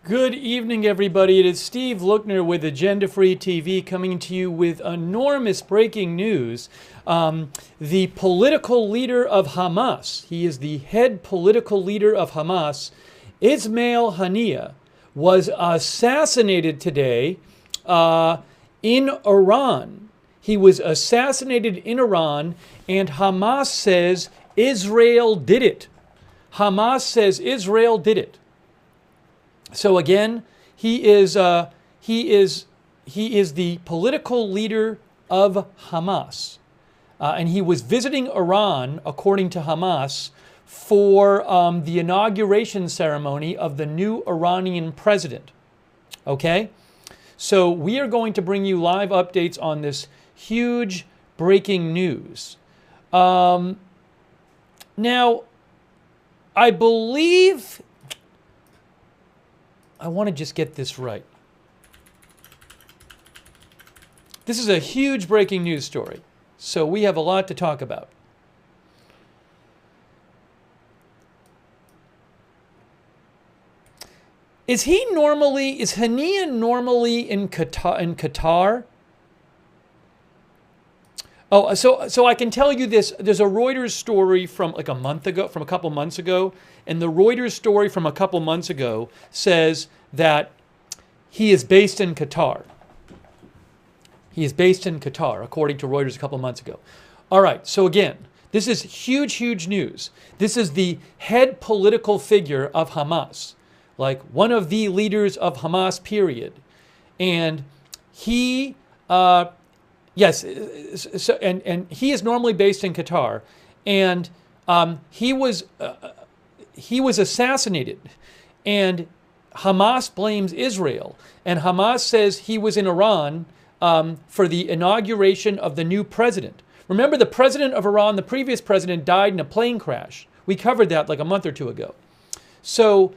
Good evening, everybody. It is Steve Lookner with Agenda Free TV coming to you with enormous breaking news. The political leader of Hamas, he is the head political leader of Hamas, Ismail Haniyeh, was assassinated today in Iran. He was assassinated in Iran, and Hamas says Israel did it. Hamas says Israel did it. So again, he is the political leader of Hamas, and he was visiting Iran, according to Hamas, for the inauguration ceremony of the new Iranian president. Okay, so we are going to bring you live updates on this huge breaking news. Now, I believe. I want to just get this right. This is a huge breaking news story, so we have a lot to talk about. Is Haniyeh normally in Qatar? Oh, so I can tell you this. There's a Reuters story from like a month ago, from a couple months ago, and the Reuters story from a couple months ago says that he is based in Qatar. He is based in Qatar, according to Reuters a couple months ago. All right, so again, this is huge, huge news. This is the head political figure of Hamas, like one of the leaders of Hamas, period. And he... Yes, so, and he is normally based in Qatar, and he was assassinated, and Hamas blames Israel, and Hamas says he was in Iran for the inauguration of the new president. Remember, the president of Iran, the previous president, died in a plane crash. We covered that like a month or two ago. So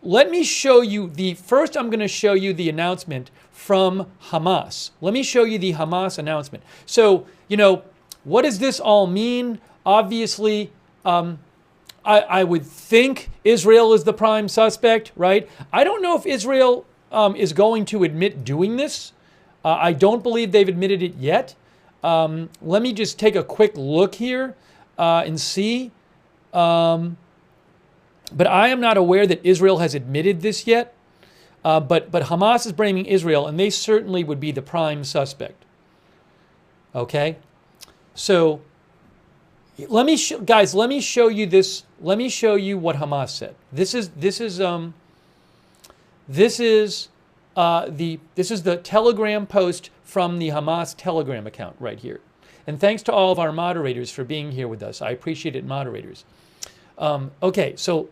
let me show you first I'm going to show you the announcement from Hamas. Let me show you the Hamas announcement. So, what does this all mean? Obviously, I would think Israel is the prime suspect, right? I don't know if Israel is going to admit doing this. I don't believe they've admitted it yet. Let me just take a quick look here and see. But I am not aware that Israel has admitted this yet. But Hamas is blaming Israel, and they certainly would be the prime suspect. Okay, so let me show you this. Let me show you what Hamas said. This is the Telegram post from the Hamas Telegram account right here. And thanks to all of our moderators for being here with us. I appreciate it, moderators. Okay, so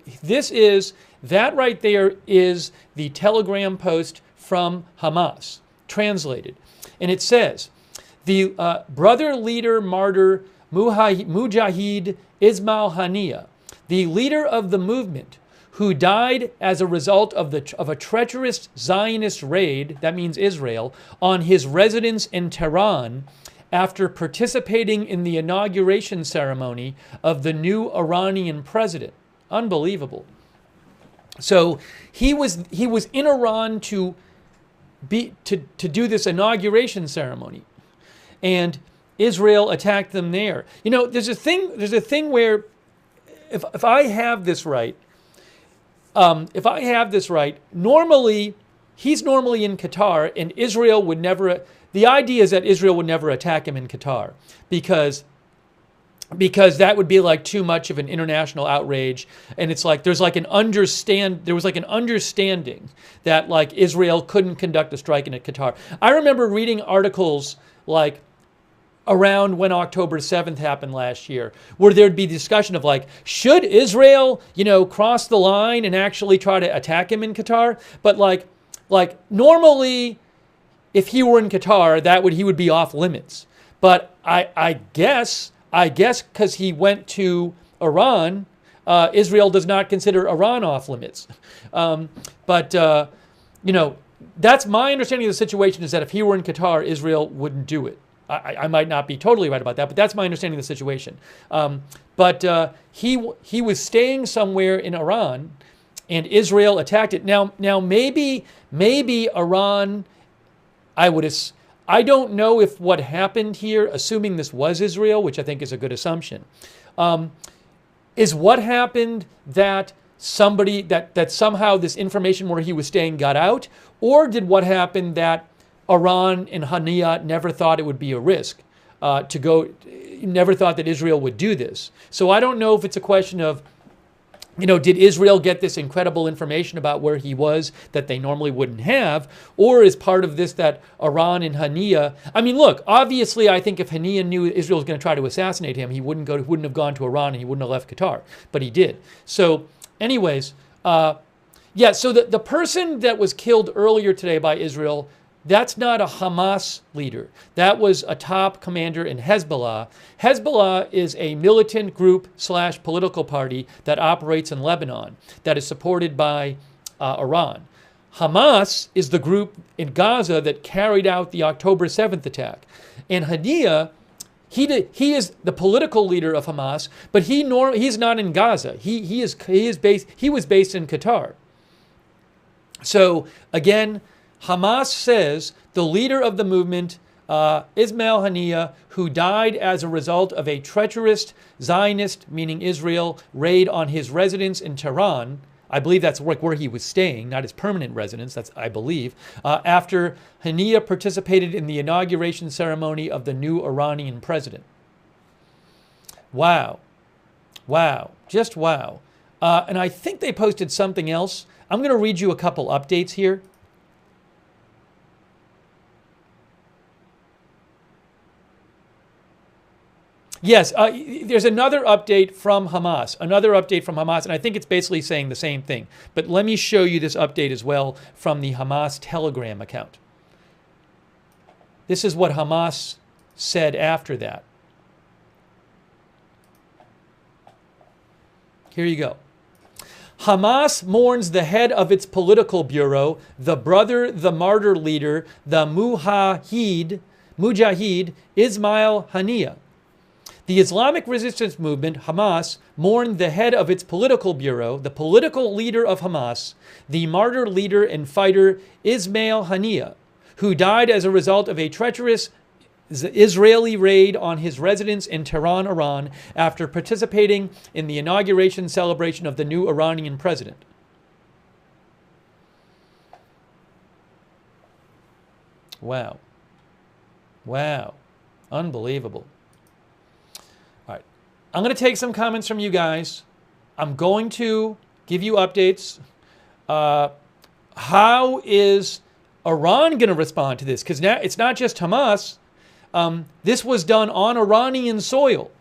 that right there is the Telegram post from Hamas, translated. And it says, the brother leader martyr Mujahid Ismail Haniyeh, the leader of the movement who died as a result of a treacherous Zionist raid, that means Israel, on his residence in Tehran, after participating in the inauguration ceremony of the new Iranian president. Unbelievable. So he was in Iran to do this inauguration ceremony, and Israel attacked them there. There's a thing where if I have this right, normally he's normally in Qatar, and Israel would never. The idea is that Israel would never attack him in Qatar because that would be like too much of an international outrage, and it's like there was like an understanding that like Israel couldn't conduct a strike in Qatar. I remember reading articles like around when October 7th happened last year, where there'd be discussion of like, should Israel, cross the line and actually try to attack him in Qatar? But like normally, if he were in Qatar, he would be off limits. But I guess because he went to Iran, Israel does not consider Iran off limits. But that's my understanding of the situation, is that if he were in Qatar, Israel wouldn't do it. I might not be totally right about that, but that's my understanding of the situation. But he was staying somewhere in Iran, and Israel attacked it. Now maybe Iran, I don't know if what happened here, assuming this was Israel, which I think is a good assumption, is what happened that that somehow this information where he was staying got out, or did what happened that Iran and Haniyeh never thought it would be a risk never thought that Israel would do this. So I don't know if it's a question of, did Israel get this incredible information about where he was that they normally wouldn't have? Or is part of this that Iran and Haniyeh, look, obviously I think if Haniyeh knew Israel was going to try to assassinate him, he wouldn't have gone to Iran and he wouldn't have left Qatar, but he did. So anyways, so the person that was killed earlier today by Israel, that's not a Hamas leader. That was a top commander in Hezbollah. Hezbollah is a militant group / political party that operates in Lebanon that is supported by Iran. Hamas is the group in Gaza that carried out the October 7th attack. And Haniyeh, he is the political leader of Hamas, but he's not in Gaza. He was based in Qatar. So again, Hamas says the leader of the movement, Ismail Haniyeh, who died as a result of a treacherous Zionist, meaning Israel, raid on his residence in Tehran. I believe that's where he was staying, not his permanent residence, that's I believe, after Haniyeh participated in the inauguration ceremony of the new Iranian president. Wow. Wow. Just wow. And I think they posted something else. I'm going to read you a couple updates here. Yes, there's another update from Hamas, and I think it's basically saying the same thing. But let me show you this update as well from the Hamas Telegram account. This is what Hamas said after that. Here you go. Hamas mourns the head of its political bureau, the martyr leader, the Mujahid, Ismail Haniyeh. The Islamic resistance movement, Hamas, mourned the head of its political bureau, the political leader of Hamas, the martyr leader and fighter Ismail Haniyeh, who died as a result of a treacherous Israeli raid on his residence in Tehran, Iran, after participating in the inauguration celebration of the new Iranian president. Wow. Wow. Unbelievable. All right. I'm going to take some comments from you guys. I'm going to give you updates. How is Iran going to respond to this? Because now it's not just Hamas. This was done on Iranian soil.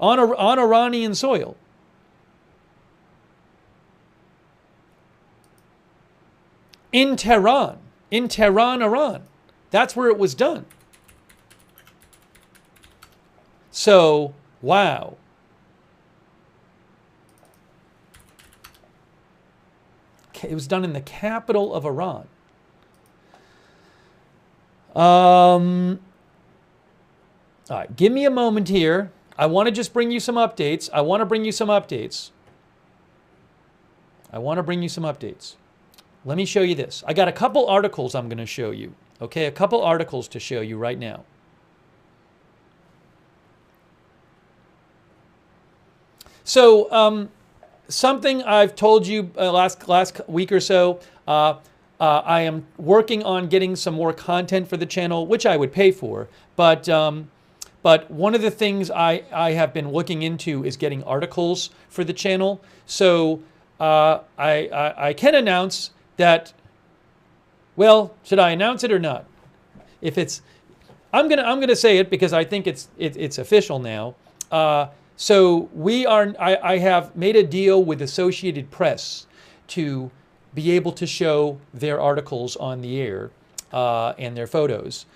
On Iranian soil. In Tehran, Iran. That's where it was done. So, wow. It was done in the capital of Iran. All right, give me a moment here. I want to just bring you some updates. Let me show you this. I got a couple articles I'm going to show you. Okay, a couple articles to show you right now. So, something I've told you last week or so, I am working on getting some more content for the channel, which I would pay for. But one of the things I have been looking into is getting articles for the channel. So I can announce that, well, should I announce it or not? If it's, I'm gonna say it because I think it's official now. So I have made a deal with Associated Press to be able to show their articles on the air and their photos,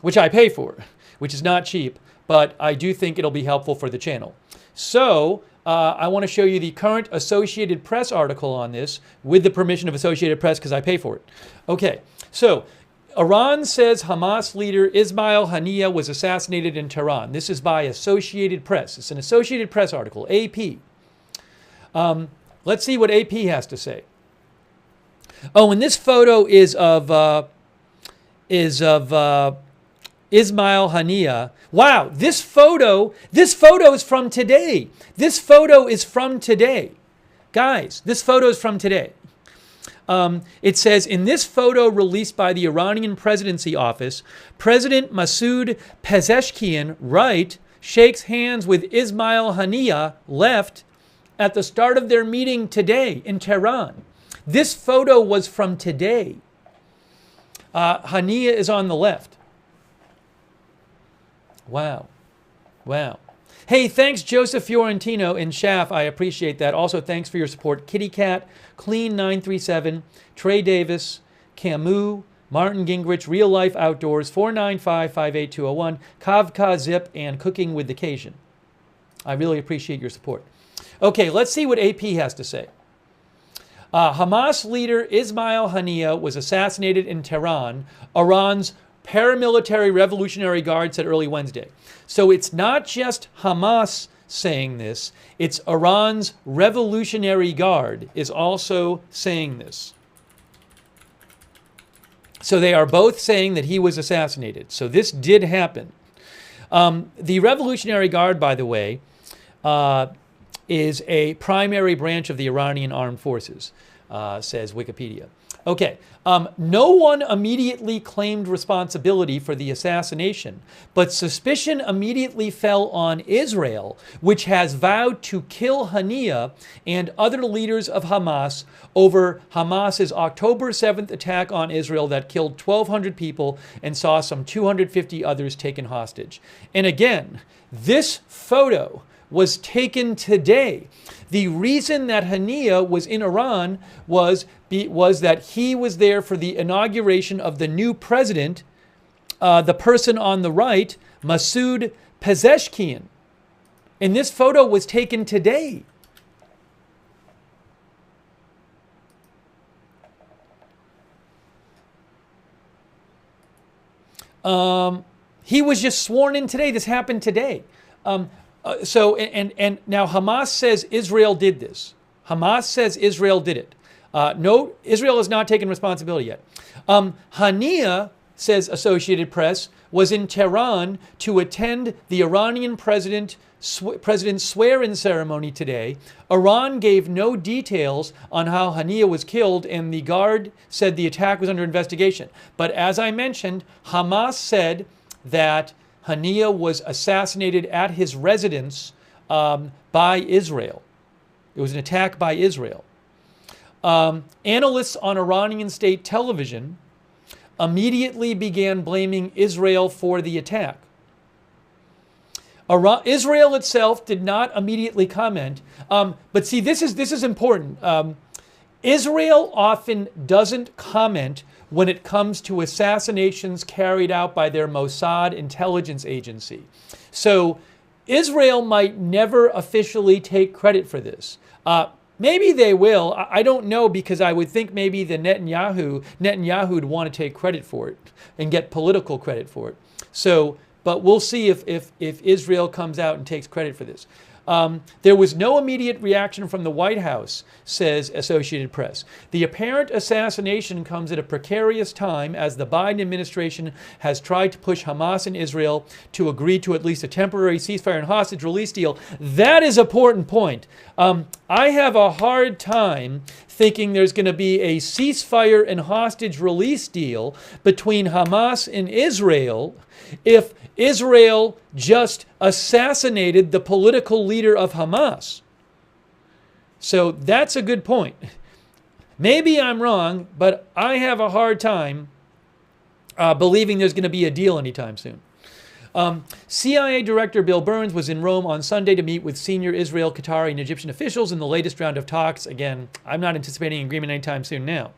which I pay for, which is not cheap, but I do think it'll be helpful for the channel. So I want to show you the current Associated Press article on this with the permission of Associated Press because I pay for it. Okay, so Iran says Hamas leader Ismail Haniyeh was assassinated in Tehran. This is by Associated Press. It's an Associated Press article, AP. Let's see what AP has to say. Oh, and this photo is of Ismail Haniyeh. Wow, this photo is from today. This photo is from today. Guys, this photo is from today. It says, in this photo released by the Iranian presidency office, President Masoud Pezeshkian, right, shakes hands with Ismail Haniyeh, left, at the start of their meeting today in Tehran. This photo was from today. Haniyeh is on the left. Wow. Wow. Hey, thanks Joseph Fiorentino in Schaff. I appreciate that. Also, thanks for your support. Kitty Cat, Clean937, Trey Davis, Camus, Martin Gingrich, Real Life Outdoors, 495-58201, Kavka Zip, and Cooking with the Cajun. I really appreciate your support. Okay, let's see what AP has to say. Hamas leader Ismail Haniyeh was assassinated in Tehran, Iran's paramilitary Revolutionary Guard said early Wednesday. So it's not just Hamas saying this, it's Iran's Revolutionary Guard is also saying this. So they are both saying that he was assassinated. So this did happen. The Revolutionary Guard, by the way, is a primary branch of the Iranian armed forces, says Wikipedia. Okay, no one immediately claimed responsibility for the assassination, but suspicion immediately fell on Israel, which has vowed to kill Haniyeh and other leaders of Hamas over Hamas's October 7th attack on Israel that killed 1,200 people and saw some 250 others taken hostage. And again, this photo was taken today. The reason that Haniyeh was in Iran was that he was there for the inauguration of the new president, the person on the right, Masoud Pezeshkian. And this photo was taken today. He was just sworn in today. This happened today. So now Hamas says Israel did this. Hamas says Israel did it. No, Israel has not taken responsibility yet. Haniyeh, says Associated Press, was in Tehran to attend the Iranian president's swear-in ceremony today. Iran gave no details on how Haniyeh was killed, and the Guard said the attack was under investigation. But as I mentioned, Hamas said that Haniyeh was assassinated at his residence by Israel. It was an attack by Israel. Analysts on Iranian state television immediately began blaming Israel for the attack. Israel itself did not immediately comment. But see, this is important. Israel often doesn't comment when it comes to assassinations carried out by their Mossad intelligence agency. So Israel might never officially take credit for this. Maybe they will. I don't know, because I would think maybe the Netanyahu would want to take credit for it and get political credit for it. So, but we'll see if Israel comes out and takes credit for this. There was no immediate reaction from the White House, says Associated Press. The apparent assassination comes at a precarious time as the Biden administration has tried to push Hamas and Israel to agree to at least a temporary ceasefire and hostage release deal. That is an important point. I have a hard time thinking there's going to be a ceasefire and hostage release deal between Hamas and Israel if Israel just assassinated the political leader of Hamas. So that's a good point. Maybe I'm wrong, but I have a hard time believing there's going to be a deal anytime soon. CIA Director Bill Burns was in Rome on Sunday to meet with senior Israel, Qatari, and Egyptian officials in the latest round of talks. Again, I'm not anticipating an agreement anytime soon now.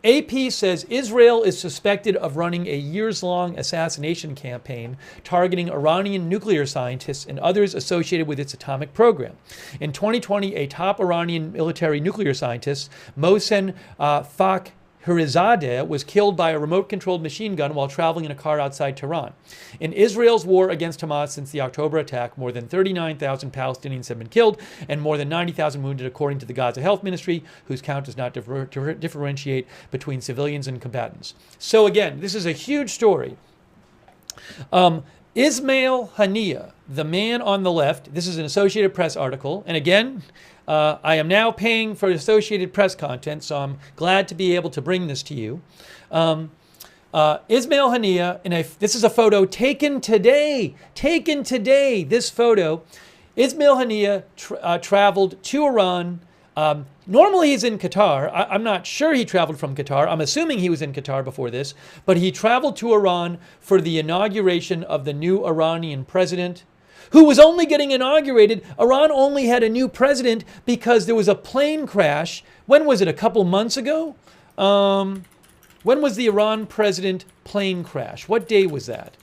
AP says Israel is suspected of running a years-long assassination campaign targeting Iranian nuclear scientists and others associated with its atomic program. In 2020, a top Iranian military nuclear scientist, Mohsen Fakhrizadeh, was killed by a remote-controlled machine gun while traveling in a car outside Tehran. In Israel's war against Hamas since the October attack, more than 39,000 Palestinians have been killed and more than 90,000 wounded, according to the Gaza Health Ministry, whose count does not differentiate between civilians and combatants. So again, this is a huge story. Ismail Haniyeh, the man on the left, this is an Associated Press article, and again, I am now paying for Associated Press content, so I'm glad to be able to bring this to you. Ismail Haniyeh, this is a photo taken today, this photo. Ismail Haniyeh traveled to Iran. Normally he's in Qatar. I'm not sure he traveled from Qatar. I'm assuming he was in Qatar before this, but he traveled to Iran for the inauguration of the new Iranian president, who was only getting inaugurated. Iran only had a new president because there was a plane crash. When was it? A couple months ago? When was the Iran president plane crash? What day was that?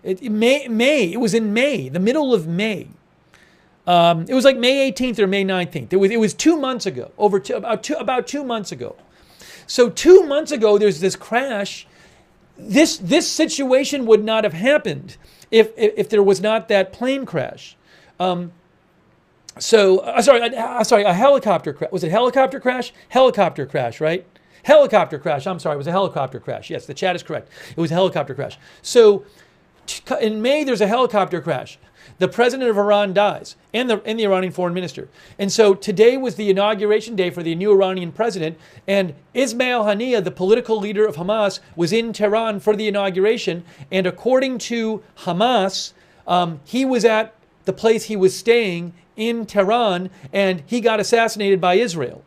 May. It was in May, the middle of May. It was like May 18th or May 19th. It was 2 months ago, about 2 months ago. So 2 months ago, there's this crash. This situation would not have happened if there was not that plane crash. A helicopter crash. Was it helicopter crash? Helicopter crash, right? Helicopter crash. I'm sorry, it was a helicopter crash. Yes, the chat is correct. It was a helicopter crash. So in May, there's a helicopter crash. The president of Iran dies, and the Iranian foreign minister. And so today was the inauguration day for the new Iranian president, and Ismail Haniyeh, the political leader of Hamas, was in Tehran for the inauguration. And according to Hamas, he was at the place he was staying in Tehran, and he got assassinated by Israel.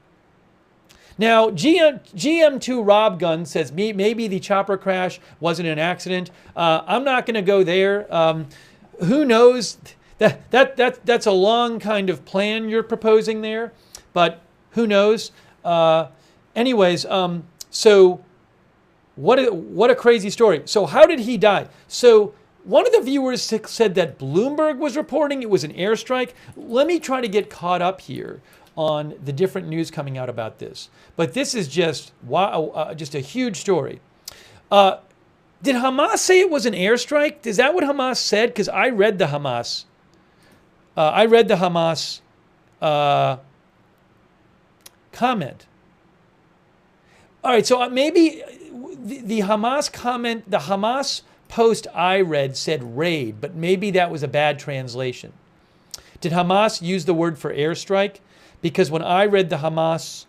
Now, GM2 Rob Gun says maybe the chopper crash wasn't an accident. I'm not going to go there. Who knows? That's a long kind of plan you're proposing there, but who knows? Anyways, so what a crazy story. So how did he die? So one of the viewers said that Bloomberg was reporting it was an airstrike. Let me try to get caught up here on the different news coming out about this. But this is just wow, just a huge story. Did Hamas say it was an airstrike? Is that what Hamas said? Because I read the Hamas. Comment. All right, so maybe the Hamas comment, the Hamas post I read said raid, but maybe that was a bad translation. Did Hamas use the word for airstrike? Because when I read the Hamas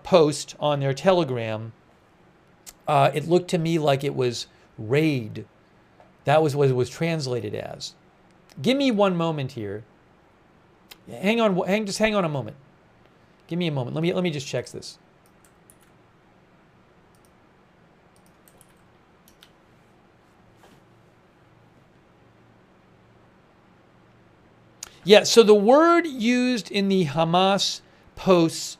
post on their Telegram, it looked to me like it was raid. That was what it was translated as. Give me one moment here. Hang on a moment. Give me a moment. Let me just check this. Yeah, so the word used in the Hamas posts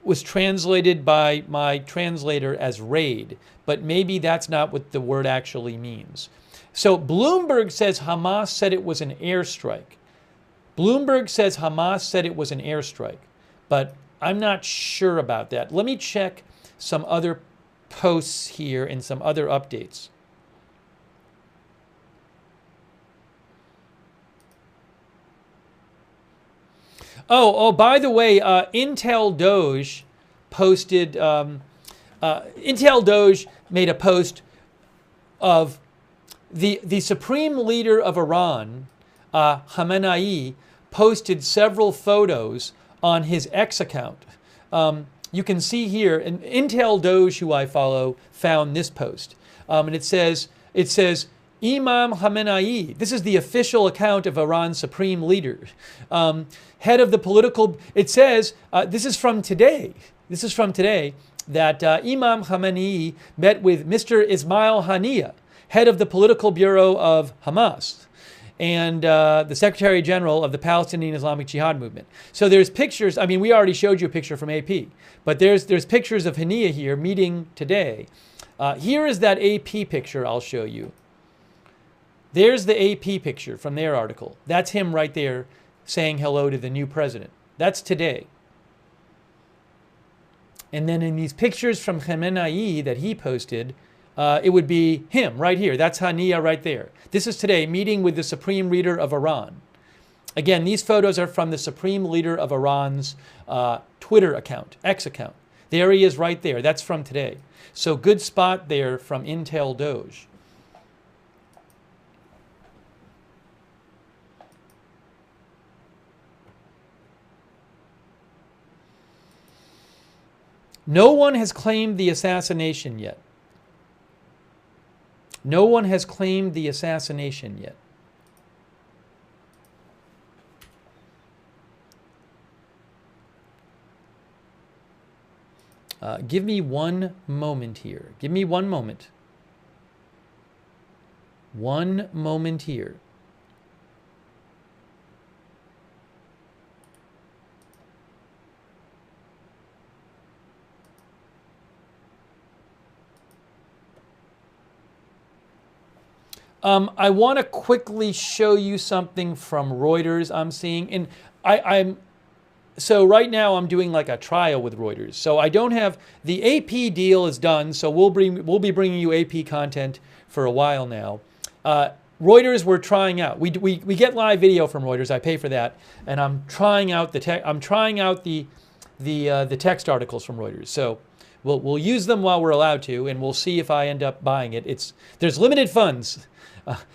was translated by my translator as raid, but maybe that's not what the word actually means. So Bloomberg says Hamas said it was an airstrike. Bloomberg says Hamas said it was an airstrike, but I'm not sure about that. Let me check some other posts here and some other updates. Oh, by the way, Intel Doge posted, Intel Doge made a post of the supreme leader of Iran, Khamenei, posted several photos on his X account. You can see here, and Intel Doge, who I follow, found this post. And it says, Imam Khamenei, this is the official account of Iran's supreme leader, head of the political, it says, this is from today, that Imam Khamenei met with Mr. Ismail Haniyeh, head of the political bureau of Hamas, and the Secretary General of the Palestinian Islamic Jihad movement. So there's pictures, I mean, we already showed you a picture from AP, but there's pictures of Haniyeh here meeting today. Here is that AP picture I'll show you. There's the AP picture from their article. That's him right there saying hello to the new president. That's today. And then in these pictures from Khamenei that he posted, it would be him right here. That's Haniyeh right there. This is today, meeting with the supreme leader of Iran. Again, these photos are from the supreme leader of Iran's Twitter account, X account. There he is right there. That's from today. So good spot there from Intel Doge. No one has claimed the assassination yet. No one has claimed the assassination yet. Give me one moment here. Give me one moment. One moment here. I want to quickly show you something from Reuters I'm seeing. And so right now I'm doing like a trial with Reuters. So I don't have, the AP deal is done, so we'll be bringing you AP content for a while now. Reuters we're trying out. We get live video from Reuters. I pay for that, and I'm trying out the text articles from Reuters. So we'll use them while we're allowed to, and we'll see if I end up buying it. There's limited funds.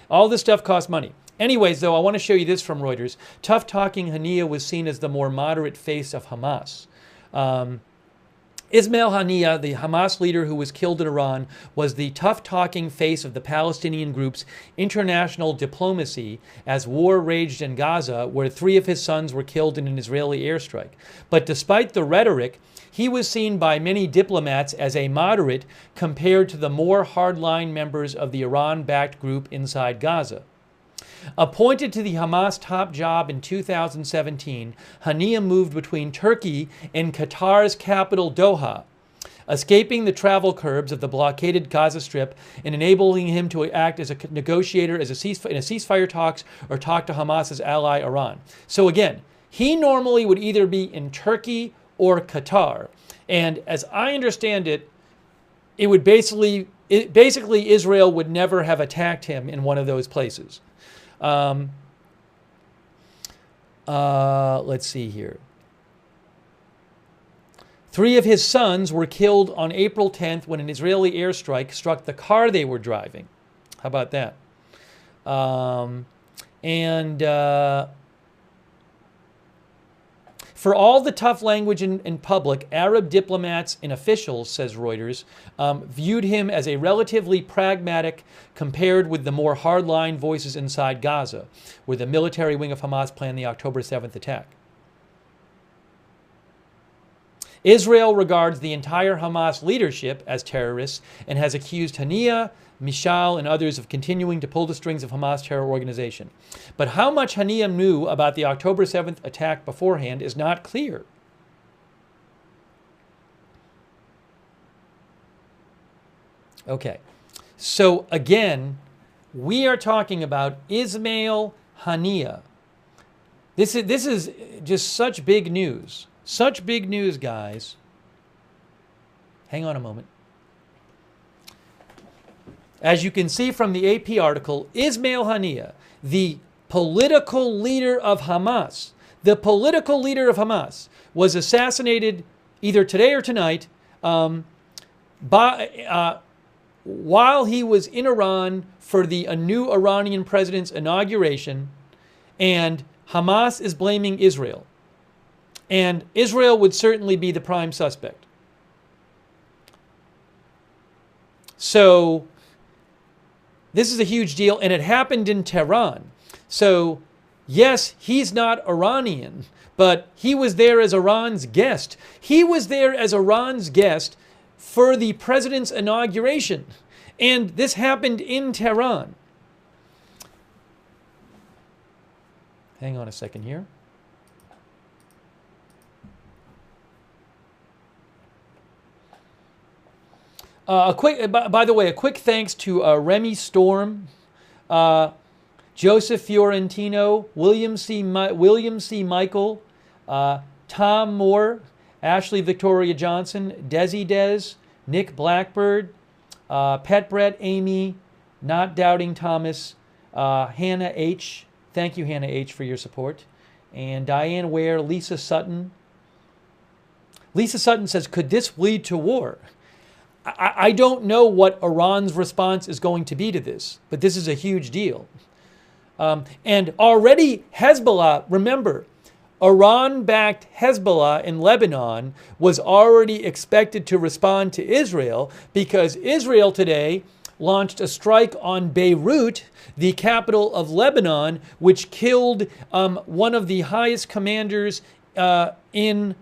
All this stuff costs money. Anyways, though, I want to show you this from Reuters. Tough-talking Haniyeh was seen as the more moderate face of Hamas. Ismail Haniyeh, the Hamas leader who was killed in Iran, was the tough-talking face of the Palestinian group's international diplomacy as war raged in Gaza, where 3 of his sons were killed in an Israeli airstrike. But despite the rhetoric, he was seen by many diplomats as a moderate compared to the more hardline members of the Iran-backed group inside Gaza. Appointed to the Hamas top job in 2017, Haniyeh moved between Turkey and Qatar's capital Doha, escaping the travel curbs of the blockaded Gaza Strip and enabling him to act as a negotiator in a ceasefire talks or talk to Hamas's ally Iran. So again, he normally would either be in Turkey or Qatar. And as I understand it, it would basically Israel would never have attacked him in one of those places. Let's see here. 3 of his sons were killed on April 10th when an Israeli airstrike struck the car they were driving. How about that? For all the tough language in public, Arab diplomats and officials, says Reuters, viewed him as a relatively pragmatic compared with the more hardline voices inside Gaza, where the military wing of Hamas planned the October 7th attack. Israel regards the entire Hamas leadership as terrorists and has accused Haniyeh, Mishal, and others of continuing to pull the strings of Hamas terror organization. But how much Haniyeh knew about the October 7th attack beforehand is not clear. Okay, so again, we are talking about Ismail Haniyeh. This is just such big news. Such big news, guys. Hang on a moment. As you can see from the AP article, Ismail Haniyeh, the political leader of Hamas, was assassinated either today or tonight while he was in Iran for the new Iranian president's inauguration, and Hamas is blaming Israel. And Israel would certainly be the prime suspect. So this is a huge deal, and it happened in Tehran. So, yes, he's not Iranian, but he was there as Iran's guest. He was there as Iran's guest for the president's inauguration. And this happened in Tehran. Hang on a second here. By the way, a quick thanks to Remy Storm, Joseph Fiorentino, William C. Michael, Tom Moore, Ashley Victoria Johnson, Desi Des, Nick Blackbird, Pet Brett Amy, Not Doubting Thomas, Hannah H. Thank you, Hannah H., for your support. And Diane Ware, Lisa Sutton. Lisa Sutton says, could this lead to war? I don't know what Iran's response is going to be to this, but this is a huge deal. And already Hezbollah, remember, Iran-backed Hezbollah in Lebanon was already expected to respond to Israel because Israel today launched a strike on Beirut, the capital of Lebanon, which killed one of the highest commanders in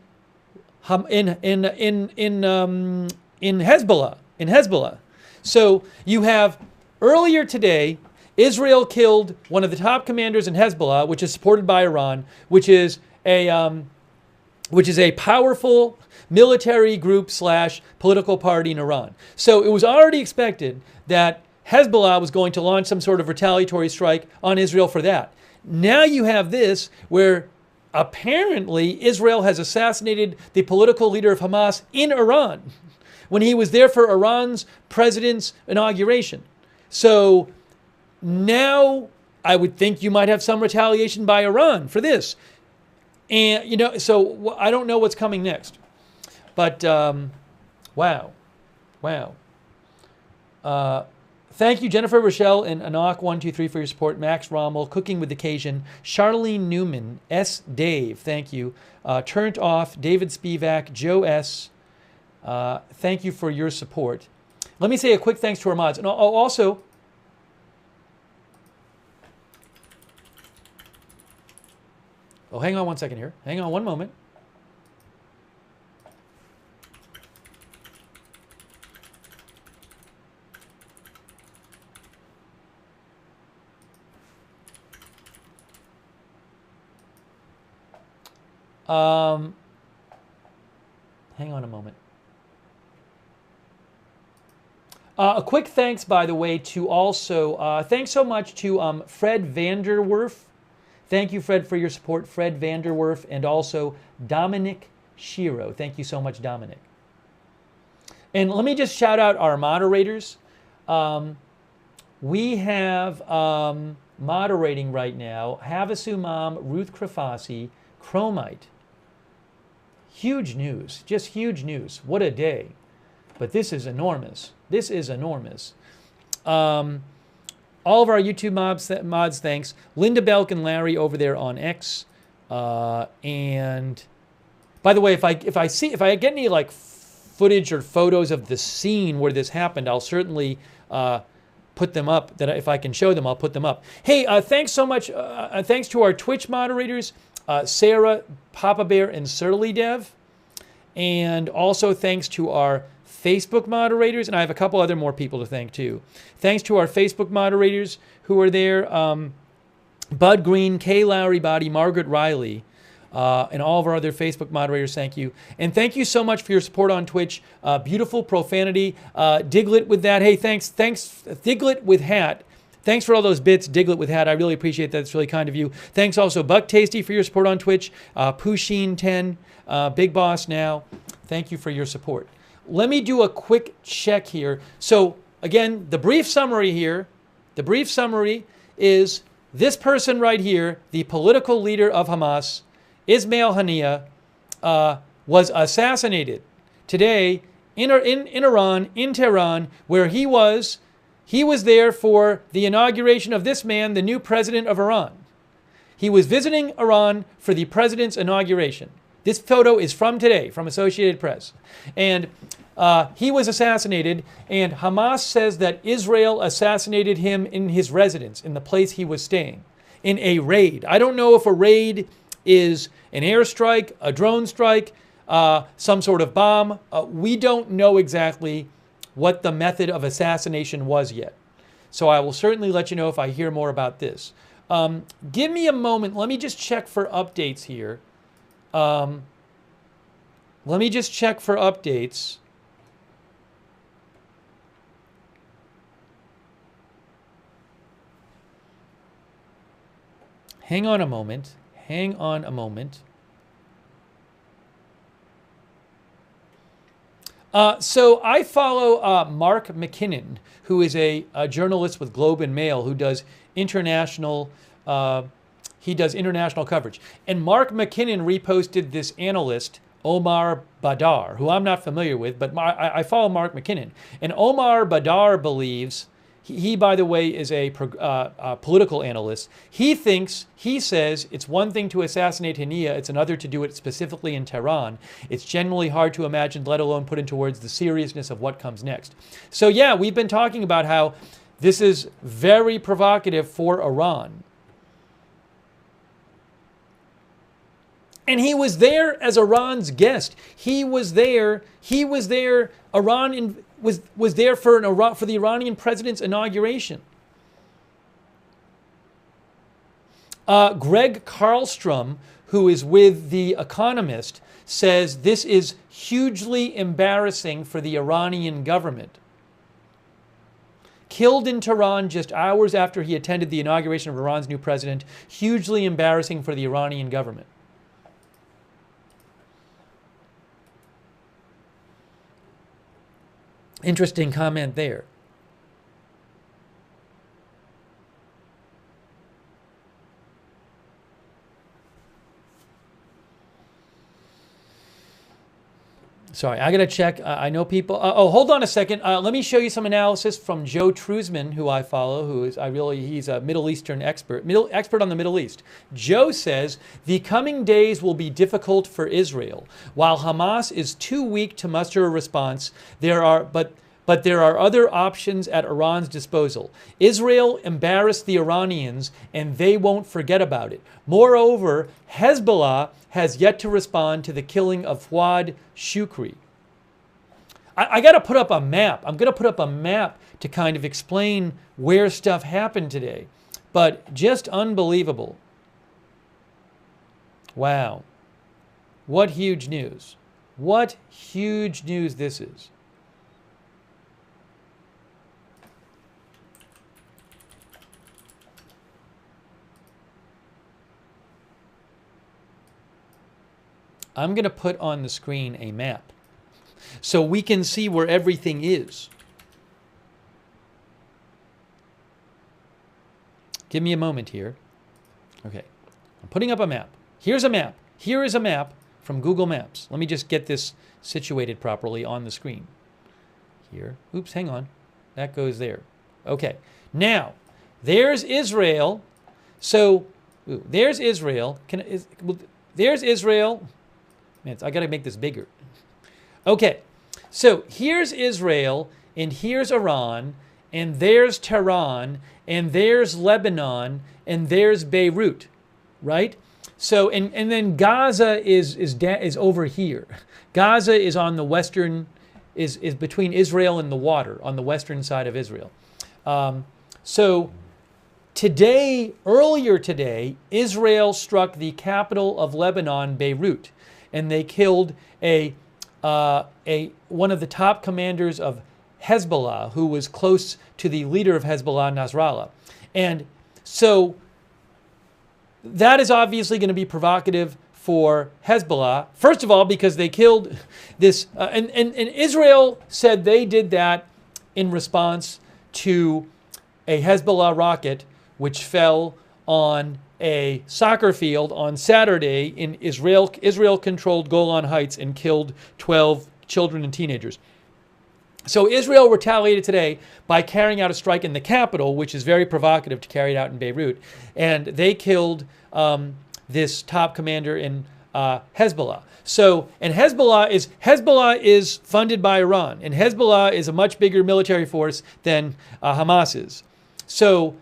Hezbollah. So you have earlier today, Israel killed one of the top commanders in Hezbollah, which is supported by Iran, which is a powerful military group / political party in Iran. So it was already expected that Hezbollah was going to launch some sort of retaliatory strike on Israel for that. Now you have this where apparently Israel has assassinated the political leader of Hamas in Iran when he was there for Iran's president's inauguration. So now I would think you might have some retaliation by Iran for this. And, so I don't know what's coming next. But, wow. Thank you, Jennifer Rochelle and Anak123 for your support. Max Rommel, Cooking with Occasion. Charlene Newman, S. Dave, thank you. Turned Off, David Spivak, Joe S. Thank you for your support. Let me say a quick thanks to our mods. And also, hang on one second here. Hang on one moment. Hang on a moment. A quick thanks, by the way, to also, thanks so much to Fred Vanderwerf. Thank you, Fred, for your support, Fred Vanderwerf, and also Dominic Shiro. Thank you so much, Dominic. And let me just shout out our moderators. We have moderating right now, Havasu Mom, Ruth Krafasi, Chromite. Huge news, just huge news. What a day. But this is enormous. This is enormous. All of our YouTube mods, thanks. Linda Belk and Larry over there on X. And by the way, if I get any like footage or photos of the scene where this happened, I'll certainly put them up. That if I can show them, I'll put them up. Hey, thanks so much. Thanks to our Twitch moderators, Sarah, Papa Bear, and Surly Dev. And also thanks to our Facebook moderators, and I have a couple other more people to thank too. Thanks to our Facebook moderators who are there, Bud Green, Kay Lowry Body, Margaret Riley, and all of our other Facebook moderators, thank you. And thank you so much for your support on Twitch. Beautiful profanity. Diglet with that. Hey, thanks, Diglet with hat. Thanks for all those bits, Diglet with hat. I really appreciate that. It's really kind of you. Thanks also, Buck Tasty, for your support on Twitch. Pusheen10, Big Boss Now. Thank you for your support. Let me do a quick check here. So again, the brief summary here, is this person right here, the political leader of Hamas, Ismail Haniyeh, was assassinated today in Iran, in Tehran, where he was there for the inauguration of this man, the new president of Iran. He was visiting Iran for the president's inauguration. This photo is from today, from Associated Press. And he was assassinated, and Hamas says that Israel assassinated him in his residence, in the place he was staying, in a raid. I don't know if a raid is an airstrike, a drone strike, some sort of bomb. We don't know exactly what the method of assassination was yet. So I will certainly let you know if I hear more about this. Give me a moment. Let me just check for updates here. Let me just check for updates. Hang on a moment. Hang on a moment. So I follow Mark McKinnon, who is a journalist with Globe and Mail who does international international coverage. And Mark McKinnon reposted this analyst, Omar Badar, who I'm not familiar with, but I follow Mark McKinnon. And Omar Badar believes, he by the way is a political analyst, he says it's one thing to assassinate Haniyeh, it's another to do it specifically in Tehran. It's generally hard to imagine, let alone put into words the seriousness of what comes next. So yeah, we've been talking about how this is very provocative for Iran. And he was there as Iran's guest. He was there. Iran was there for the Iranian president's inauguration. Greg Carlstrom, who is with The Economist, says this is hugely embarrassing for the Iranian government. Killed in Tehran just hours after he attended the inauguration of Iran's new president. Hugely embarrassing for the Iranian government. Interesting comment there. Sorry, I got to check. I know people. Oh, hold on a second. Let me show you some analysis from Joe Truzman, who I follow, he's a Middle Eastern expert, expert on the Middle East. Joe says the coming days will be difficult for Israel. While Hamas is too weak to muster a response, there are other options at Iran's disposal. Israel embarrassed the Iranians, and they won't forget about it. Moreover, Hezbollah has yet to respond to the killing of Fuad Shukri. I got to put up a map. I'm going to put up a map to kind of explain where stuff happened today. But just unbelievable. Wow. What huge news. What huge news this is. I'm going to put on the screen a map so we can see where everything is. Give me a moment here. Okay, I'm putting up a map. Here's a map. Here is a map from Google Maps. Let me just get this situated properly on the screen. Here. Oops, hang on. That goes there. Okay. Now, there's Israel. So, there's Israel. There's Israel. Man, I got to make this bigger. Okay, so here's Israel, and here's Iran, and there's Tehran, and there's Lebanon, and there's Beirut, right? So, and then Gaza is over here. Gaza is on the western, is between Israel and the water, on the western side of Israel. So earlier today, Israel struck the capital of Lebanon, Beirut. And they killed one of the top commanders of Hezbollah, who was close to the leader of Hezbollah, Nasrallah. And so that is obviously going to be provocative for Hezbollah. First of all, because they killed this, and Israel said they did that in response to a Hezbollah rocket which fell on a soccer field on Saturday in Israel-controlled Golan Heights and killed 12 children and teenagers. So Israel retaliated today by carrying out a strike in the capital, which is very provocative to carry it out in Beirut. And they killed this top commander in Hezbollah. So, and Hezbollah is funded by Iran, and Hezbollah is a much bigger military force than Hamas is. So,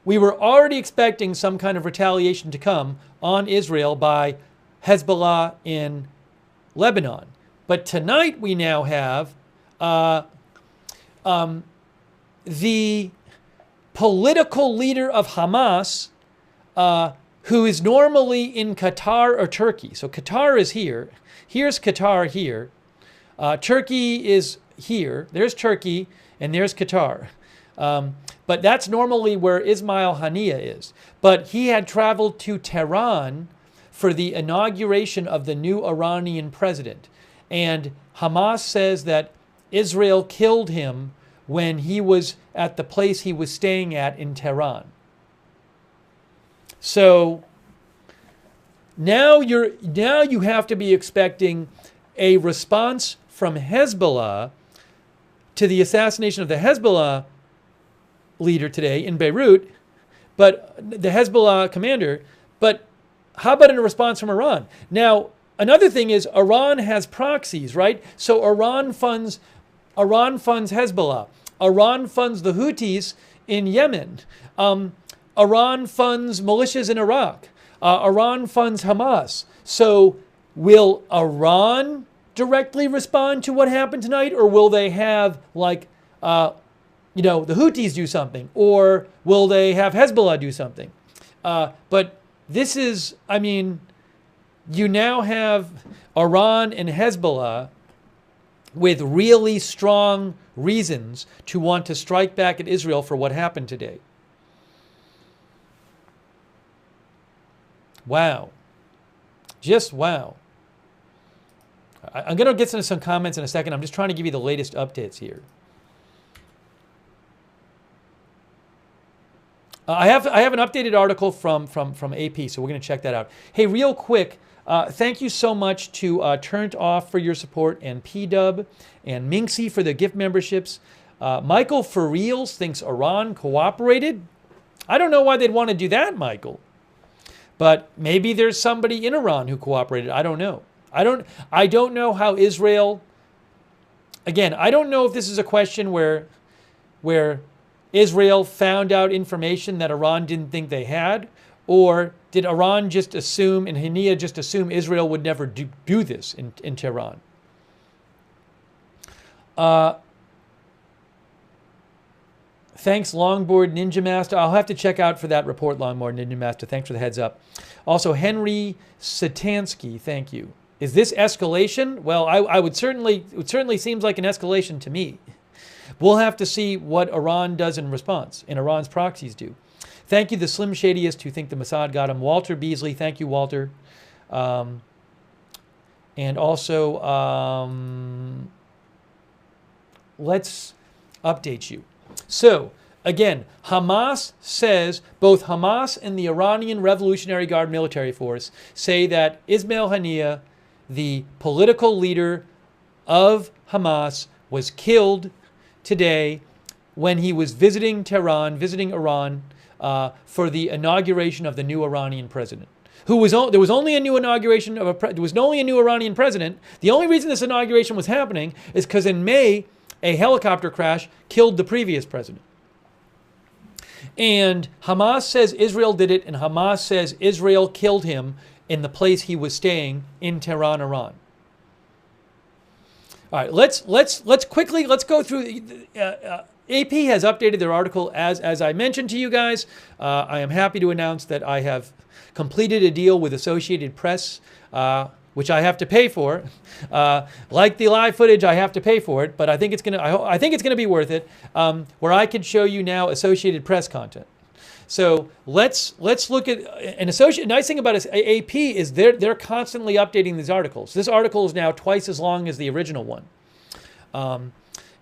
we were already expecting some kind of retaliation to come on Israel by Hezbollah in Lebanon. But tonight we now have the political leader of Hamas, who is normally in Qatar or Turkey. So Qatar is here. Here's Qatar here. Turkey is here. There's Turkey, and there's Qatar. But that's normally where Ismail Haniyeh is. But he had traveled to Tehran for the inauguration of the new Iranian president. And Hamas says that Israel killed him when he was at the place he was staying at in Tehran. So now you have to be expecting a response from Hezbollah to the assassination of the Hezbollah leader today in Beirut, but the Hezbollah commander. But how about in a response from Iran? Now, another thing is Iran has proxies, right? So Iran funds Hezbollah. Iran funds the Houthis in Yemen. Iran funds militias in Iraq. Iran funds Hamas. So will Iran directly respond to what happened tonight, or will they have the Houthis do something, or will they have Hezbollah do something? But this is, you now have Iran and Hezbollah with really strong reasons to want to strike back at Israel for what happened today. Wow. Just wow. I'm going to get into some comments in a second. I'm just trying to give you the latest updates here. I have an updated article from AP, so we're going to check that out. Hey, real quick, thank you so much to Turned Off for your support, and P-Dub, and Minxie for the gift memberships. Michael for Reals thinks Iran cooperated. I don't know why they'd want to do that, Michael. But maybe there's somebody in Iran who cooperated. I don't know. I don't know how Israel... Again, I don't know if this is a question where Israel found out information that Iran didn't think they had, or did Iran just assume, and Haniyeh just assume Israel would never do this in Tehran? Thanks, Longboard Ninja Master. I'll have to check out for that report, Longboard Ninja Master. Thanks for the heads up. Also, Henry Satansky, thank you. Is this escalation? Well, it certainly seems like an escalation to me. We'll have to see what Iran does in response, and Iran's proxies do. Thank you, the Slim Shadiest, who think the Mossad got him. Walter Beasley, thank you, Walter. And also, let's update you. So, again, Hamas says, both Hamas and the Iranian Revolutionary Guard military force say that Ismail Haniyeh, the political leader of Hamas, was killed today when he was visiting Tehran, visiting Iran, for the inauguration of the new Iranian president. There was only a new inauguration of there was only a new Iranian president. The only reason this inauguration was happening is because in May, a helicopter crash killed the previous president. And Hamas says Israel did it, and Hamas says Israel killed him in the place he was staying in Tehran, Iran. All right, let's quickly go through. AP has updated their article as I mentioned to you guys. I am happy to announce that I have completed a deal with Associated Press, which I have to pay for. Like the live footage, I have to pay for it, but I think it's gonna be worth it. Where I can show you now Associated Press content. So let's look at an associate. Nice thing about AP is they're constantly updating these articles. This article is now twice as long as the original one.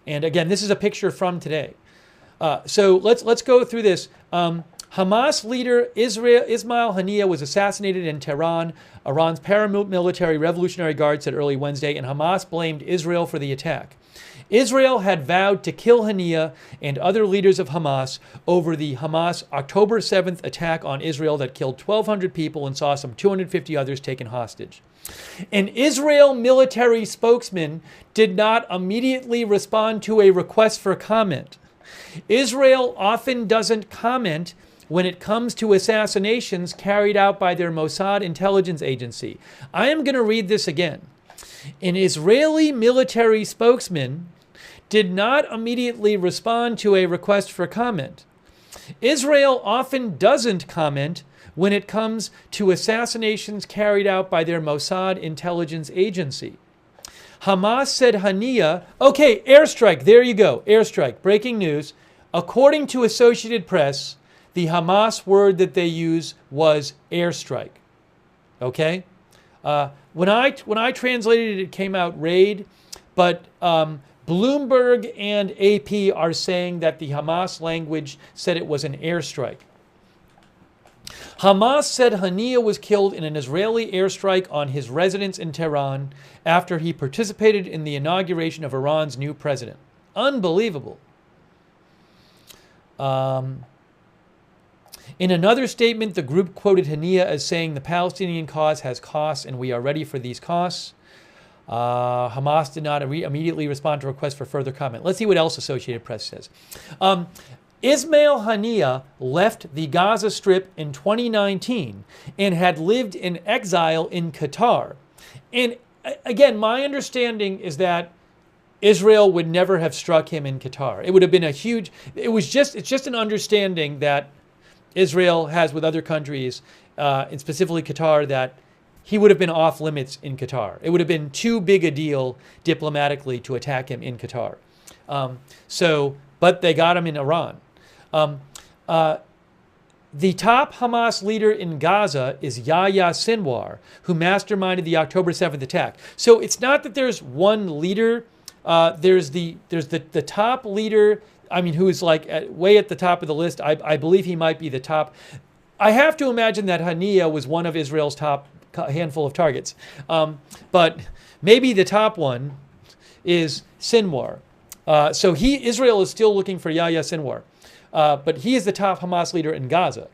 And again, this is a picture from today. So let's go through this. Hamas leader Ismail Haniyeh was assassinated in Tehran, Iran's paramilitary Revolutionary Guard said early Wednesday, and Hamas blamed Israel for the attack. Israel had vowed to kill Haniyeh and other leaders of Hamas over the Hamas October 7th attack on Israel that killed 1,200 people and saw some 250 others taken hostage. An Israel military spokesman did not immediately respond to a request for comment. Israel often doesn't comment when it comes to assassinations carried out by their Mossad intelligence agency. I am going to read this again. An Israeli military spokesman did not immediately respond to a request for comment. Israel often doesn't comment when it comes to assassinations carried out by their Mossad intelligence agency. Hamas said Haniyeh, okay, airstrike, there you go, airstrike, breaking news. According to Associated Press, the Hamas word that they use was airstrike. Okay? When I translated it, it came out raid, but Bloomberg and AP are saying that the Hamas language said it was an airstrike. Hamas said Haniyeh was killed in an Israeli airstrike on his residence in Tehran after he participated in the inauguration of Iran's new president. Unbelievable. In another statement, the group quoted Haniyeh as saying, "The Palestinian cause has costs and we are ready for these costs." Hamas did not immediately respond to requests for further comment. Let's see what else Associated Press says. Ismail Haniyeh left the Gaza Strip in 2019 and had lived in exile in Qatar. And again, my understanding is that Israel would never have struck him in Qatar. It would have been a huge, it's just an understanding that Israel has with other countries, and specifically Qatar, that he would have been off limits in Qatar. It would have been too big a deal diplomatically to attack him in Qatar. But they got him in Iran. The top Hamas leader in Gaza is Yahya Sinwar, who masterminded the October 7th attack. So it's not that there's one leader. There's the top leader, I mean, who is like way at the top of the list. I believe he might be the top. I have to imagine that Haniyeh was one of Israel's top handful of targets. But maybe the top one is Sinwar. So Israel is still looking for Yahya Sinwar. But he is the top Hamas leader in Gaza.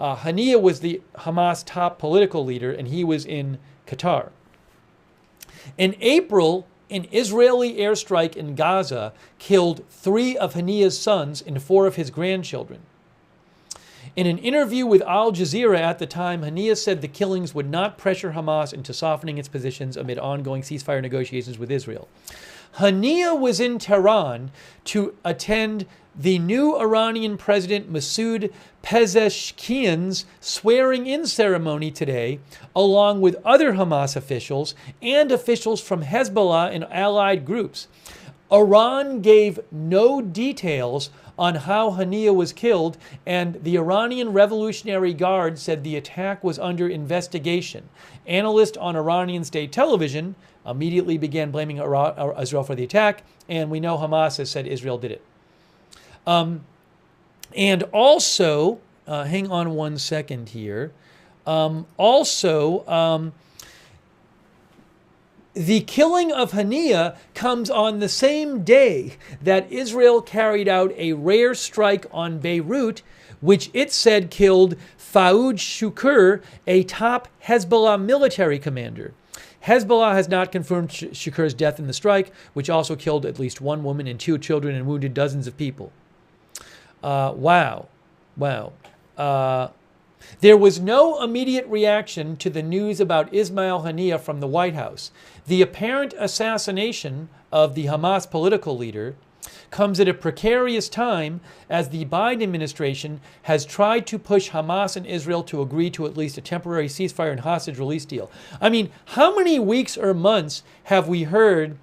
Haniyeh was the Hamas top political leader, and he was in Qatar. In April, an Israeli airstrike in Gaza killed 3 of Haniyeh's sons and 4 of his grandchildren. In an interview with Al Jazeera at the time, Haniyeh said the killings would not pressure Hamas into softening its positions amid ongoing ceasefire negotiations with Israel. Haniyeh was in Tehran to attend the new Iranian President Masoud Pezeshkian's swearing-in ceremony today, along with other Hamas officials and officials from Hezbollah and allied groups. Iran gave no details on how Haniyeh was killed, and the Iranian Revolutionary Guard said the attack was under investigation. Analysts on Iranian state television immediately began blaming Israel for the attack, and we know Hamas has said Israel did it. And also, hang on one second here. The killing of Haniyeh comes on the same day that Israel carried out a rare strike on Beirut, which it said killed Faoud Shukr, a top Hezbollah military commander. Hezbollah has not confirmed Shukr's death in the strike, which also killed at least 1 woman and 2 children and wounded dozens of people. Wow. There was no immediate reaction to the news about Ismail Haniyeh from the White House. The apparent assassination of the Hamas political leader comes at a precarious time as the Biden administration has tried to push Hamas and Israel to agree to at least a temporary ceasefire and hostage release deal. I mean, how many weeks or months have we heard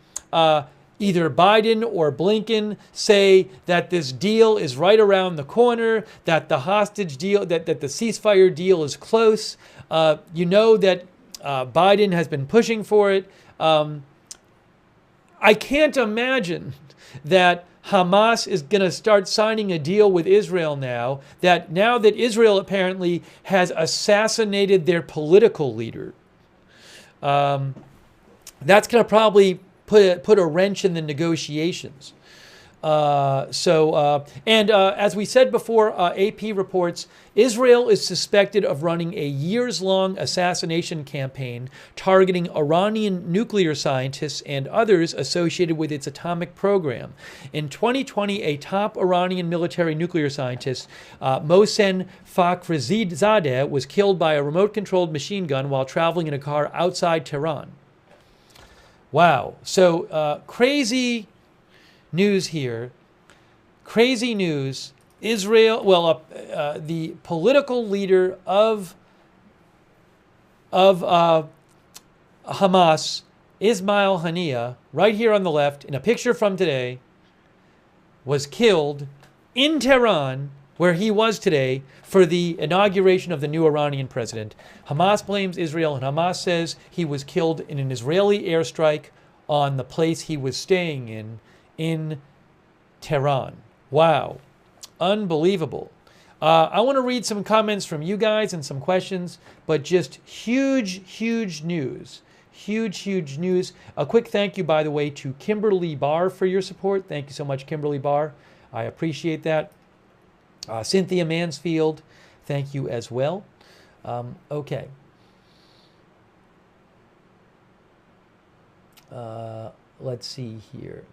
either Biden or Blinken say that this deal is right around the corner, that the hostage deal, that the ceasefire deal is close? You know that Biden has been pushing for it. I can't imagine that Hamas is going to start signing a deal with Israel now that Israel apparently has assassinated their political leader. That's going to probably put a wrench in the negotiations. As we said before, AP reports Israel is suspected of running a years-long assassination campaign targeting Iranian nuclear scientists and others associated with its atomic program. In 2020, a top Iranian military nuclear scientist, Mohsen Fakhrizadeh, was killed by a remote-controlled machine gun while traveling in a car outside Tehran. Wow. So crazy news here. Crazy news. Israel, the political leader of Hamas, Ismail Haniyeh, right here on the left, in a picture from today, was killed in Tehran, where he was today, for the inauguration of the new Iranian president. Hamas blames Israel, and Hamas says he was killed in an Israeli airstrike on the place he was staying in Tehran. Wow. Unbelievable. I want to read some comments from you guys and some questions, but just huge, huge news. Huge, huge news. A quick thank you, by the way, to Kimberly Barr for your support. Thank you so much, Kimberly Barr. I appreciate that. Cynthia Mansfield, thank you as well. Okay. Let's see here.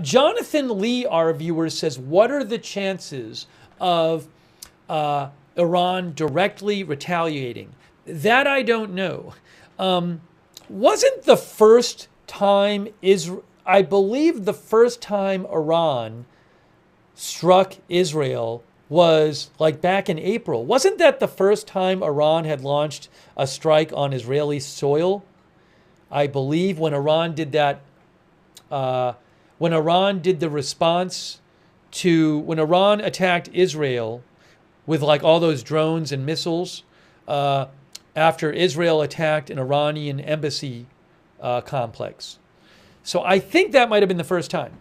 Jonathan Lee, our viewer, says, what are the chances of Iran directly retaliating? That I don't know. Wasn't the first time I believe the first time Iran struck Israel was like back in April. Wasn't that the first time Iran had launched a strike on Israeli soil? I believe when Iran did that, when Iran did the response to, when Iran attacked Israel with like all those drones and missiles, after Israel attacked an Iranian embassy complex. So I think that might have been the first time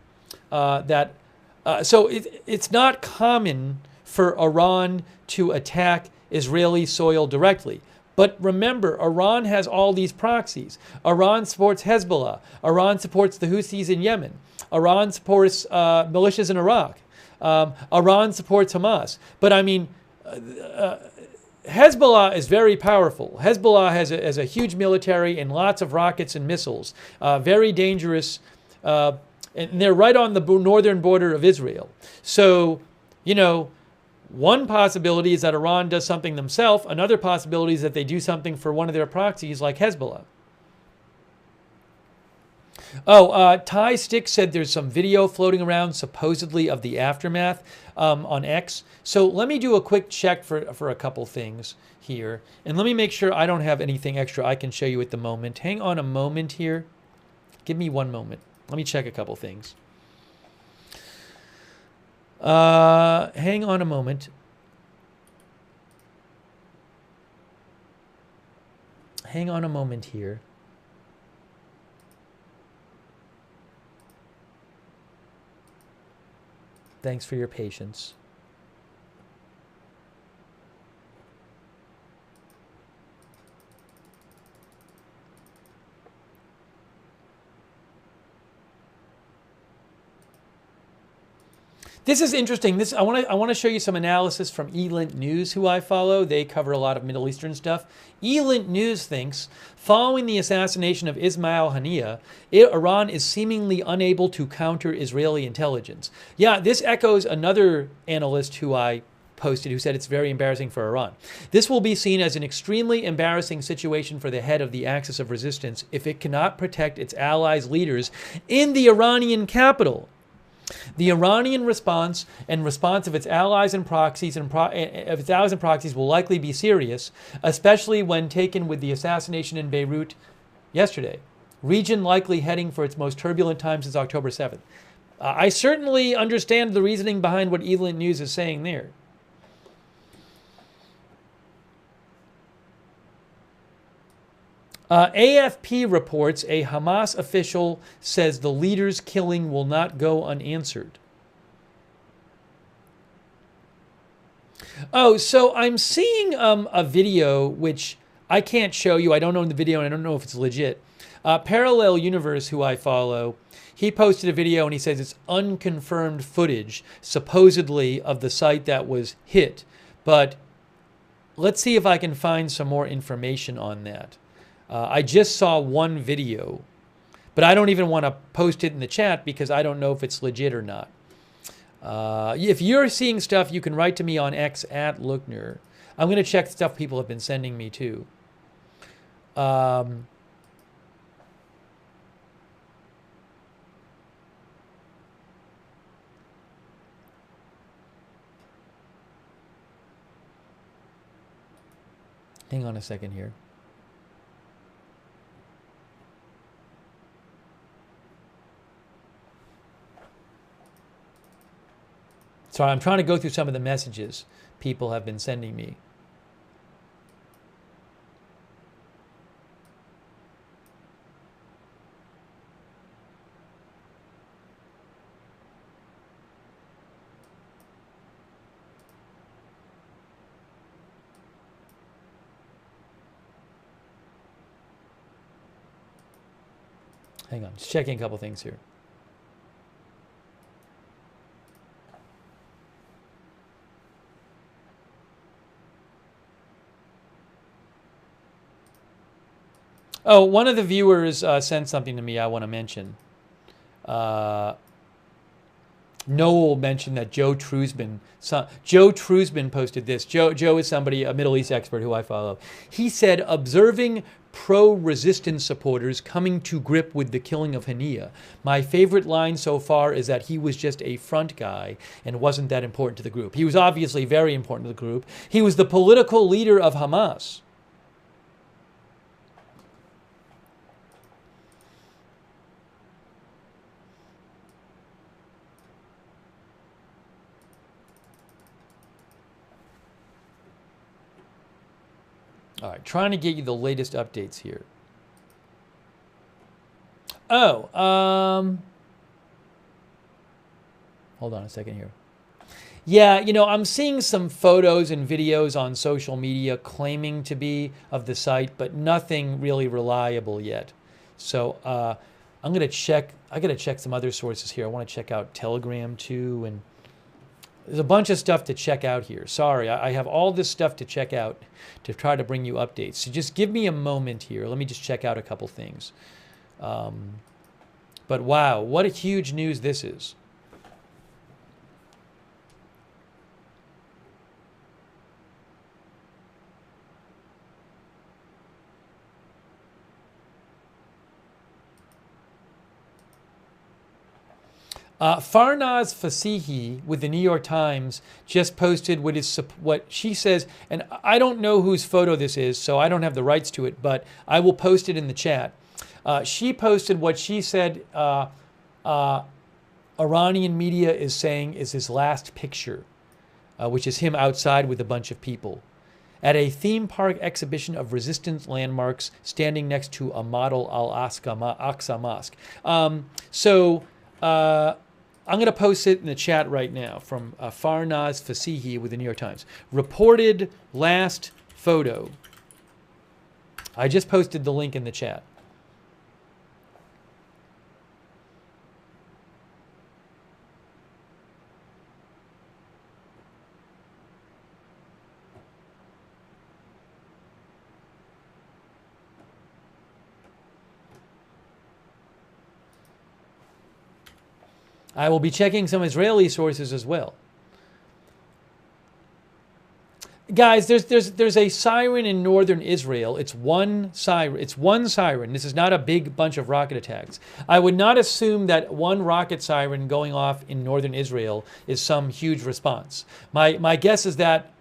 so it's not common for Iran to attack Israeli soil directly. But remember, Iran has all these proxies. Iran supports Hezbollah. Iran supports the Houthis in Yemen. Iran supports militias in Iraq. Iran supports Hamas. But I mean, Hezbollah is very powerful. Hezbollah has a huge military and lots of rockets and missiles. Very dangerous. And they're right on the northern border of Israel. So, you know, one possibility is that Iran does something themselves. Another possibility is that they do something for one of their proxies like Hezbollah. Oh, Ty Stick said there's some video floating around supposedly of the aftermath on X. So let me do a quick check for a couple things here. And let me make sure I don't have anything extra I can show you at the moment. Hang on a moment here. Give me one moment. Let me check a couple things. Hang on a moment. Hang on a moment here. Thanks for your patience. This is interesting. I want to show you some analysis from Elint News, who I follow. They cover a lot of Middle Eastern stuff. Elint News thinks, following the assassination of Ismail Haniyeh, Iran is seemingly unable to counter Israeli intelligence. Yeah, this echoes another analyst who I posted who said it's very embarrassing for Iran. This will be seen as an extremely embarrassing situation for the head of the axis of resistance if it cannot protect its allies' leaders in the Iranian capital. The Iranian response and response of its allies and proxies will likely be serious, especially when taken with the assassination in Beirut yesterday. Region likely heading for its most turbulent time since October 7th. I certainly understand the reasoning behind what Elint News is saying there. AFP reports a Hamas official says the leader's killing will not go unanswered. Oh, so I'm seeing a video which I can't show you. I don't know the video and I don't know if it's legit. Parallel Universe, who I follow, he posted a video and he says it's unconfirmed footage, supposedly of the site that was hit. But let's see if I can find some more information on that. I just saw one video, but I don't even want to post it in the chat because I don't know if it's legit or not. If you're seeing stuff, you can write to me on X at Lookner. I'm going to check stuff people have been sending me too. Hang on a second here. Sorry, I'm trying to go through some of the messages people have been sending me. Hang on, just checking a couple things here. Oh, one of the viewers sent something to me I want to mention. Noel mentioned that Joe Trusman posted this. Joe is somebody, a Middle East expert who I follow. He said, observing pro-resistance supporters coming to grip with the killing of Haniyeh. My favorite line so far is that he was just a front guy and wasn't that important to the group. He was obviously very important to the group. He was the political leader of Hamas. All right, trying to get you the latest updates here. Oh, hold on a second here. Yeah, you know, I'm seeing some photos and videos on social media claiming to be of the site, but nothing really reliable yet. So I'm gonna check. I gotta check some other sources here. I want to check out Telegram too, and there's a bunch of stuff to check out here. Sorry, I have all this stuff to check out to try to bring you updates. So just give me a moment here. Let me just check out a couple things. But wow, what a huge news this is. Farnaz Fasihi with the New York Times just posted what she says, and I don't know whose photo this is, so I don't have the rights to it, but I will post it in the chat. She posted what she said Iranian media is saying is his last picture, which is him outside with a bunch of people at a theme park exhibition of resistance landmarks standing next to a model Al-Aqsa Mosque. I'm going to post it in the chat right now from Farnaz Fasihi with the New York Times. Reported last photo. I just posted the link in the chat. I will be checking some Israeli sources as well. Guys, there's a siren in northern Israel. It's one siren. It's one siren. This is not a big bunch of rocket attacks. I would not assume that one rocket siren going off in northern Israel is some huge response. My guess is that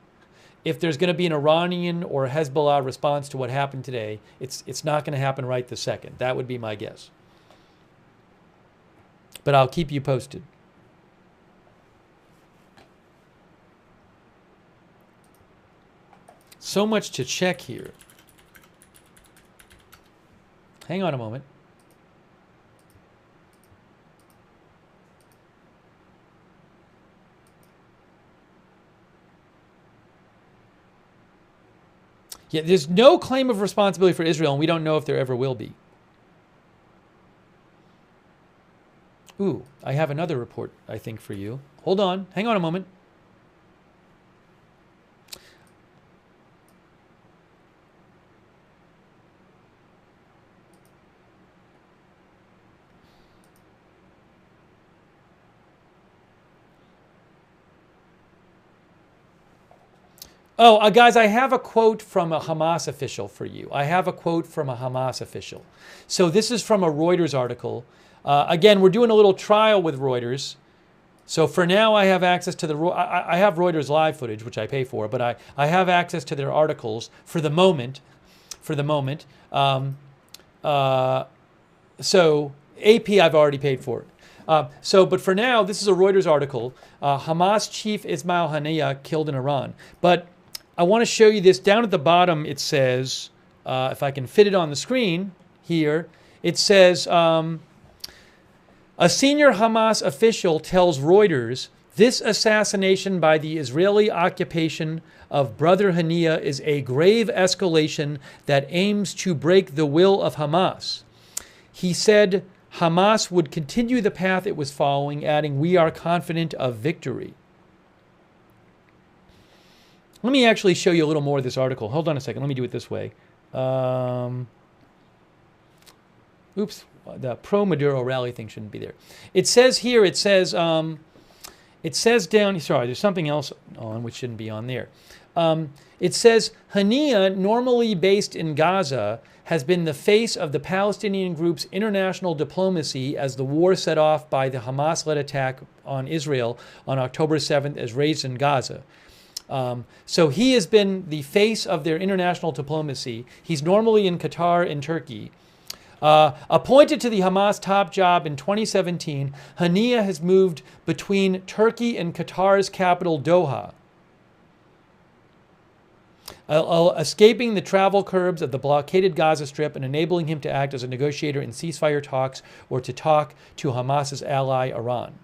if there's going to be an Iranian or a Hezbollah response to what happened today, it's not going to happen right this second. That would be my guess. But I'll keep you posted. So much to check here. Hang on a moment. Yeah, there's no claim of responsibility for Israel, and we don't know if there ever will be. Ooh, I have another report, I think, for you. Hold on. Hang on a moment. Oh, guys, I have a quote from a Hamas official for you. I have a quote from a Hamas official. So this is from a Reuters article. Again, we're doing a little trial with Reuters. So for now, I have access to I have Reuters live footage, which I pay for, but I have access to their articles for the moment. So AP I've already paid for it. But for now, this is a Reuters article. Hamas chief Ismail Haniyeh killed in Iran. But I want to show you this. Down at the bottom, it says, if I can fit it on the screen here, it says, a senior Hamas official tells Reuters, this assassination by the Israeli occupation of Brother Haniyeh is a grave escalation that aims to break the will of Hamas. He said Hamas would continue the path it was following, adding, we are confident of victory. Let me actually show you a little more of this article. Hold on a second. Let me do it this way. Oops. The pro-Maduro rally thing shouldn't be there. It says here, it says down, sorry, there's something else on which shouldn't be on there. It says, Haniyeh, normally based in Gaza, has been the face of the Palestinian group's international diplomacy as the war set off by the Hamas-led attack on Israel on October 7th as raised in Gaza. So he has been the face of their international diplomacy. He's normally in Qatar and Turkey. Appointed to the Hamas top job in 2017, Haniyeh has moved between Turkey and Qatar's capital, Doha, escaping the travel curbs of the blockaded Gaza Strip and enabling him to act as a negotiator in ceasefire talks or to talk to Hamas's ally, Iran.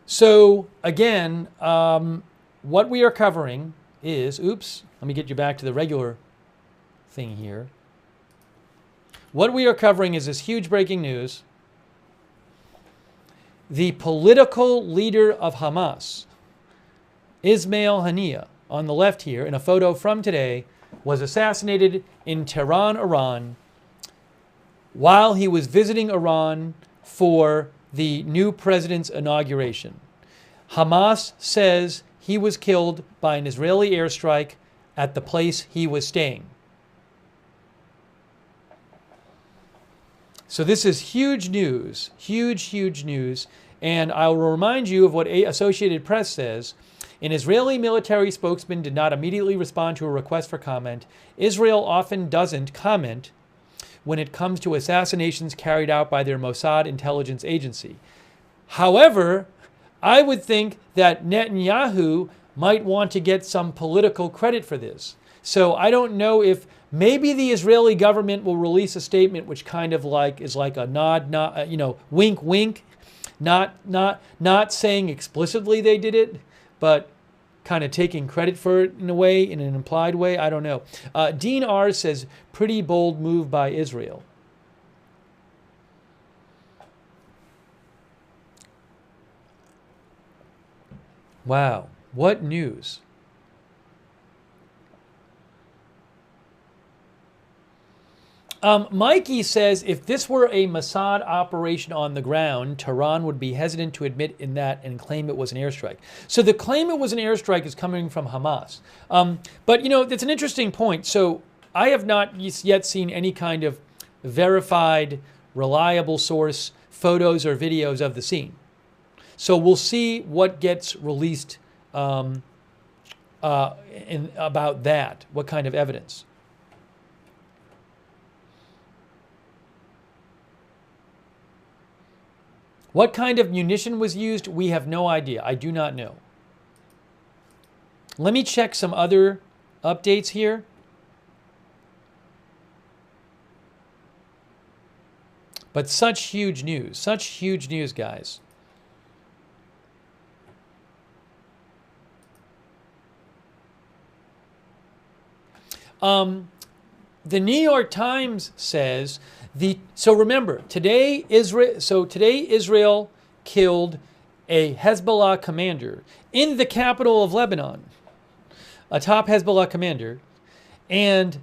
So, again, what we are covering is, oops, let me get you back to the regular thing here. What we are covering is this huge breaking news. The political leader of Hamas, Ismail Haniyeh, on the left here, in a photo from today, was assassinated in Tehran, Iran, while he was visiting Iran for the new president's inauguration. Hamas says he was killed by an Israeli airstrike at the place he was staying. So this is huge news, huge news. And I will remind you of what Associated Press says. An Israeli military spokesman did not immediately respond to a request for comment. Israel often doesn't comment when it comes to assassinations carried out by their Mossad intelligence agency. However, I would think that Netanyahu might want to get some political credit for this. So I don't know if maybe the Israeli government will release a statement which kind of like is like a nod, wink, wink, not saying explicitly they did it, but kind of taking credit for it in a way, in an implied way. I don't know. Dean R says, pretty bold move by Israel. Wow, what news. Mikey says, if this were a Mossad operation on the ground, Tehran would be hesitant to admit in that and claim it was an airstrike. So the claim it was an airstrike is coming from Hamas. But, that's an interesting point. So I have not yet seen any kind of verified, reliable source, photos or videos of the scene. So we'll see what gets released about that, what kind of evidence. What kind of munition was used? We have no idea. I do not know. Let me check some other updates here. But such huge news, guys. The New York Times says so remember, today Israel killed a Hezbollah commander in the capital of Lebanon, a top Hezbollah commander, and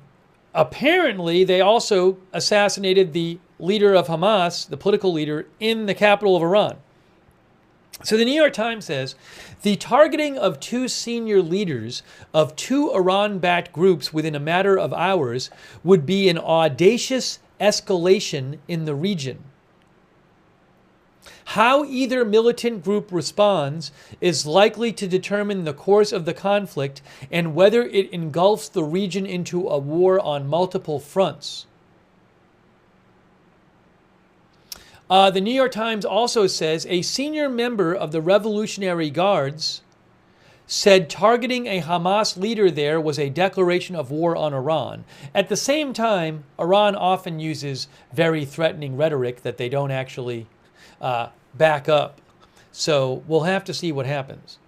apparently they also assassinated the leader of Hamas, the political leader, in the capital of Iran. So the New York Times says the targeting of two senior leaders of two Iran-backed groups within a matter of hours would be an audacious escalation in the region. How either militant group responds is likely to determine the course of the conflict and whether it engulfs the region into a war on multiple fronts. The New York Times also says a senior member of the Revolutionary Guards said targeting a Hamas leader there was a declaration of war on Iran. At the same time, Iran often uses very threatening rhetoric that they don't actually back up. So we'll have to see what happens.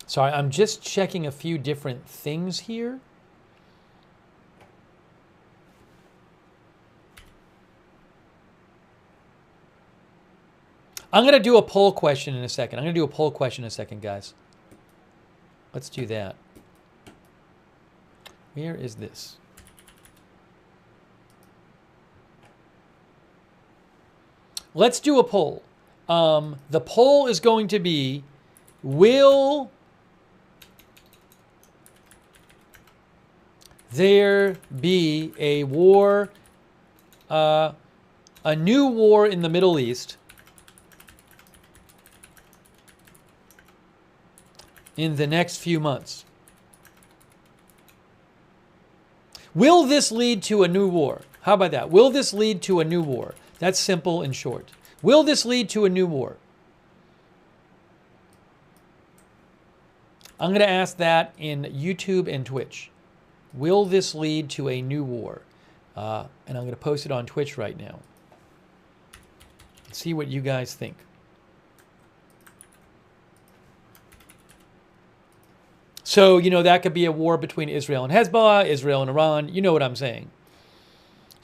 Sorry, I'm just checking a few different things here. I'm going to do a poll question in a second. Guys. Let's do that. Where is this? Let's do a poll. The poll is going to be, will there be a war, a new war in the Middle East in the next few months? Will this lead to a new war? How about that? Will this lead to a new war? That's simple and short. Will this lead to a new war? I'm going to ask that in YouTube and Twitch. Will this lead to a new war? And I'm going to post it on Twitch right now. See what you guys think. So, that could be a war between Israel and Hezbollah, Israel and Iran. You know what I'm saying.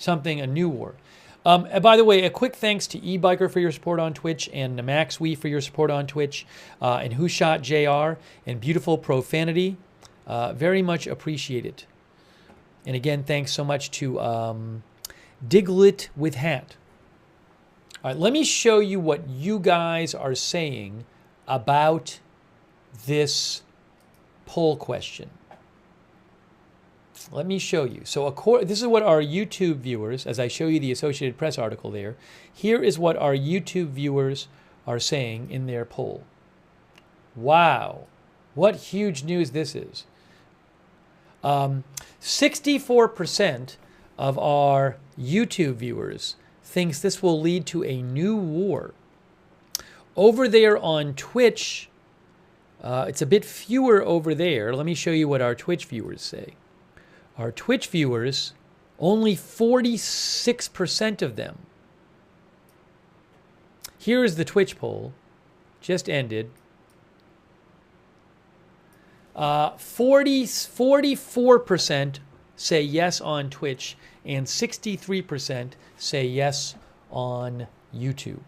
A new war. And by the way, a quick thanks to eBiker for your support on Twitch, and MaxWee for your support on Twitch, and WhoShot JR, and Beautiful Profanity. Very much appreciated. And again, thanks so much to Diglet with Hat. All right, let me show you what you guys are saying about this poll question. Let me show you. So this is what our YouTube viewers, as I show you the Associated Press article there, here is what our YouTube viewers are saying in their poll. Wow, what huge news this is. 64% of our YouTube viewers thinks this will lead to a new war. Over there on Twitch, it's a bit fewer over there. Let me show you what our Twitch viewers say. Our Twitch viewers, only 46% of them. Here is the Twitch poll, just ended. 44% say yes on Twitch, and 63% say yes on YouTube.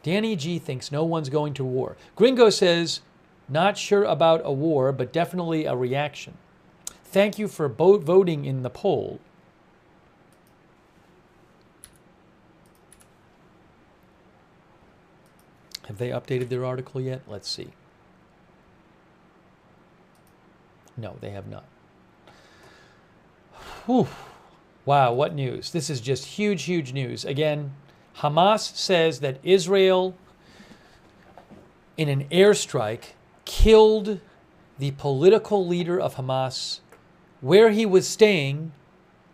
Danny G thinks no one's going to war. Gringo says, not sure about a war, but definitely a reaction. Thank you for voting in the poll. Have they updated their article yet? Let's see. No, they have not. Whew. Wow, what news. This is just huge, huge news. Again, Hamas says that Israel, in an airstrike, killed the political leader of Hamas where he was staying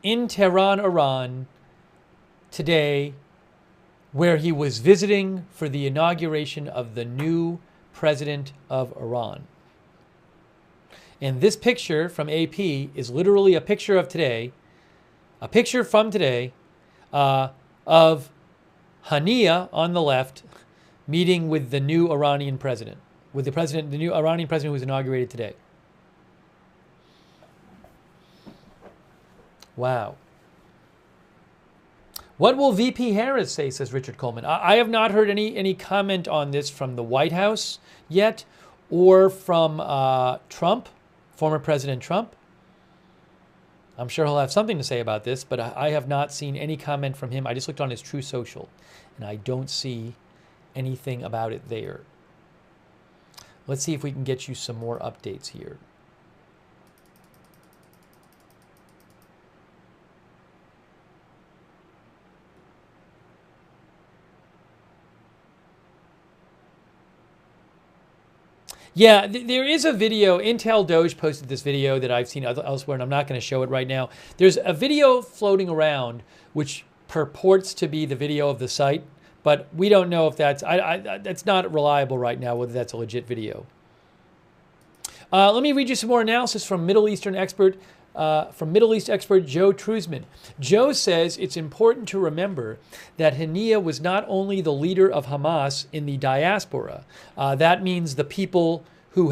in Tehran, Iran, today where he was visiting for the inauguration of the new president of Iran. And this picture from AP is literally a picture of today, a picture from today of Haniyeh on the left meeting with the new Iranian president, the new Iranian president who was inaugurated today. Wow. What will VP Harris say, says Richard Coleman. I have not heard any comment on this from the White House yet or from Trump, former President Trump. I'm sure he'll have something to say about this, but I have not seen any comment from him. I just looked on his True Social, and I don't see anything about it there. Let's see if we can get you some more updates here. Yeah, there is a video. Intel Doge posted this video that I've seen elsewhere, and I'm not going to show it right now. There's a video floating around which purports to be the video of the site, but we don't know if that's that's not reliable right now, whether that's a legit video. Let me read you some more analysis from Middle East expert Joe Truzman. Joe says it's important to remember that Haniyeh was not only the leader of Hamas in the diaspora. That means the people from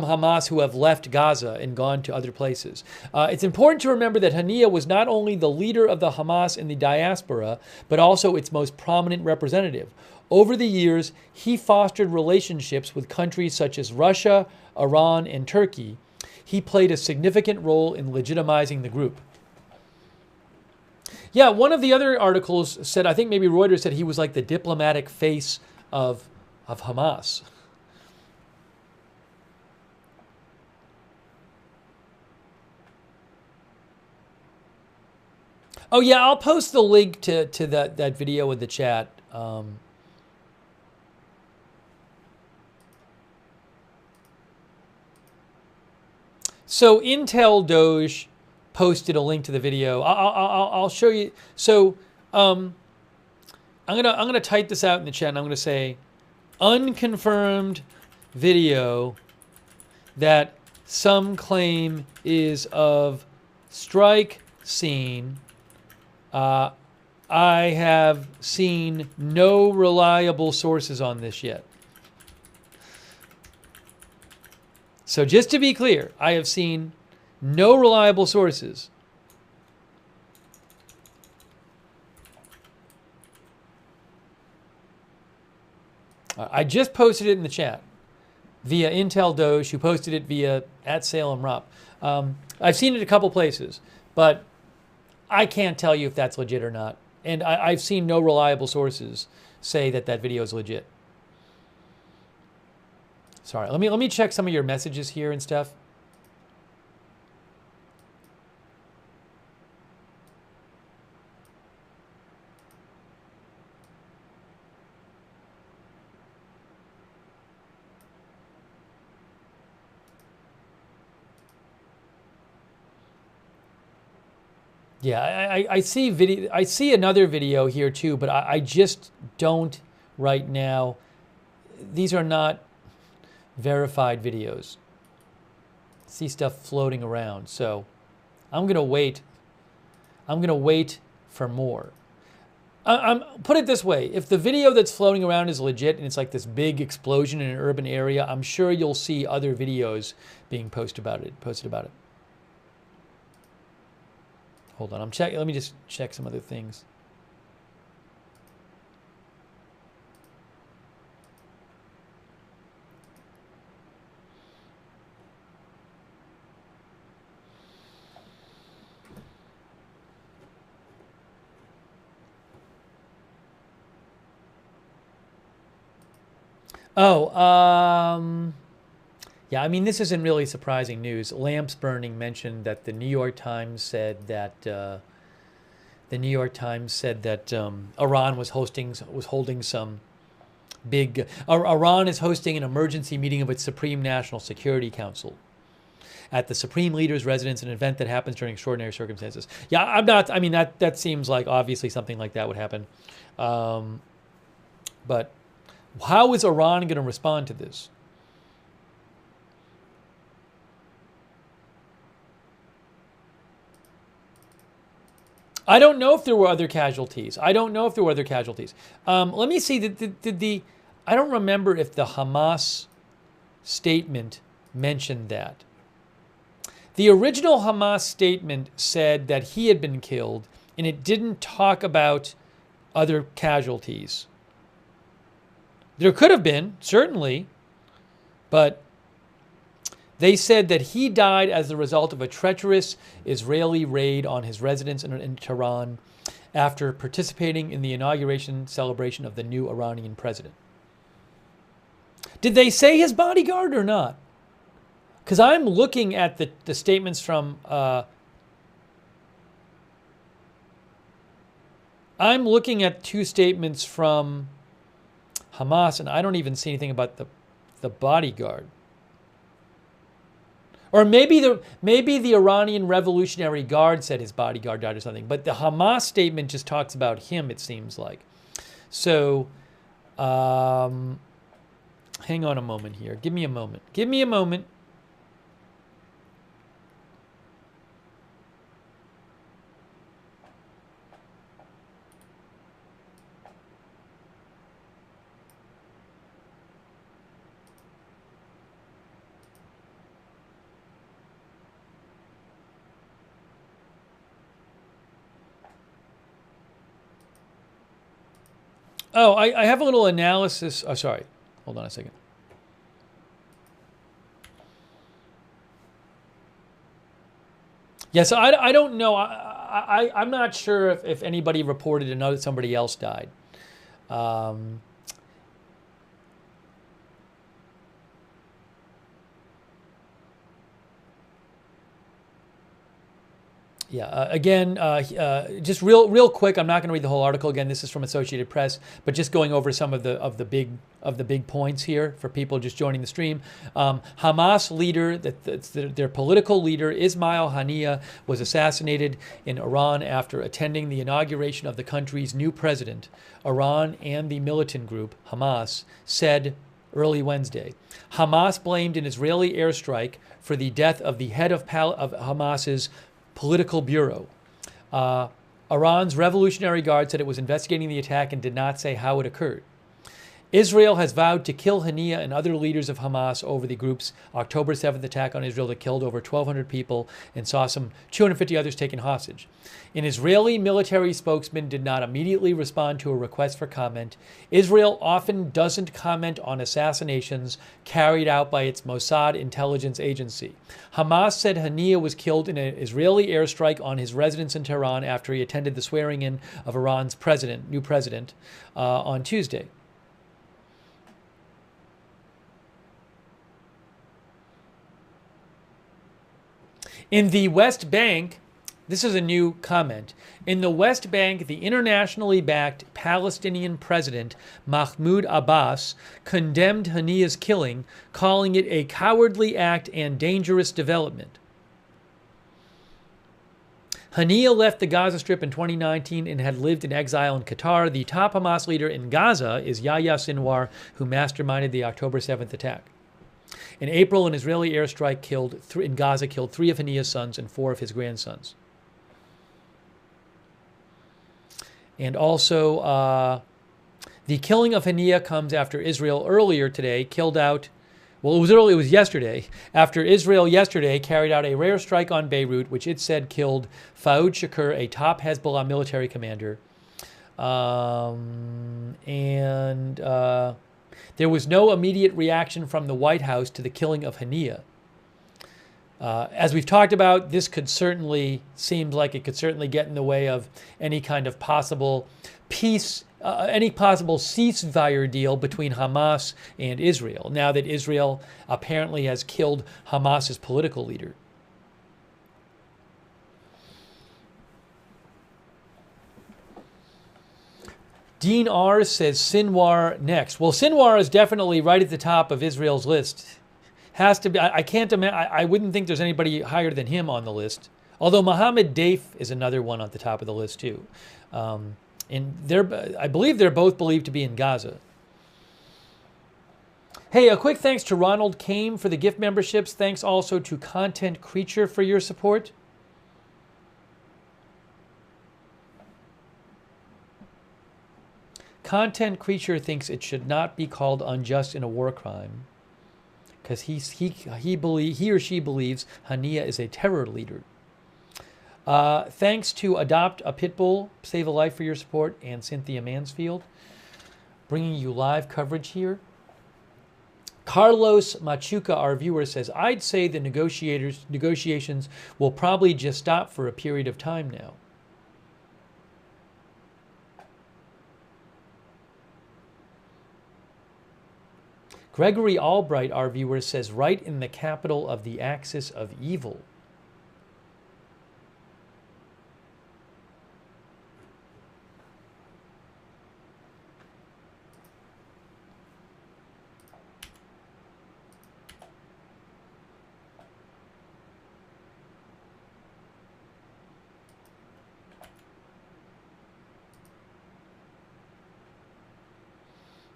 Hamas who have left Gaza and gone to other places. It's important to remember that Haniyeh was not only the leader of the Hamas in the diaspora, but also its most prominent representative. Over the years, he fostered relationships with countries such as Russia, Iran, and Turkey. He played a significant role in legitimizing the group. Yeah, one of the other articles said, I think maybe Reuters said he was like the diplomatic face of Hamas. Oh yeah, I'll post the link to that video in the chat. So Intel Doge posted a link to the video. I'll show you. So I'm gonna type this out in the chat, and I'm gonna say unconfirmed video that some claim is of strike scene. I have seen no reliable sources on this yet. So just to be clear, I have seen no reliable sources. I just posted it in the chat via Intel Doge, who posted it via @SalemRupp. I've seen it a couple places, but I can't tell you if that's legit or not. And I've seen no reliable sources say that video is legit. Sorry, let me check some of your messages here and stuff. Yeah, I see video. I see another video here too, but I just don't right now. These are not verified videos. See stuff floating around, so I'm gonna wait. I'm gonna wait for more. Put it this way: if the video that's floating around is legit and it's like this big explosion in an urban area, I'm sure you'll see other videos being posted about it. Hold on, I'm checking. Let me just check some other things. Oh, yeah, I mean, this isn't really surprising news. Lamps Burning mentioned that the New York Times said that Iran was holding some big. Iran is hosting an emergency meeting of its Supreme National Security Council. at the Supreme Leader's residence, an event that happens during extraordinary circumstances. Yeah, I'm not, I mean, that seems like obviously something like that would happen. But how is Iran going to respond to this? I don't know if there were other casualties. Let me see. I don't remember if the Hamas statement mentioned that. The original Hamas statement said that he had been killed, and it didn't talk about other casualties. There could have been, certainly, but they said that he died as the result of a treacherous Israeli raid on his residence in Tehran after participating in the inauguration celebration of the new Iranian president. Did they say his bodyguard or not? Because I'm looking at the statements from... I'm looking at two statements from Hamas, and I don't even see anything about the bodyguard. Or maybe the Iranian Revolutionary Guard said his bodyguard died or something. But the Hamas statement just talks about him, it seems like. So, hang on a moment here. Give me a moment. Oh, I have a little analysis. Oh, sorry. Hold on a second. Yeah, so I don't know. I'm not sure if anybody reported to know that somebody else died. Yeah. Again, just real quick. I'm not going to read the whole article again. This is from Associated Press, but just going over some of the big points here for people just joining the stream. Hamas leader, their political leader, Ismail Haniyeh, was assassinated in Iran after attending the inauguration of the country's new president. Iran and the militant group Hamas said early Wednesday. Hamas blamed an Israeli airstrike for the death of the head of Hamas's political bureau. Iran's Revolutionary Guard said it was investigating the attack and did not say how it occurred. Israel has vowed to kill Haniyeh and other leaders of Hamas over the group's October 7th attack on Israel that killed over 1,200 people and saw some 250 others taken hostage. An Israeli military spokesman did not immediately respond to a request for comment. Israel often doesn't comment on assassinations carried out by its Mossad intelligence agency. Hamas said Haniyeh was killed in an Israeli airstrike on his residence in Tehran after he attended the swearing-in of Iran's new president, on Tuesday. In the West Bank, this is a new comment. In the West Bank, the internationally backed Palestinian president Mahmoud Abbas condemned Haniyeh's killing, calling it a cowardly act and dangerous development. Haniyeh left the Gaza Strip in 2019 and had lived in exile in Qatar. The top Hamas leader in Gaza is Yahya Sinwar, who masterminded the October 7th attack. In April, an Israeli airstrike in Gaza killed 3 of Haniyeh's sons and 4 of his grandsons. And also, the killing of Haniyeh comes after Israel earlier today it was yesterday, after Israel yesterday carried out a rare strike on Beirut, which it said killed Faoud Shakur, a top Hezbollah military commander. There was no immediate reaction from the White House to the killing of Haniyeh. As we've talked about, this seems like it could certainly get in the way of any kind of possible peace, any possible ceasefire deal between Hamas and Israel, now that Israel apparently has killed Hamas's political leader. Dean R says Sinwar next. Well, Sinwar is definitely right at the top of Israel's list. has to be. I can't imagine. I wouldn't think there's anybody higher than him on the list. Although Mohammed Daif is another one at the top of the list too, and I believe they're both believed to be in Gaza. Hey, a quick thanks to Ronald Kame for the gift memberships. Thanks also to Content Creature for your support. Content Creature thinks it should not be called unjust in a war crime because he or she believes Haniyeh is a terror leader. Thanks to Adopt a Pitbull, Save a Life for your support, and Cynthia Mansfield, bringing you live coverage here. Carlos Machuca, our viewer, says, I'd say the negotiations will probably just stop for a period of time now. Gregory Albright, our viewer, says, right in the capital of the axis of evil.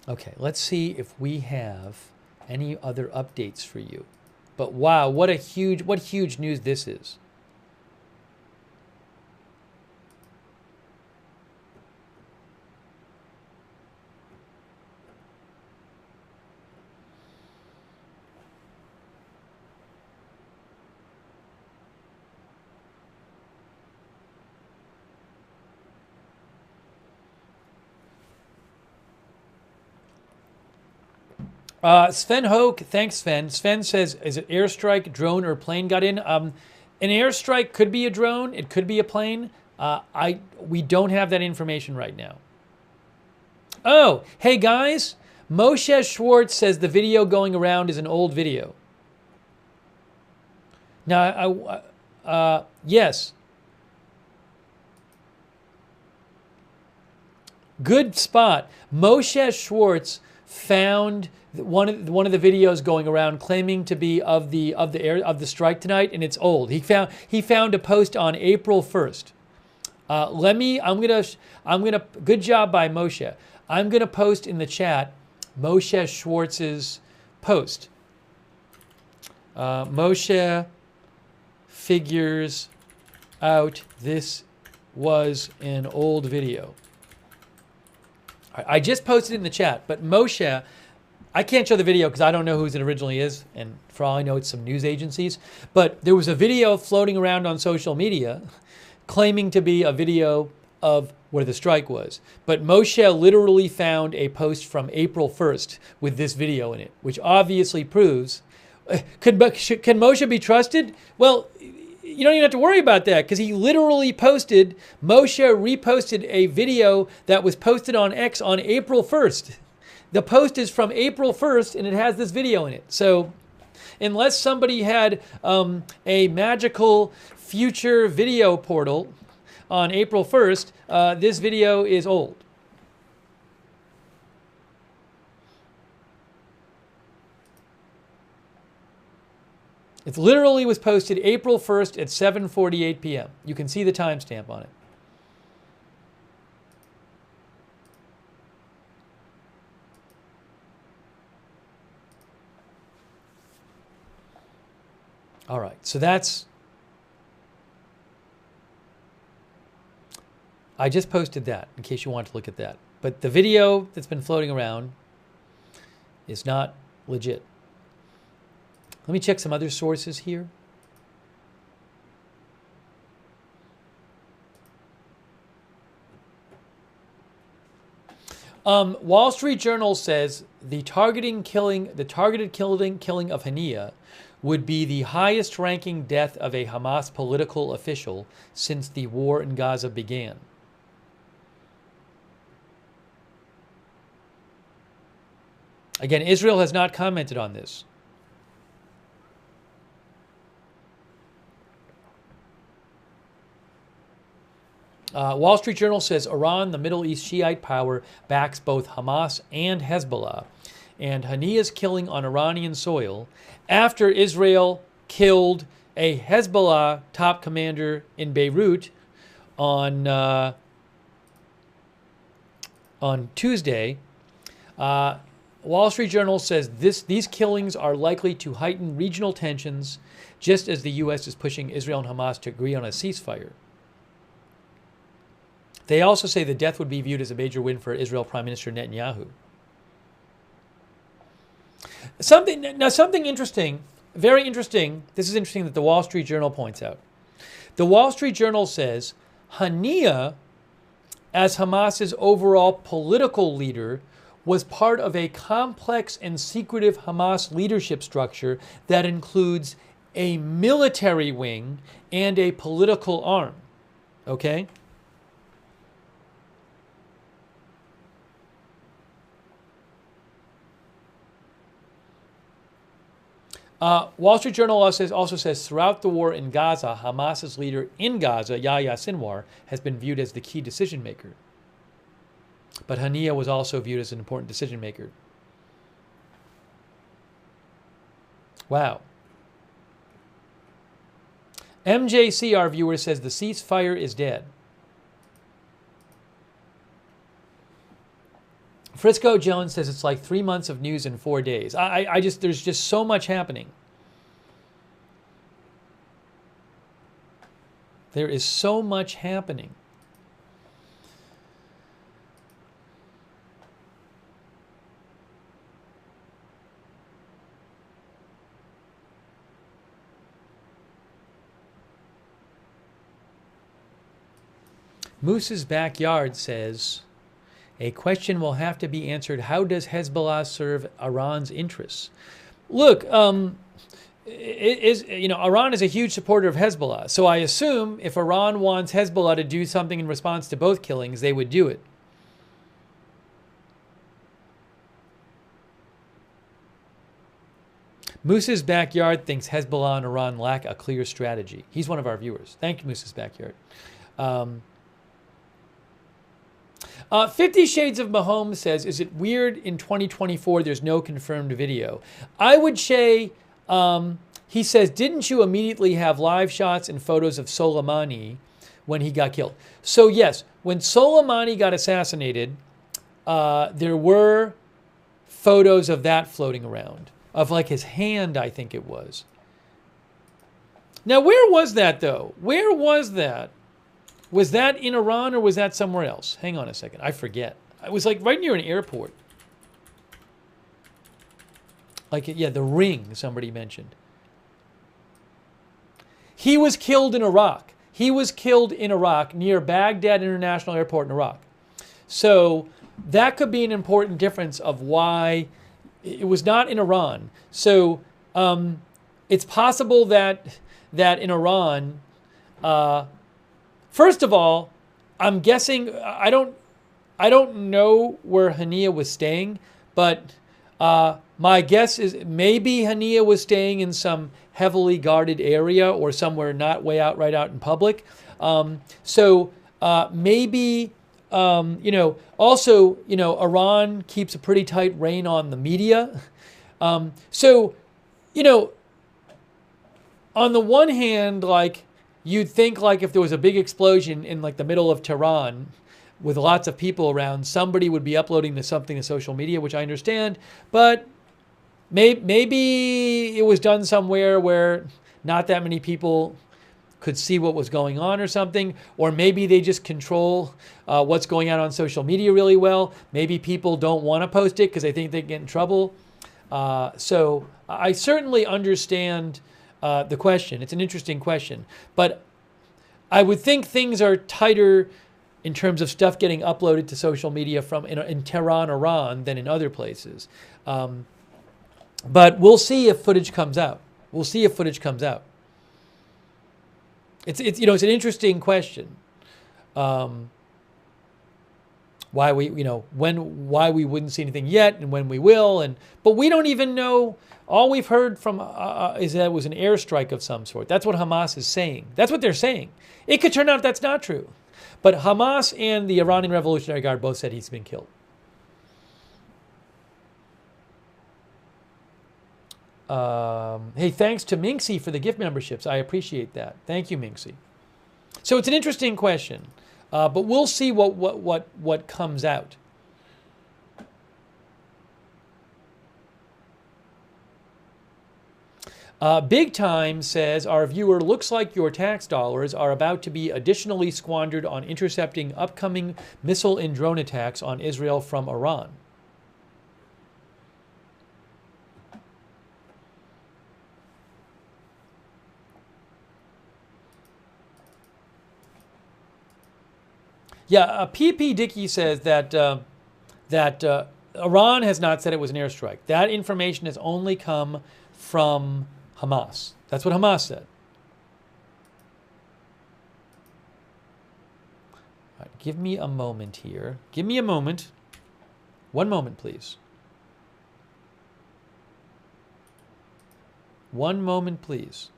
Okay, let's see if we have any other updates for you. But wow, what huge news this is. Sven Hoke, thanks Sven. Sven says, is it airstrike, drone, or plane got in? An airstrike could be a drone. It could be a plane. We don't have that information right now. Oh, hey guys. Moshe Schwartz says the video going around is an old video. Now, yes. Good spot. Moshe Schwartz found one of the videos going around claiming to be of the strike tonight, and it's old. He found a post on April 1st. I'm gonna good job by Moshe. I'm gonna post in the chat Moshe Schwartz's post. Moshe figures out this was an old video. I just posted it in the chat, but Moshe, I can't show the video because I don't know whose it originally is, and for all I know, it's some news agencies. But there was a video floating around on social media claiming to be a video of where the strike was. But Moshe literally found a post from April 1st with this video in it, which obviously proves, can Moshe be trusted? Well, you don't even have to worry about that because he literally Moshe reposted a video that was posted on X on April 1st. The post is from April 1st and it has this video in it. So unless somebody had a magical future video portal on April 1st, this video is old. It literally was posted April 1st at 7:48 p.m. You can see the timestamp on it. All right, so I just posted that in case you want to look at that. But the video that's been floating around is not legit. Let me check some other sources here. Wall Street Journal says the targeted killing of Haniyeh would be the highest ranking death of a Hamas political official since the war in Gaza began. Again, Israel has not commented on this. Wall Street Journal says Iran, the Middle East Shiite power, backs both Hamas and Hezbollah. and Haniyeh's killing on Iranian soil after Israel killed a Hezbollah top commander in Beirut on Tuesday. Wall Street Journal says these killings are likely to heighten regional tensions, just as the U.S. is pushing Israel and Hamas to agree on a ceasefire. They also say the death would be viewed as a major win for Israel Prime Minister Netanyahu. Something interesting, very interesting. This is interesting that the Wall Street Journal points out. The Wall Street Journal says Haniyeh, as Hamas's overall political leader, was part of a complex and secretive Hamas leadership structure that includes a military wing and a political arm. Okay? Wall Street Journal also says throughout the war in Gaza, Hamas's leader in Gaza, Yahya Sinwar, has been viewed as the key decision maker. But Haniyeh was also viewed as an important decision maker. Wow. MJC, our viewer, says the ceasefire is dead. Frisco Jones says it's like 3 months of news in 4 days. There's just so much happening. There is so much happening. Moose's Backyard says, a question will have to be answered. How does Hezbollah serve Iran's interests? Look, Iran is a huge supporter of Hezbollah. So I assume if Iran wants Hezbollah to do something in response to both killings, they would do it. Moose's Backyard thinks Hezbollah and Iran lack a clear strategy. He's one of our viewers. Thank you, Moose's Backyard. 50 Shades of Mahomes says, is it weird in 2024 there's no confirmed video? I would say, he says, didn't you immediately have live shots and photos of Soleimani when he got killed? So yes, when Soleimani got assassinated, there were photos of that floating around, of like his hand, I think it was. Now, where was that though? Where was that? Was that in Iran or was that somewhere else? Hang on a second. I forget. It was like right near an airport. Like, yeah, the Ring, somebody mentioned. He was killed in Iraq. He was killed in Iraq near Baghdad International Airport in Iraq. So that could be an important difference of why it was not in Iran. So it's possible that in Iran... First of all, I'm guessing, I don't know where Haniyeh was staying, but my guess is maybe Haniyeh was staying in some heavily guarded area or somewhere not way out, right out in public. Maybe, also, Iran keeps a pretty tight rein on the media. On the one hand, like, you'd think like if there was a big explosion in like the middle of Tehran with lots of people around, somebody would be uploading something to social media, which I understand, but maybe it was done somewhere where not that many people could see what was going on or something, or maybe they just control what's going on social media really well. Maybe people don't want to post it because they think they get in trouble. So I certainly understand the question. It's an interesting question. But I would think things are tighter in terms of stuff getting uploaded to social media from in Tehran, Iran, than in other places. But we'll see if footage comes out. We'll see if footage comes out. It's an interesting question. Why we wouldn't see anything yet and when we will, but we don't even know. All we've heard from is that it was an airstrike of some sort. That's what Hamas is saying. That's what they're saying. It could turn out that's not true. But Hamas and the Iranian Revolutionary Guard both said he's been killed. Hey, thanks to Minxie for the gift memberships. I appreciate that. Thank you, Minxie. So it's an interesting question, but we'll see what comes out. Big Time says, our viewer, looks like your tax dollars are about to be additionally squandered on intercepting upcoming missile and drone attacks on Israel from Iran. Yeah, PP Dickey says that Iran has not said it was an airstrike. That information has only come from Hamas. That's what Hamas said. All right, give me a moment here. Give me a moment. 1 moment, please. 1 moment, please.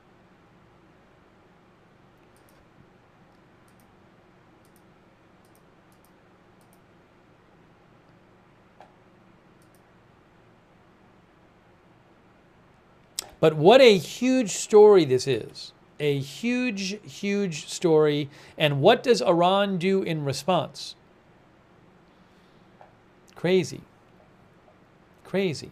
But what a huge story this is. A huge, huge story. And what does Iran do in response? Crazy. Crazy.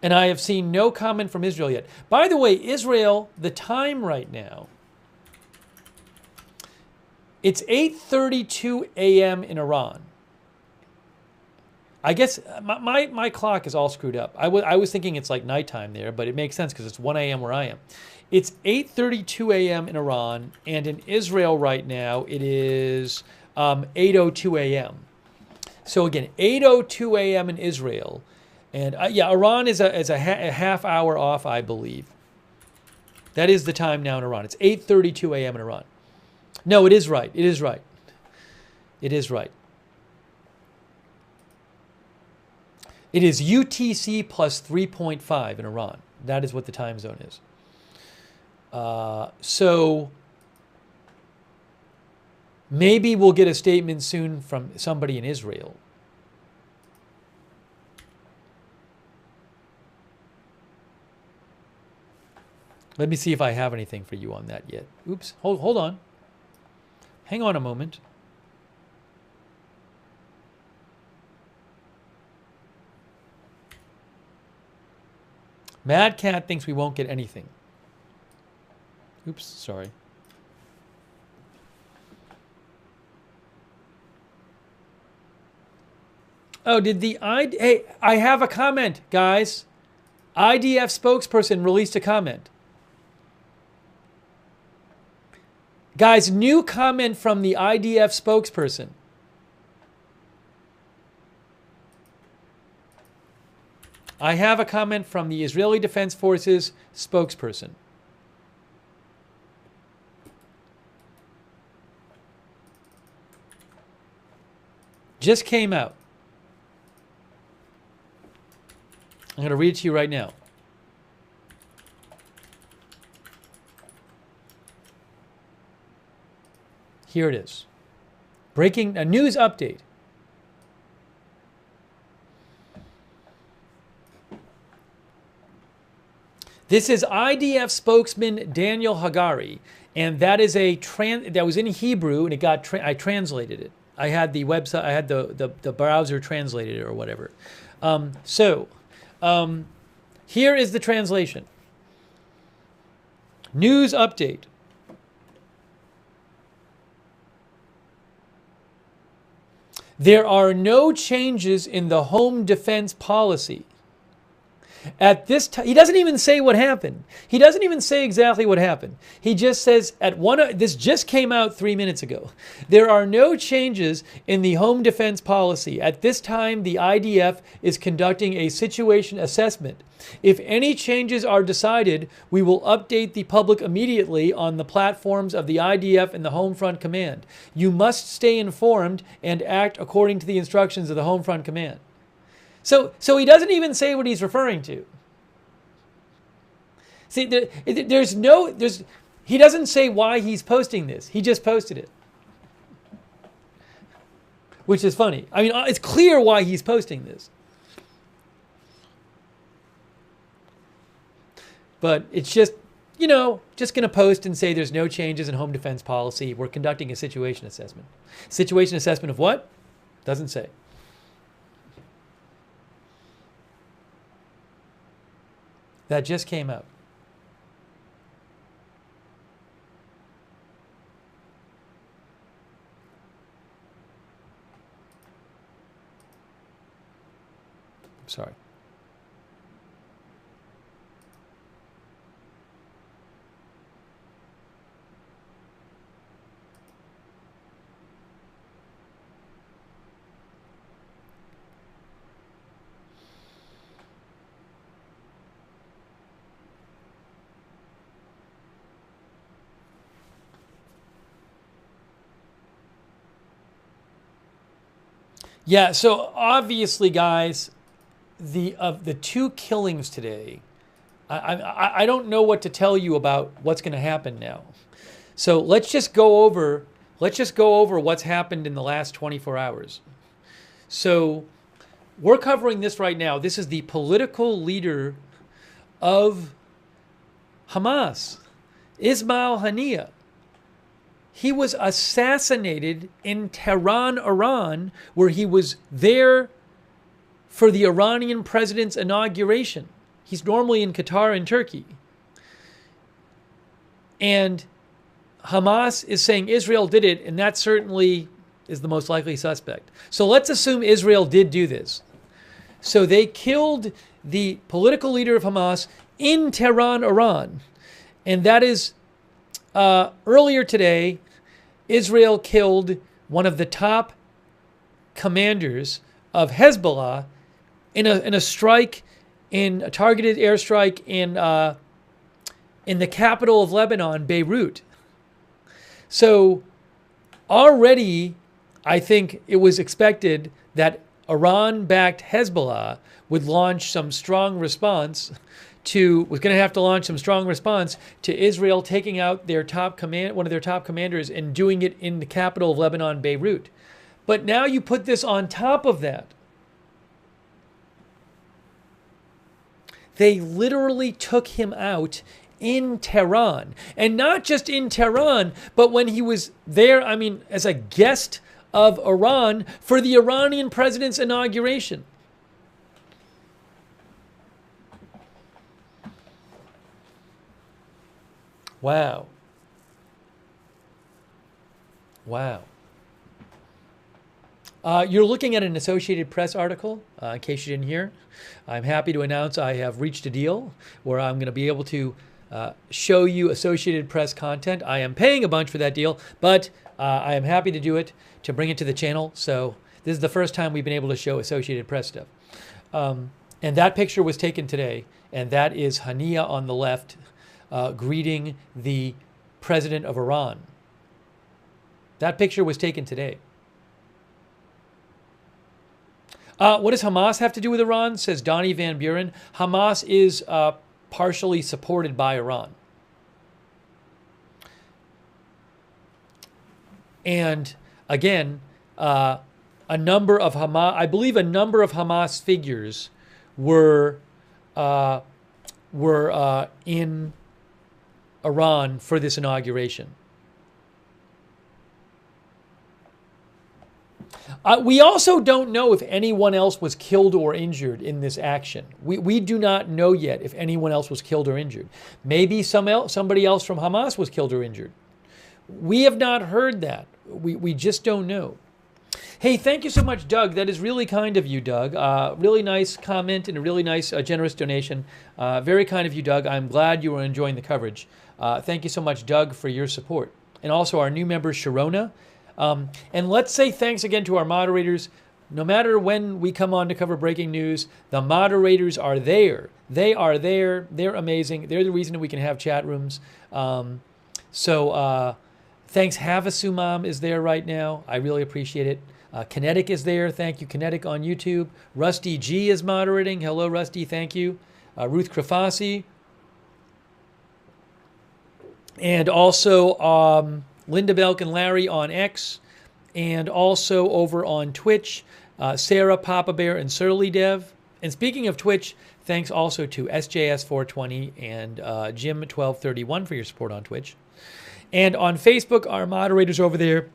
And I have seen no comment from Israel yet. By the way, Israel, the time right now, it's 8:32 a.m. in Iran. I guess my clock is all screwed up. I was thinking it's like nighttime there, but it makes sense because it's 1 a.m. where I am. It's 8:32 a.m. in Iran, and in Israel right now it is 8:02 a.m. So again, 8:02 a.m. in Israel, and yeah, Iran is a half hour off, I believe. That is the time now in Iran. It's 8:32 a.m. in Iran. No, it is right. It is right. It is right. It is UTC plus 3.5 in Iran. That is what the time zone is. So maybe we'll get a statement soon from somebody in Israel. Let me see if I have anything for you on that yet. Oops, hold on. Hang on a moment. Mad Cat thinks we won't get anything. Oops, sorry. Oh, hey, I have a comment, guys. IDF spokesperson released a comment. Guys, new comment from the IDF spokesperson. I have a comment from the Israeli Defense Forces spokesperson. Just came out. I'm going to read it to you right now. Here it is. Breaking a news update. This is IDF spokesman Daniel Hagari, and that is that was in Hebrew, and I translated it. I had the website, I had the browser translated it or whatever. Here is the translation. News update. There are no changes in the home defense policy. At this time, he doesn't even say what happened. He doesn't even say exactly what happened. He just says this just came out 3 minutes ago. There are no changes in the home defense policy. At this time, the IDF is conducting a situation assessment. If any changes are decided, we will update the public immediately on the platforms of the IDF and the Home Front Command. You must stay informed and act according to the instructions of the Home Front Command. So he doesn't even say what he's referring to. See, he doesn't say why he's posting this. He just posted it, which is funny. I mean, it's clear why he's posting this. But it's just, just going to post and say there's no changes in home defense policy. We're conducting a situation assessment. Situation assessment of what? Doesn't say. That just came out. Sorry. Yeah, so obviously, guys, the two killings today, I don't know what to tell you about what's going to happen now. So let's just go over what's happened in the last 24 hours. So we're covering this right now. This is the political leader of Hamas, Ismail Haniyeh. He was assassinated in Tehran, Iran, where he was there for the Iranian president's inauguration. He's normally in Qatar and Turkey. And Hamas is saying Israel did it, and that certainly is the most likely suspect. So let's assume Israel did do this. So they killed the political leader of Hamas in Tehran, Iran. And that is, earlier today, Israel killed one of the top commanders of Hezbollah in a strike, in a targeted airstrike in the capital of Lebanon, Beirut. So already, I think it was expected that Iran-backed Hezbollah would launch some strong response was going to have to launch some strong response to Israel taking out one of their top commanders and doing it in the capital of Lebanon, Beirut. But now you put this on top of that. They literally took him out in Tehran. And not just in Tehran, but when he was there, as a guest of Iran for the Iranian president's inauguration. Wow. You're looking at an Associated Press article, in case you didn't hear. I'm happy to announce I have reached a deal where I'm going to be able to show you Associated Press content. I am paying a bunch for that deal, but I am happy to do it, to bring it to the channel. So this is the first time we've been able to show Associated Press stuff. And that picture was taken today, and that is Haniyeh on the left, greeting the president of Iran. That picture was taken today. What does Hamas have to do with Iran? Says Donnie Van Buren. Hamas is partially supported by Iran. And again, I believe a number of Hamas figures were in Iran for this inauguration. We also don't know if anyone else was killed or injured in this action. We do not know yet if anyone else was killed or injured. Maybe somebody else from Hamas was killed or injured. We have not heard that. We just don't know. Hey, thank you so much, Doug. That is really kind of you, Doug. Really nice comment and a really nice, generous donation. Very kind of you, Doug. I'm glad you are enjoying the coverage. Thank you so much, Doug, for your support. And also our new member, Sharona. And let's say thanks again to our moderators. No matter when we come on to cover breaking news, the moderators are there. They are there. They're amazing. They're the reason that we can have chat rooms. So thanks. Havasumam is there right now. I really appreciate it. Kinetic is there. Thank you, Kinetic, on YouTube. Rusty G is moderating. Hello, Rusty. Thank you. Ruth Krafasi. And also Linda Belk and Larry on X. And also over on Twitch, Sarah, Papa Bear, and Surly Dev. And speaking of Twitch, thanks also to SJS420 and Jim1231 for your support on Twitch. And on Facebook, our moderators over there,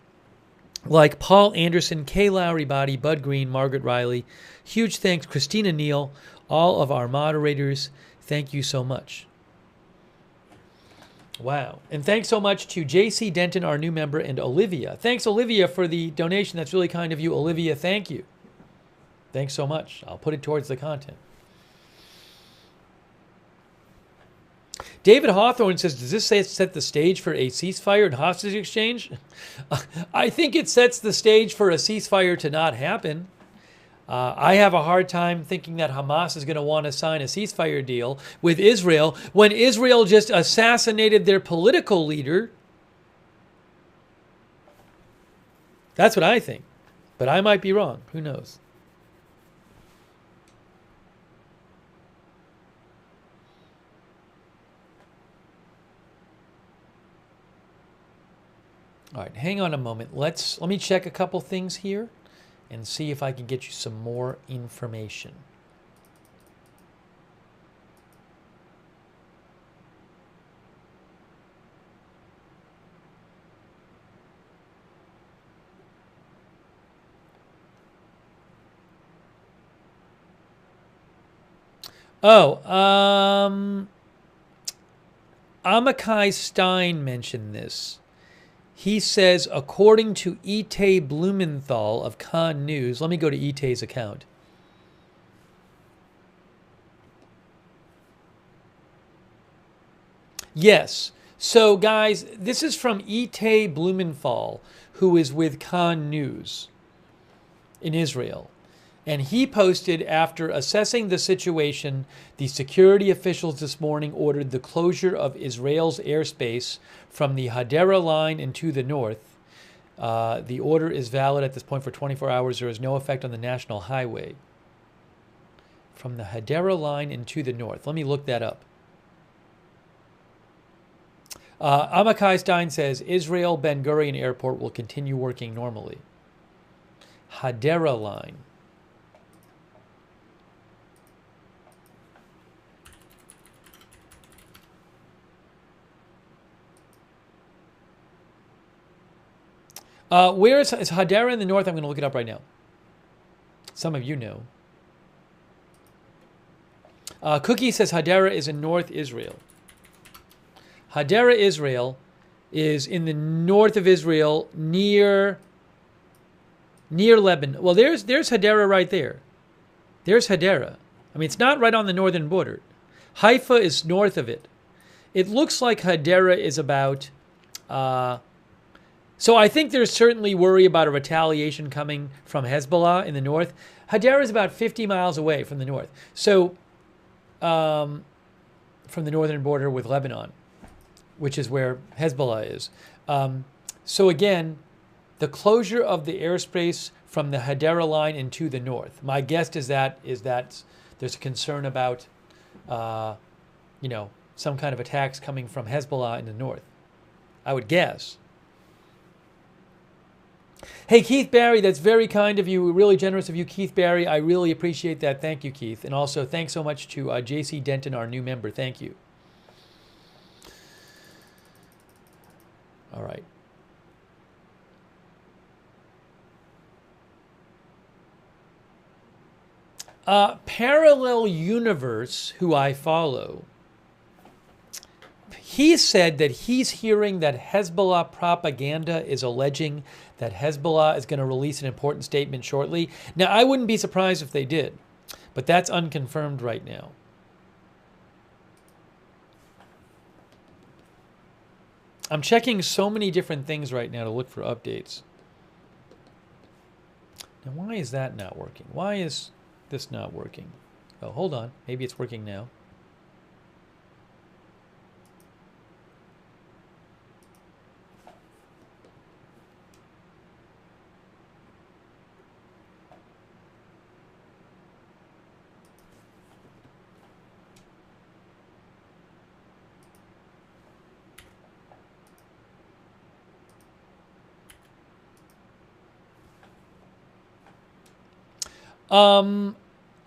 like Paul Anderson, Kay Lowry Body, Bud Green, Margaret Riley. Huge thanks, Christina Neal, all of our moderators. Thank you so much. Wow. And thanks so much to JC Denton, our new member, and Olivia. Thanks, Olivia, for the donation. That's really kind of you, Olivia. Thank you. Thanks so much. I'll put it towards the content. David Hawthorne says, does this set the stage for a ceasefire and hostage exchange? I think it sets the stage for a ceasefire to not happen. I have a hard time thinking that Hamas is going to want to sign a ceasefire deal with Israel when Israel just assassinated their political leader. That's what I think. But I might be wrong. Who knows? All right, hang on a moment. Let me check a couple things here and see if I can get you some more information. Oh, Amakai Stein mentioned this. He says, according to Itay Blumenthal of Khan News, let me go to Itay's account. Yes. So, guys, this is from Itay Blumenthal, who is with Khan News in Israel. And he posted, after assessing the situation, the security officials this morning ordered the closure of Israel's airspace from the Hadera line and to the north. The order is valid at this point for 24 hours. There is no effect on the national highway. From the Hadera line and to the north. Let me look that up. Amakai Stein says, Israel Ben Gurion Airport will continue working normally. Hadera line. Where is Hadera in the north? I'm going to look it up right now. Some of you know. Cookie says Hadera is in North Israel. Hadera, Israel, is in the north of Israel, near Lebanon. Well, there's Hadera right there. There's Hadera. I mean, it's not right on the northern border. Haifa is north of it. It looks like Hadera is about... So I think there's certainly worry about a retaliation coming from Hezbollah in the north. Hadera is about 50 miles away from the north. So from the northern border with Lebanon, which is where Hezbollah is. So again, the closure of the airspace from the Hadera line into the north. My guess is that there's a concern about, some kind of attacks coming from Hezbollah in the north. I would guess. Hey, Keith Barry, that's very kind of you, really generous of you, Keith Barry. I really appreciate that. Thank you, Keith. And also, thanks so much to JC Denton, our new member. Thank you. All right. Parallel Universe, who I follow, he said that he's hearing that Hezbollah propaganda is alleging that Hezbollah is going to release an important statement shortly. Now, I wouldn't be surprised if they did, but that's unconfirmed right now. I'm checking so many different things right now to look for updates. Now, why is that not working? Why is this not working? Oh, hold on. Maybe it's working now.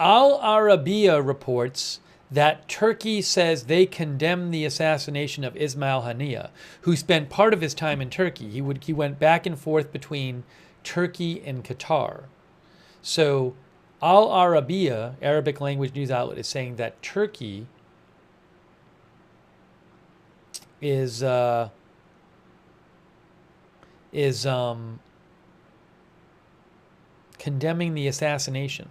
Al Arabiya reports that Turkey says they condemn the assassination of Ismail Haniyeh, who spent part of his time in Turkey. He went back and forth between Turkey and Qatar. So Al Arabiya, Arabic language news outlet, is saying that Turkey is condemning the assassination.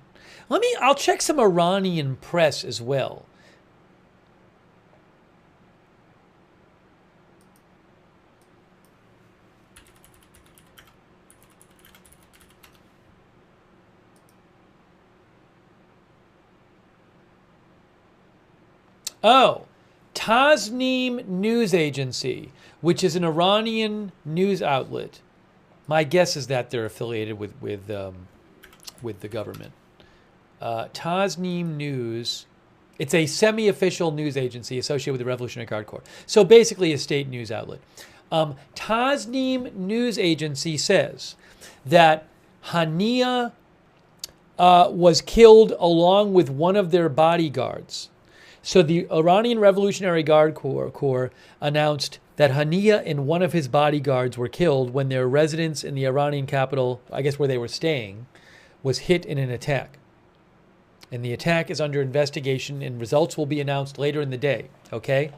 I'll check some Iranian press as well. Oh, Tasnim News Agency, which is an Iranian news outlet. My guess is that they're affiliated with the government. Tasnim News, it's a semi-official news agency associated with the Revolutionary Guard Corps. So basically a state news outlet. Tasnim News Agency says that Haniyeh was killed along with one of their bodyguards. So the Iranian Revolutionary Guard Corps announced that Haniyeh and one of his bodyguards were killed when their residence in the Iranian capital, I guess where they were staying, was hit in an attack. And the attack is under investigation and results will be announced later in the day, okay?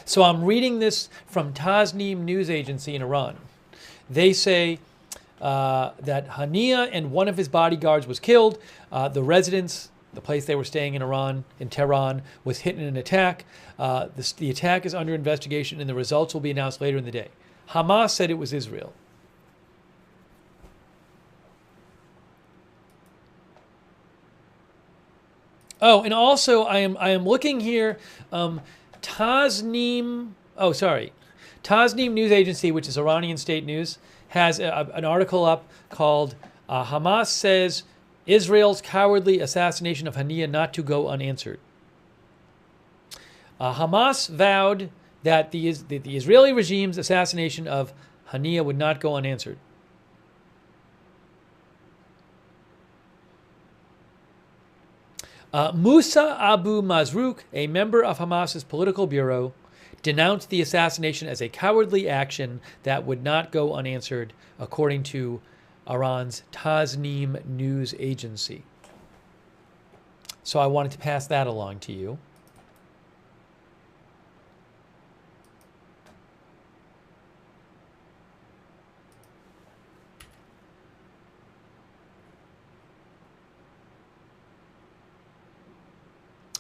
So I'm reading this from Tasnim News Agency in Iran. They say that Haniyeh and one of his bodyguards was killed. The residence, the place they were staying in Iran, in Tehran, was hit in an attack. The attack is under investigation and the results will be announced later in the day. Hamas said it was Israel. Oh, and also I am looking here. Tasnim News Agency, which is Iranian state news, has an article up called Hamas says Israel's cowardly assassination of Haniyeh not to go unanswered. Hamas vowed that the Israeli regime's assassination of Haniyeh would not go unanswered. Musa Abu Mazrouk, a member of Hamas's political bureau, denounced the assassination as a cowardly action that would not go unanswered, according to Iran's Tasnim News Agency. So I wanted to pass that along to you.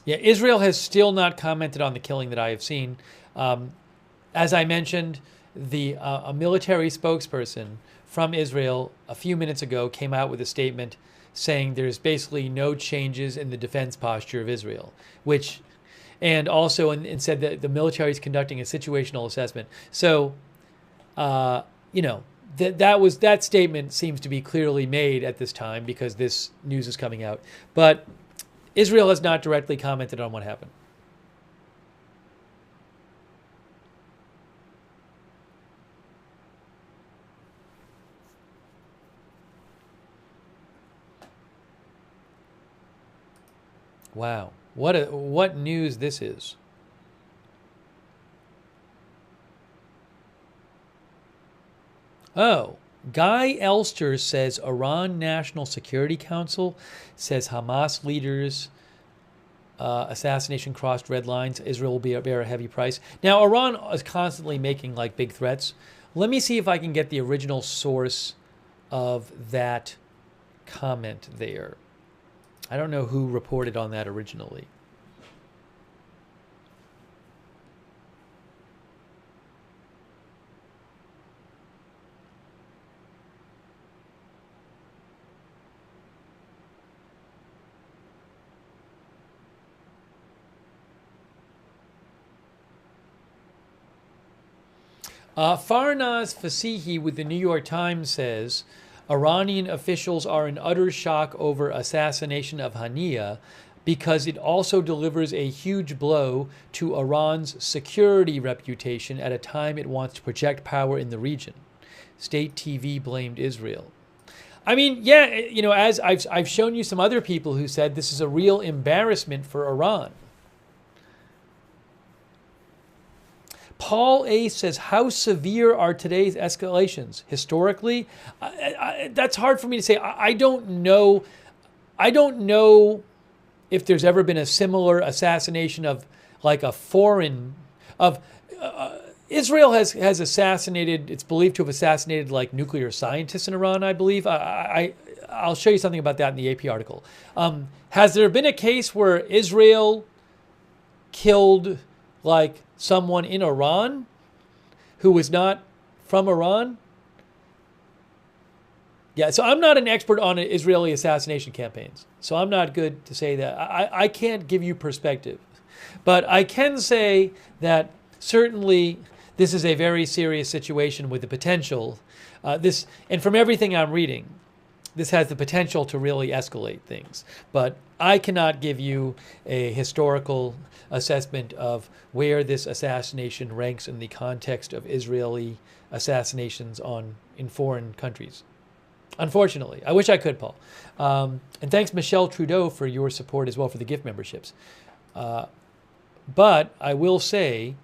Yeah, Israel has still not commented on the killing that I have seen. As I mentioned, a military spokesperson from Israel a few minutes ago came out with a statement saying there's basically no changes in the defense posture of Israel, and said that the military is conducting a situational assessment. So, that statement seems to be clearly made at this time because this news is coming out. But Israel has not directly commented on what happened. Wow, what news this is. Oh, Guy Elster says Iran National Security Council says Hamas leaders assassination crossed red lines. Israel will bear a heavy price. Now, Iran is constantly making big threats. Let me see if I can get the original source of that comment there. I don't know who reported on that originally. Farnaz Fasihi with the New York Times says, Iranian officials are in utter shock over assassination of Haniyeh because it also delivers a huge blow to Iran's security reputation at a time it wants to project power in the region. State TV blamed Israel. I mean, yeah, you know, as I've shown you some other people who said this is a real embarrassment for Iran. Paul A. says, how severe are today's escalations? Historically, that's hard for me to say. I don't know. I don't know if there's ever been a similar assassination of like a foreign, of Israel has assassinated, it's believed to have assassinated like nuclear scientists in Iran, I believe. I'll show you something about that in the AP article. Has there been a case where Israel killed like someone in Iran who was not from Iran? Yeah, so I'm not an expert on Israeli assassination campaigns, so I'm not good to say that. I can't give you perspective. But I can say that certainly this is a very serious situation with the potential. And from everything I'm reading, this has the potential to really escalate things. But I cannot give you a historical assessment of where this assassination ranks in the context of Israeli assassinations in foreign countries. Unfortunately. I wish I could, Paul. And thanks, Michelle Trudeau, for your support as well for the gift memberships. But I will say,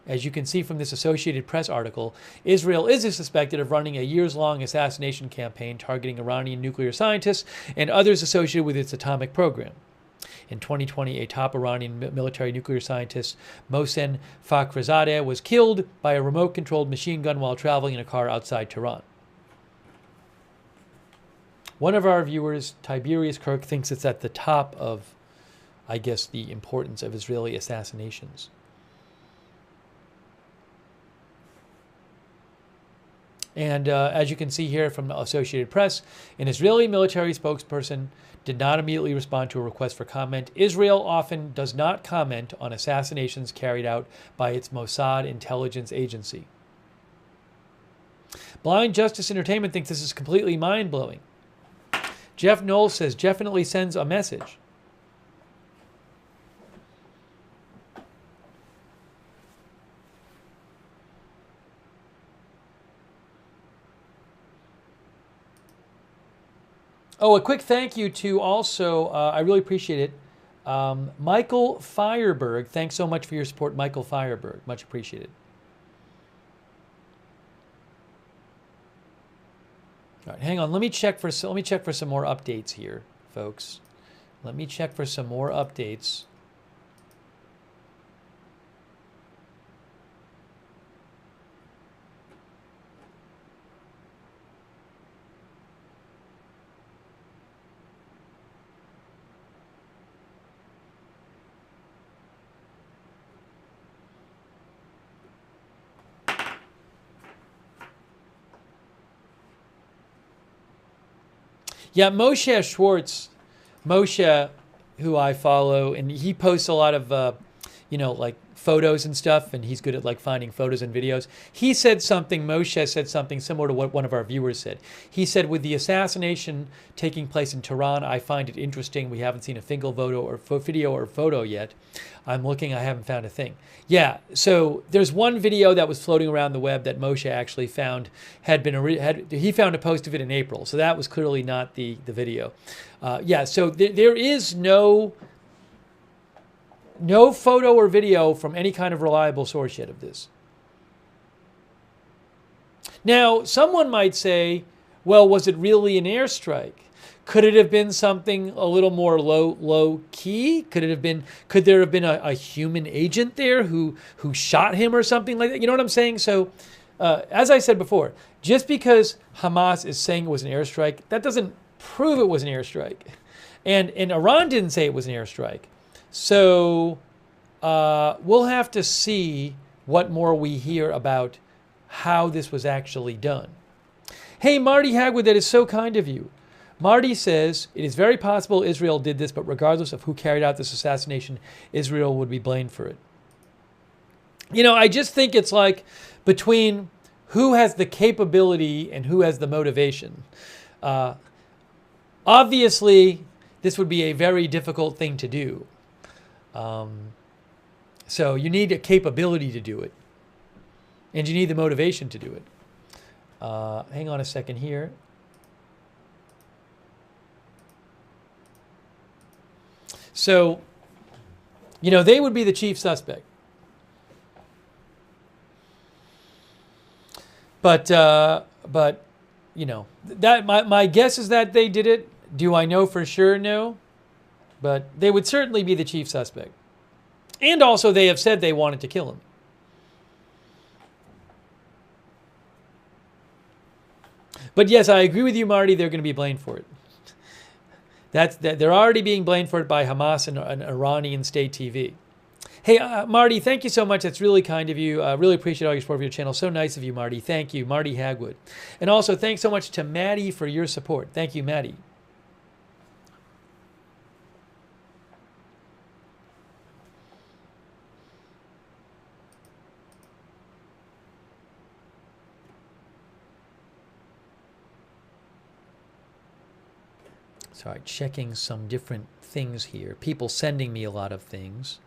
as you can see from this Associated Press article, Israel is suspected of running a years-long assassination campaign targeting Iranian nuclear scientists and others associated with its atomic program. In 2020, a top Iranian military nuclear scientist, Mohsen Fakhrizadeh, was killed by a remote-controlled machine gun while traveling in a car outside Tehran. One of our viewers, Tiberius Kirk, thinks it's at the top of, I guess, the importance of Israeli assassinations. And as you can see here from the Associated Press, an Israeli military spokesperson did not immediately respond to a request for comment. Israel often does not comment on assassinations carried out by its Mossad intelligence agency. Blind Justice Entertainment thinks this is completely mind-blowing. Jeff Knowles says, definitely sends a message. Oh, a quick thank you to also, I really appreciate it, Michael Fireberg. Thanks so much for your support, Michael Fireberg. Much appreciated. All right, hang on. Let me check for some more updates here, folks. Let me check for some more updates. Yeah, Moshe Schwartz, who I follow, and he posts a lot of, like photos and stuff, and he's good at like finding photos and videos. Moshe said something similar to what one of our viewers said. He said, with the assassination taking place in Tehran, I find it interesting. We haven't seen a single video or photo yet. I'm looking, I haven't found a thing. Yeah, so there's one video that was floating around the web that Moshe actually found he found a post of it in April, so that was clearly not the video. Yeah, so there is no photo or video from any kind of reliable source yet of this. Now, someone might say, well, was it really an airstrike? Could it have been something a little more low key? Could there have been a human agent there who shot him or something like that? You know what I'm saying? So, as I said before, just because Hamas is saying it was an airstrike, that doesn't prove it was an airstrike. And Iran didn't say it was an airstrike. So we'll have to see what more we hear about how this was actually done. Hey, Marty Hagwood, that is so kind of you. Marty says, it is very possible Israel did this, but regardless of who carried out this assassination, Israel would be blamed for it. You know, I just think it's like between who has the capability and who has the motivation. Obviously, this would be a very difficult thing to do. So you need a capability to do it. And you need the motivation to do it. Hang on a second here. So, you know, they would be the chief suspect. But you know, that my guess is that they did it. Do I know for sure? No. But they would certainly be the chief suspect. And also they have said they wanted to kill him. But yes, I agree with you, Marty. They're going to be blamed for it. They're already being blamed for it by Hamas and Iranian state TV. Hey, Marty, thank you so much. That's really kind of you. I really appreciate all your support for your channel. So nice of you, Marty. Thank you, Marty Hagwood. And also, thanks so much to Maddie for your support. Thank you, Maddie. Sorry, checking some different things here. People sending me a lot of things.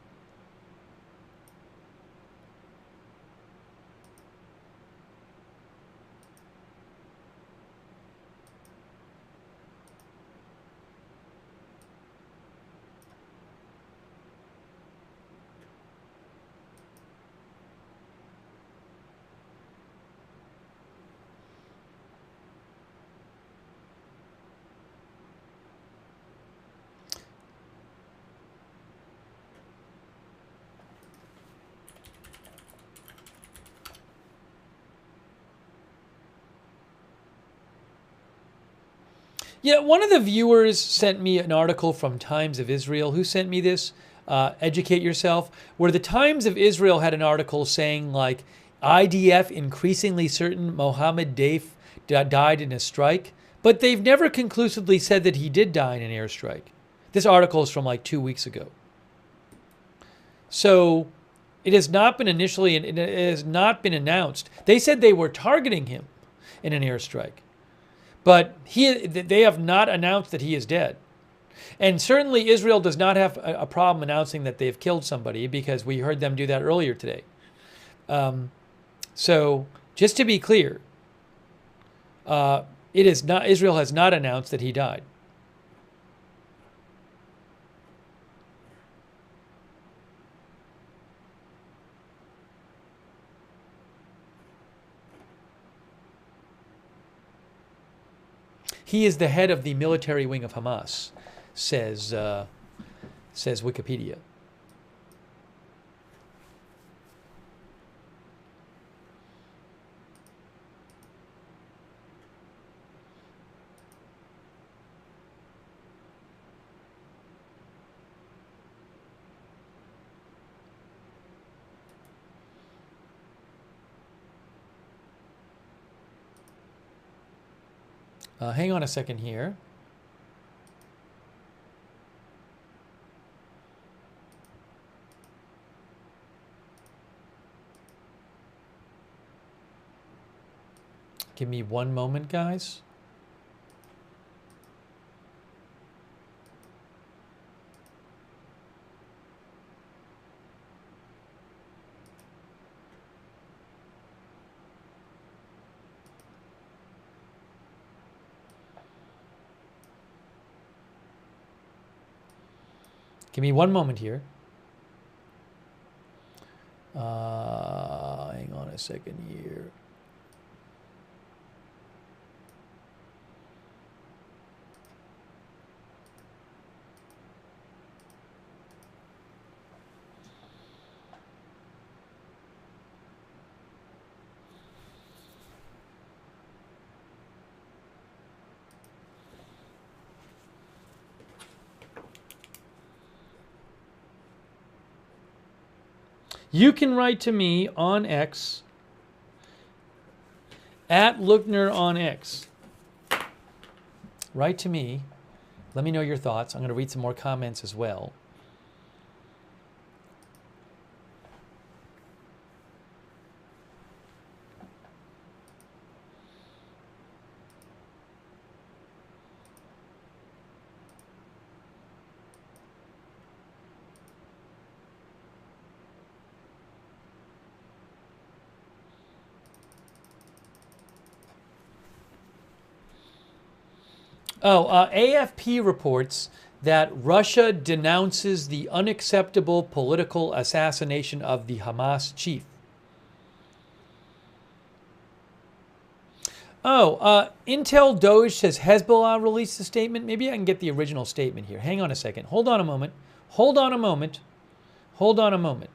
Yeah, one of the viewers sent me an article from Times of Israel. Who sent me this? Educate Yourself, where the Times of Israel had an article saying like IDF increasingly certain Mohammed Deif died in a strike, but they've never conclusively said that he did die in an airstrike. This article is from like 2 weeks ago. So it has not been initially, it has not been announced. They said they were targeting him in an airstrike. But they have not announced that he is dead. And certainly Israel does not have a problem announcing that they've killed somebody, because we heard them do that earlier today. So just to be clear, Israel has not announced that he died. He is the head of the military wing of Hamas, says Wikipedia. Hang on a second here. Give me one moment, guys. Give me one moment here. Hang on a second here. You can write to me on X, at Lookner on X. Write to me. Let me know your thoughts. I'm going to read some more comments as well. AFP reports that Russia denounces the unacceptable political assassination of the Hamas chief. Oh, Intel Doge says Hezbollah released a statement. Maybe I can get the original statement here. Hang on a second. Hold on a moment. Hold on a moment. Hold on a moment.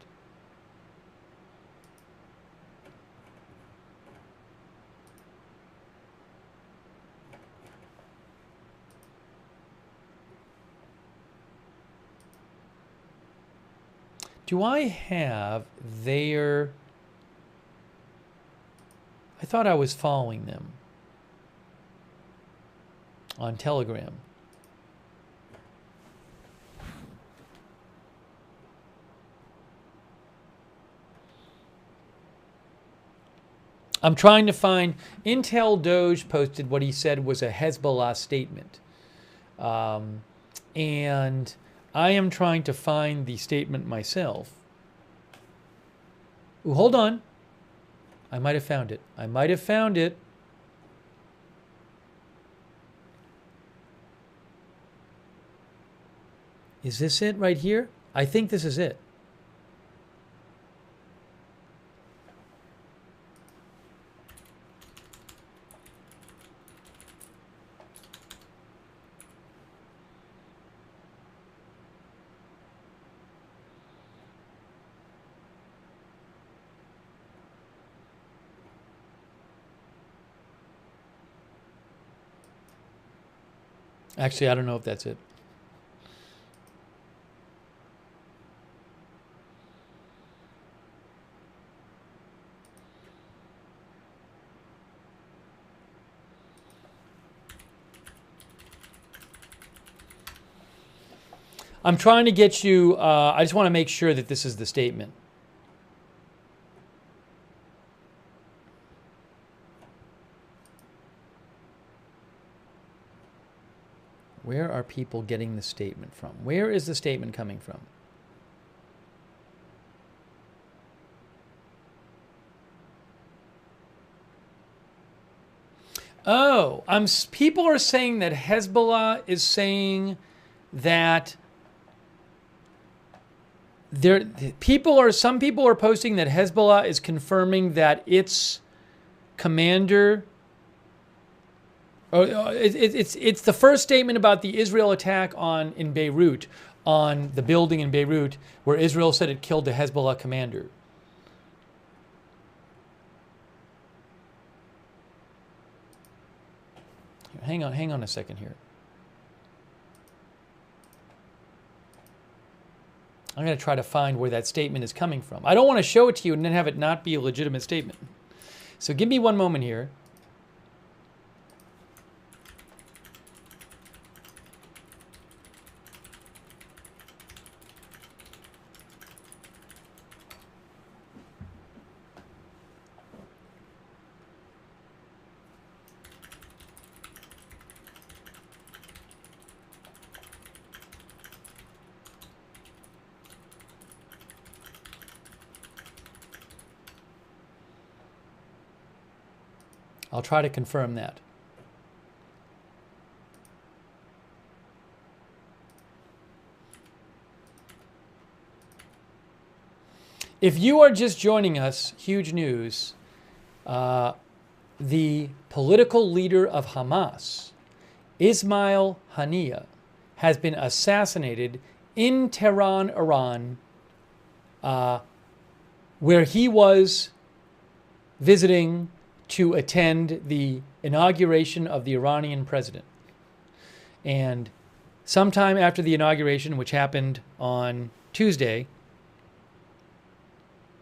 Do I have their... I thought I was following them on Telegram. I'm trying to find... Intel Doge posted what he said was a Hezbollah statement. And I am trying to find the statement myself. Ooh, hold on. I might have found it. I might have found it. Is this it right here? I think this is it. Actually, I don't know if that's it. I'm trying to get you, I just want to make sure that this is the statement. Where are people getting the statement from? Where is the statement coming from? Oh, people are saying that Hezbollah is saying that some people are posting that Hezbollah is confirming that its commander... It's the first statement about the Israel attack in Beirut, on the building in Beirut, where Israel said it killed the Hezbollah commander. Hang on a second here. I'm going to try to find where that statement is coming from. I don't want to show it to you and then have it not be a legitimate statement. So give me one moment here. I'll try to confirm that. If you are just joining us, huge news. The political leader of Hamas, Ismail Haniyeh, has been assassinated in Tehran, Iran, where he was visiting to attend the inauguration of the Iranian president. And sometime after the inauguration, which happened on Tuesday,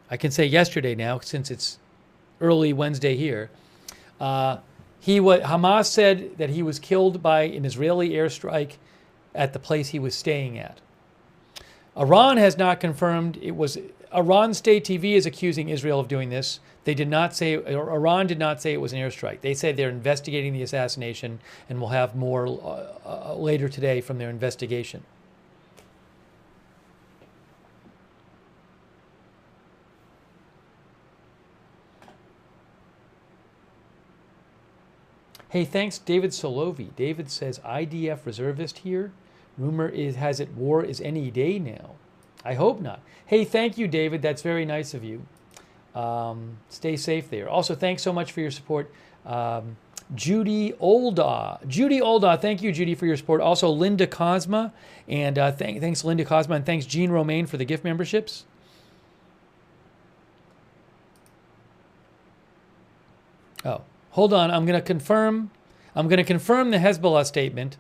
I can say yesterday now, since it's early Wednesday here, Hamas said that he was killed by an Israeli airstrike at the place he was staying at. Iran has not confirmed it was... Iran State TV is accusing Israel of doing this. They did not say, or Iran did not say it was an airstrike. They said they're investigating the assassination, and we'll have more later today from their investigation. Hey, thanks, David Solovi. David says, IDF reservist here. Has it war is any day now. I hope not. Hey, thank you, David. That's very nice of you. Stay safe there. Also, thanks so much for your support. Judy Oldaw. Thank you, Judy, for your support. Also, Linda Cosma. And thanks, Linda Cosma. And thanks, Jean Romaine, for the gift memberships. Oh, hold on. I'm going to confirm the Hezbollah statement.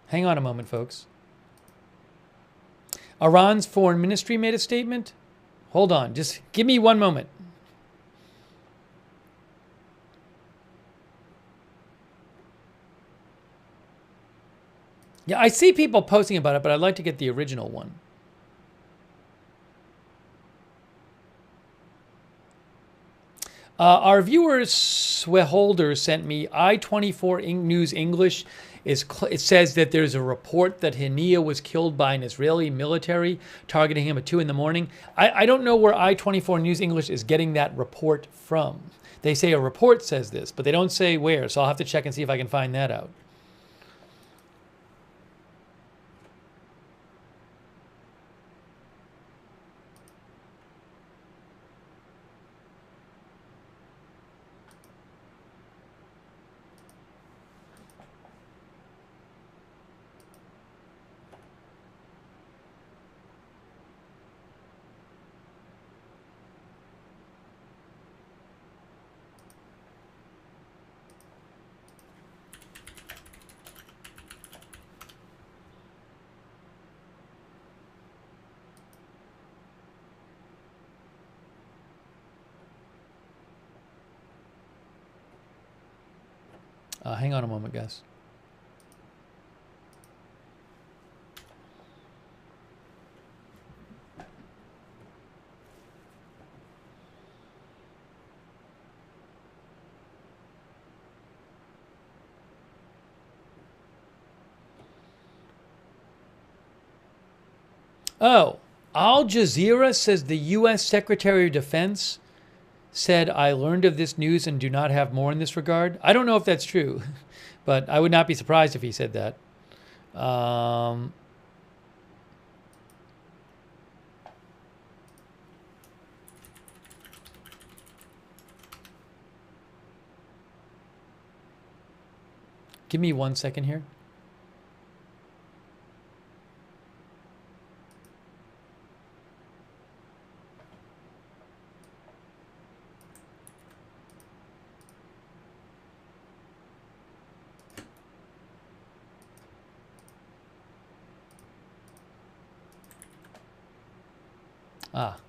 Hang on a moment, folks. Iran's foreign ministry made a statement. Hold on. Just give me one moment. Yeah, I see people posting about it, but I'd like to get the original one. Our viewer Sweholder sent me I-24 News English. It says that there's a report that Haniyeh was killed by an Israeli military targeting him at 2 in the morning. I don't know where I-24 News English is getting that report from. They say a report says this, but they don't say where, so I'll have to check and see if I can find that out. Hang on a moment, guys. Oh, Al Jazeera says the U.S. Secretary of Defense said, I learned of this news and do not have more in this regard. I don't know if that's true, but I would not be surprised if he said that. Give me 1 second here.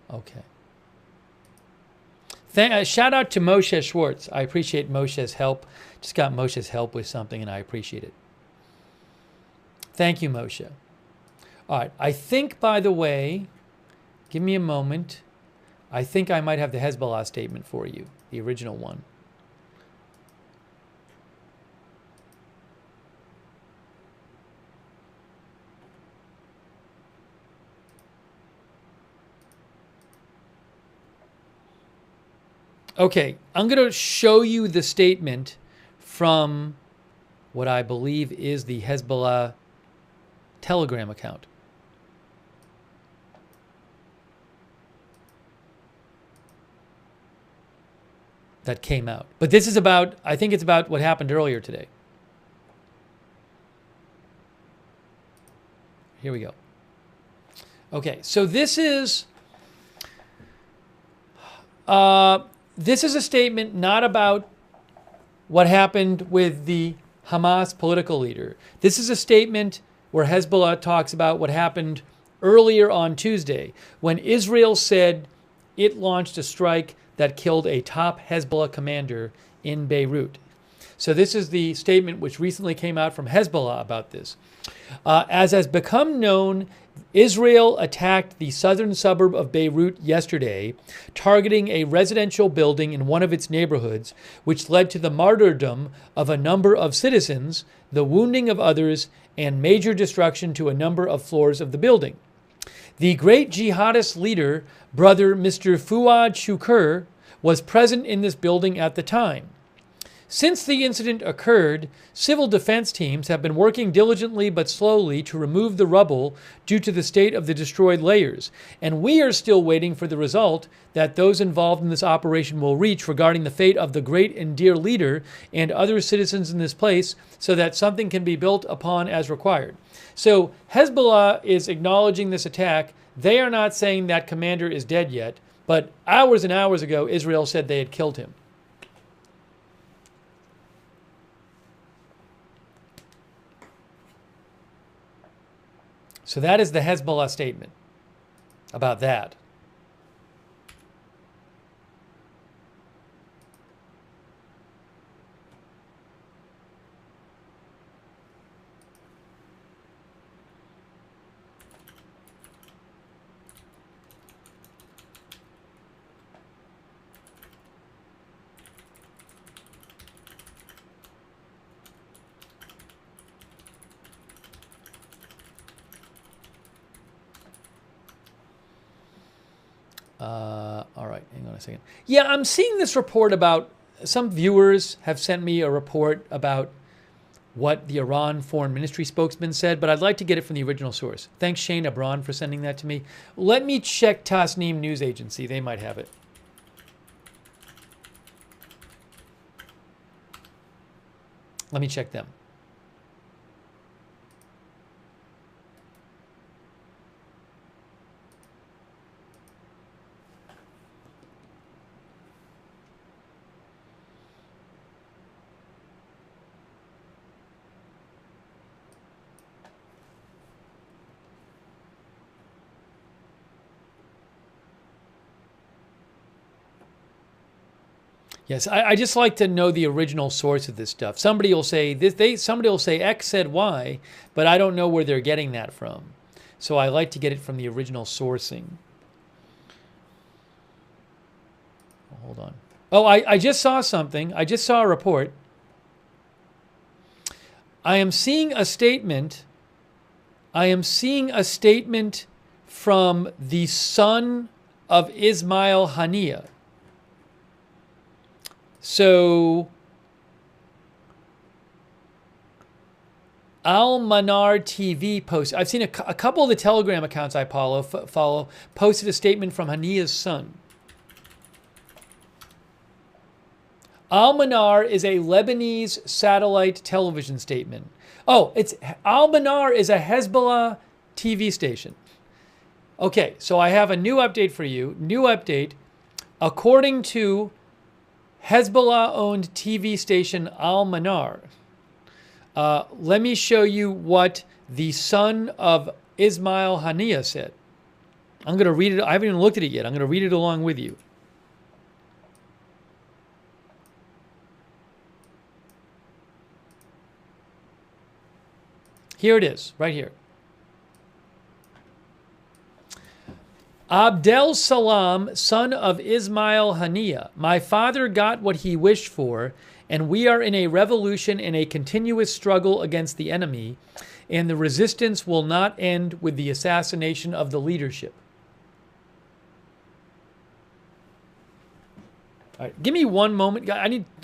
Okay. Shout out to Moshe Schwartz. I appreciate Moshe's help. Just got Moshe's help with something, and I appreciate it. Thank you, Moshe. All right. I think, by the way, give me a moment. I think I might have the Hezbollah statement for you, the original one. Okay, I'm going to show you the statement from what I believe is the Hezbollah Telegram account. That came out. But this is about, I think it's about what happened earlier today. Here we go. Okay, so this is a statement not about what happened with the Hamas political leader. This is a statement where Hezbollah talks about what happened earlier on Tuesday when Israel said it launched a strike that killed a top Hezbollah commander in Beirut. So this is the statement which recently came out from Hezbollah about this. As has become known, Israel attacked the southern suburb of Beirut yesterday, targeting a residential building in one of its neighborhoods, which led to the martyrdom of a number of citizens, the wounding of others, and major destruction to a number of floors of the building. The great jihadist leader, brother Mr. Fuad Shukr, was present in this building at the time. Since the incident occurred, civil defense teams have been working diligently but slowly to remove the rubble due to the state of the destroyed layers, and we are still waiting for the result that those involved in this operation will reach regarding the fate of the great and dear leader and other citizens in this place so that something can be built upon as required. So Hezbollah is acknowledging this attack. They are not saying that commander is dead yet, but hours and hours ago, Israel said they had killed him. So that is the Hezbollah statement about that. All right, hang on a second. Yeah, I'm seeing this report about, some viewers have sent me a report about what the Iran Foreign Ministry spokesman said, but I'd like to get it from the original source. Thanks, Shane Abron, for sending that to me. Let me check Tasnim News Agency. They might have it. Let me check them. Yes, I just like to know the original source of this stuff. Somebody will say this, somebody will say X said Y, but I don't know where they're getting that from. So I like to get it from the original sourcing. Hold on. Oh, I just saw something. I just saw a report. I am seeing a statement. I am seeing a statement from the son of Ismail Haniyeh. So, Al-Manar TV posted, I've seen a couple of the Telegram accounts I follow posted a statement from Haniyeh's son. Al-Manar is a Lebanese satellite television statement. Oh, Al-Manar is a Hezbollah TV station. Okay, so I have a new update for you. New update. According to Hezbollah-owned TV station Al-Manar. Let me show you what the son of Ismail Haniyeh said. I'm going to read it. I haven't even looked at it yet. I'm going to read it along with you. Here it is, right here. Abdel Salam, son of Ismail Haniyeh, my father got what he wished for, and we are in a revolution and a continuous struggle against the enemy, and the resistance will not end with the assassination of the leadership. All right, give me one moment.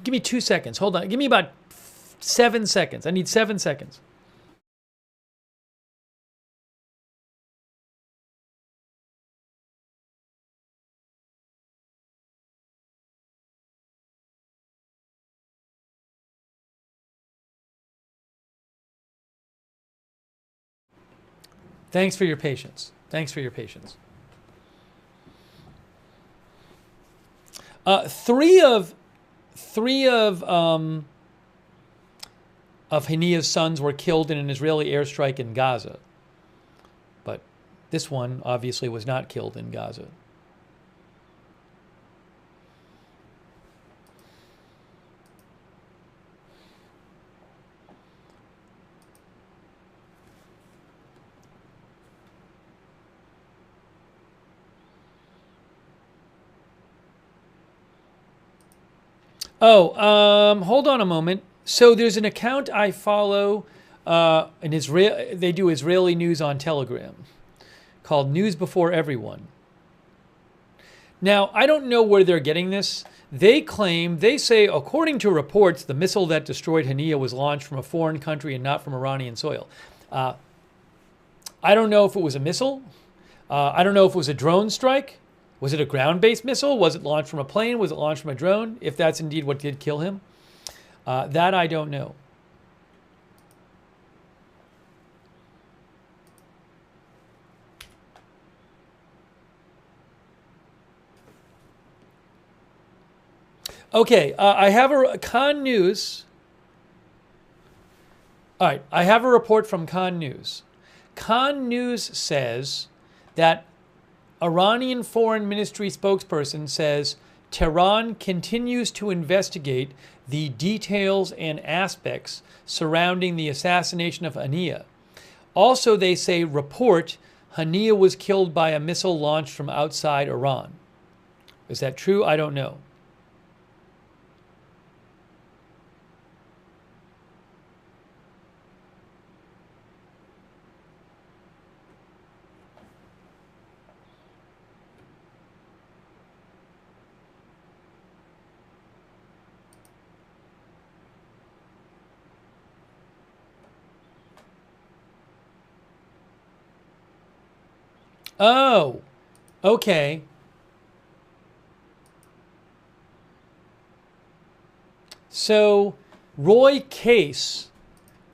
Give me 2 seconds. Hold on. Give me about 7 seconds. I need 7 seconds. Thanks for your patience. Thanks for your patience. Three of Haniyeh's sons were killed in an Israeli airstrike in Gaza, but this one obviously was not killed in Gaza. Oh, hold on a moment. So there's an account I follow in Israel. They do Israeli news on Telegram called News Before Everyone. Now, I don't know where they're getting this. They say, according to reports, the missile that destroyed Haniyeh was launched from a foreign country and not from Iranian soil. I don't know if it was a missile. I don't know if it was a drone strike. Was it a ground-based missile? Was it launched from a plane? Was it launched from a drone? If that's indeed what did kill him. That I don't know. Okay, I have a Khan News. All right, I have a report from Khan News. Khan News says that Iranian Foreign Ministry spokesperson says Tehran continues to investigate the details and aspects surrounding the assassination of Haniyeh. Also, they say report Haniyeh was killed by a missile launched from outside Iran. Is that true? I don't know. Oh, okay. So Roy Case,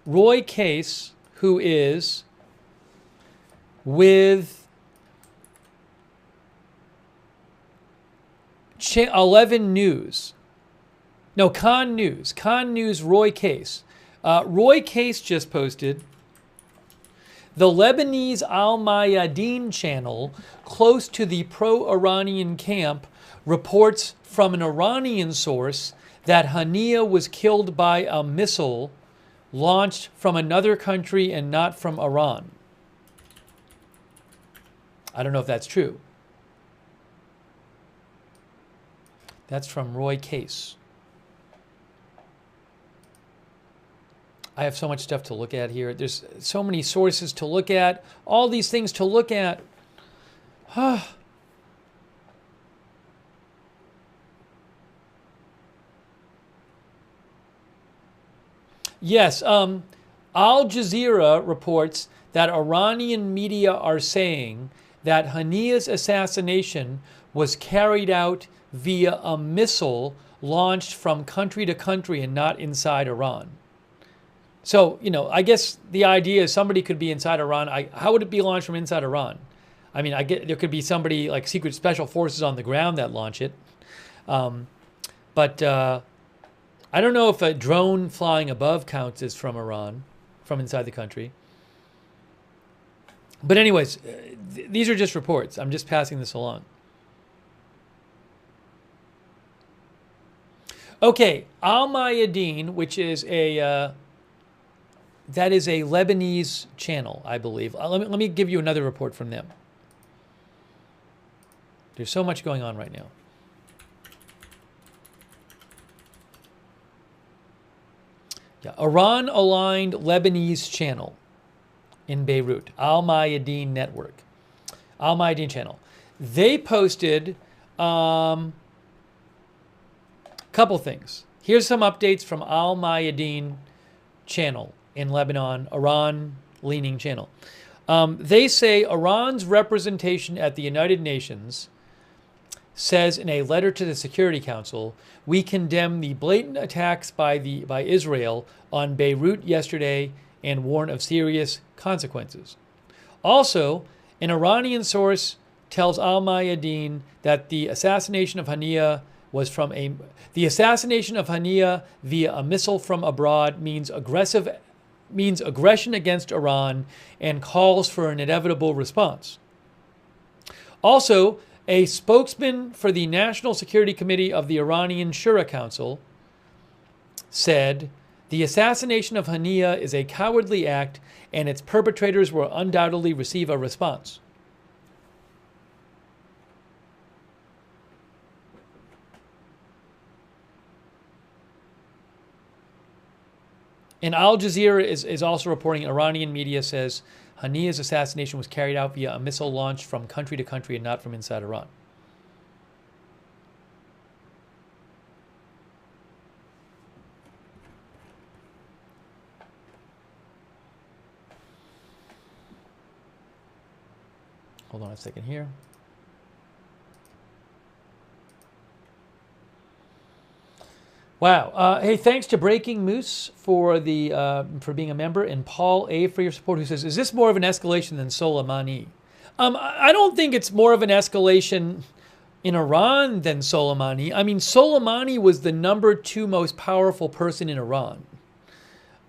who is with 11 News. No, Khan News, Roy Case. Roy Case just posted, the Lebanese Al-Mayadeen channel, close to the pro-Iranian camp, reports from an Iranian source that Haniyeh was killed by a missile launched from another country and not from Iran. I don't know if that's true. That's from Roy Case. I have so much stuff to look at here. There's so many sources to look at, all these things to look at. Yes, Al Jazeera reports that Iranian media are saying that Haniyeh's assassination was carried out via a missile launched from country to country and not inside Iran. So, I guess the idea is somebody could be inside Iran. How would it be launched from inside Iran? I mean, I get there could be somebody like secret special forces on the ground that launch it. But I don't know if a drone flying above counts as from Iran, from inside the country. But anyways, these are just reports. I'm just passing this along. Okay, Al-Mayadeen, which is that is a Lebanese channel, I believe. Let me give you another report from them. There's so much going on right now. Yeah, Iran-aligned Lebanese channel in Beirut, Al-Mayadeen Network, Al-Mayadeen channel. They posted a couple things. Here's some updates from Al-Mayadeen channel in Lebanon, Iran-leaning channel. They say Iran's representation at the United Nations says in a letter to the Security Council, we condemn the blatant attacks by Israel on Beirut yesterday and warn of serious consequences. Also, an Iranian source tells Al-Mayadeen that the assassination of Haniyeh via a missile from abroad means aggression against Iran and calls for an inevitable response. Also, a spokesman for the National Security Committee of the Iranian Shura Council said, the assassination of Haniyeh is a cowardly act and its perpetrators will undoubtedly receive a response. And Al Jazeera is also reporting, Iranian media says Haniyeh's assassination was carried out via a missile launched from country to country and not from inside Iran. Hold on a second here. Wow. Hey, thanks to Breaking Moose for being a member, and Paul A for your support, who says, is this more of an escalation than Soleimani? I don't think it's more of an escalation in Iran than Soleimani. I mean, Soleimani was the #2 most powerful person in Iran.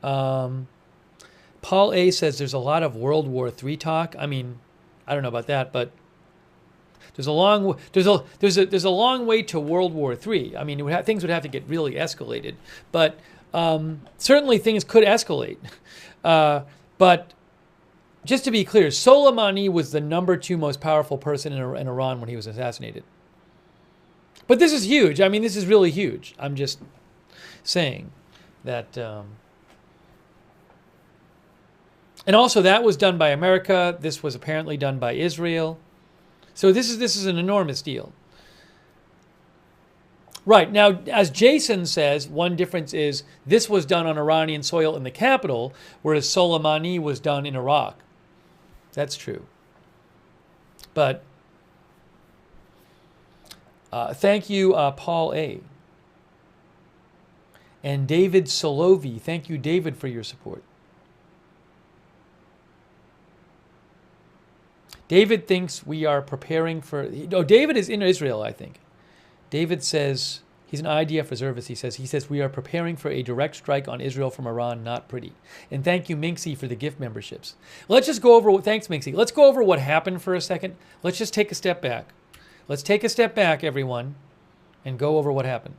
Paul A says there's a lot of World War III talk. I mean, I don't know about that, but there's a long way to World War III. I mean, things would have to get really escalated, but certainly things could escalate. But just to be clear, Soleimani was the #2 most powerful person in Iran when he was assassinated. But this is huge. I mean, this is really huge. I'm just saying that. And also, that was done by America. This was apparently done by Israel. So this is an enormous deal. Right. Now, as Jason says, one difference is this was done on Iranian soil in the capital, whereas Soleimani was done in Iraq. That's true. But thank you, Paul A. And David Solovi. Thank you, David, for your support. David thinks we are preparing for... Oh, David is in Israel, I think. David says, he's an IDF reservist. He says we are preparing for a direct strike on Israel from Iran, not pretty. And thank you, Minxie, for the gift memberships. Let's just go over... Thanks, Minxie. Let's go over what happened for a second. Let's just take a step back. Let's take a step back, everyone, and go over what happened.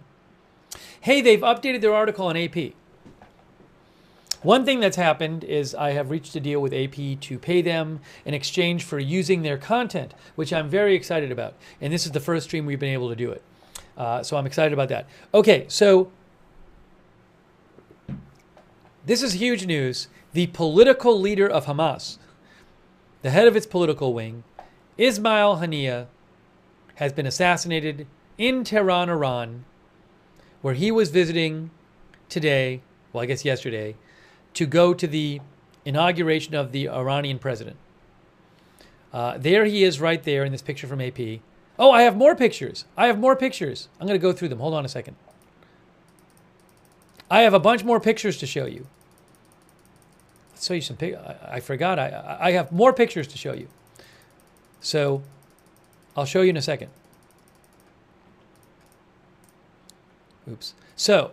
Hey, they've updated their article on AP. One thing that's happened is I have reached a deal with AP to pay them in exchange for using their content, which I'm very excited about. And this is the first stream we've been able to do it. So I'm excited about that. Okay, so this is huge news. The political leader of Hamas, the head of its political wing, Ismail Haniyeh, has been assassinated in Tehran, Iran, where he was visiting today, well, I guess yesterday, to go to the inauguration of the Iranian president. There he is right there in this picture from AP. Oh, I have more pictures. I'm going to go through them. Hold on a second. I have a bunch more pictures to show you. Let's show you some pictures. I forgot. I have more pictures to show you. So I'll show you in a second. Oops. So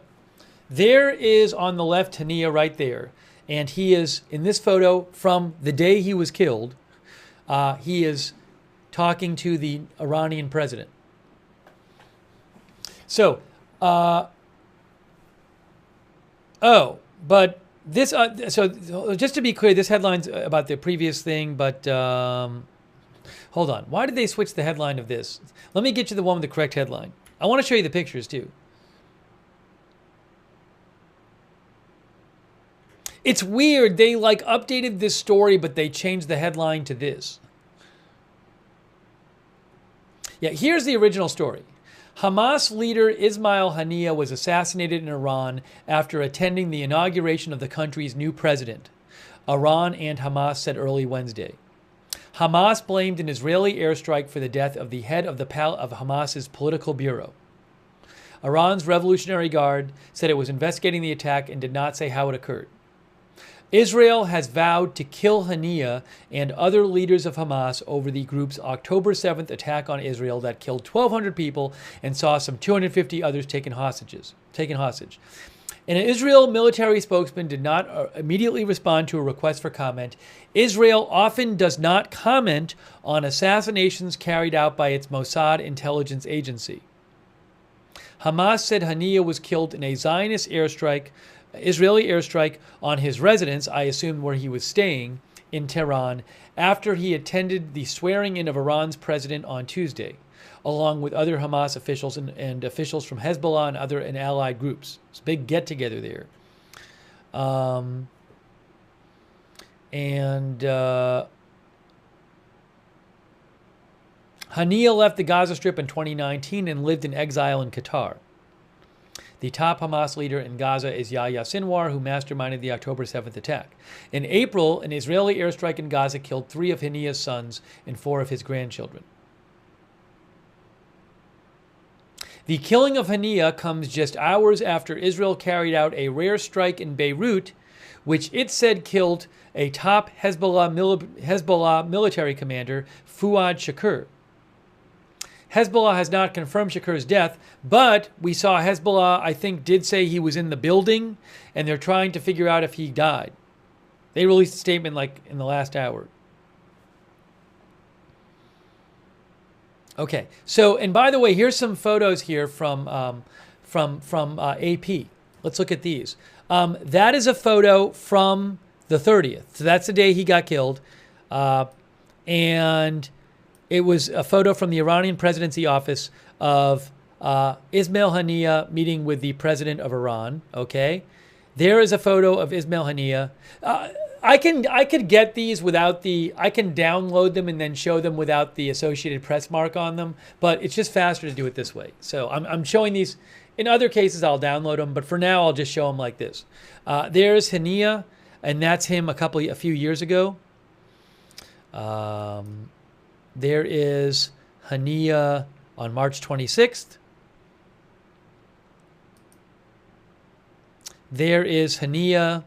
there is on the left Haniyeh right there. And he is, in this photo from the day he was killed, he is talking to the Iranian president. So, but this, so just to be clear, this headline's about the previous thing, but hold on. Why did they switch the headline of this? Let me get you the one with the correct headline. I want to show you the pictures too. It's weird. They like updated this story, but they changed the headline to this. Yeah, here's the original story. Hamas leader Ismail Haniyeh was assassinated in Iran after attending the inauguration of the country's new president, Iran and Hamas said early Wednesday. Hamas blamed an Israeli airstrike for the death of the head of Hamas's political bureau. Iran's Revolutionary Guard said it was investigating the attack and did not say how it occurred. Israel has vowed to kill Haniyeh and other leaders of Hamas over the group's October 7th attack on Israel that killed 1,200 people and saw some 250 others taken hostage. An Israel military spokesman did not immediately respond to a request for comment. Israel often does not comment on assassinations carried out by its Mossad intelligence agency. Hamas said Haniyeh was killed in a Zionist Israeli airstrike on his residence, I assume where he was staying, in Tehran, after he attended the swearing-in of Iran's president on Tuesday, along with other Hamas officials and officials from Hezbollah and allied groups. It's a big get-together there. Haniyeh left the Gaza Strip in 2019 and lived in exile in Qatar. The top Hamas leader in Gaza is Yahya Sinwar, who masterminded the October 7th attack. In April, an Israeli airstrike in Gaza killed 3 of Haniyeh's sons and 4 of his grandchildren. The killing of Haniyeh comes just hours after Israel carried out a rare strike in Beirut, which it said killed a top Hezbollah military commander, Fuad Shakur. Hezbollah has not confirmed Shakur's death, but we saw Hezbollah, I think, did say he was in the building, and they're trying to figure out if he died. They released a statement like in the last hour. Okay, so, and by the way, here's some photos here from AP. Let's look at these. That is a photo from the 30th. So that's the day he got killed. And it was a photo from the Iranian presidency office of Ismail Haniyeh meeting with the president of Iran. Okay, there is a photo of Ismail Haniyeh. I could get these without I can download them and then show them without the Associated Press mark on them, but it's just faster to do it this way. So I'm showing these. In other cases, I'll download them, but for now, I'll just show them like this. There's Haniyeh, and that's him a few years ago. There is Haniyeh on March 26th. There is Haniyeh.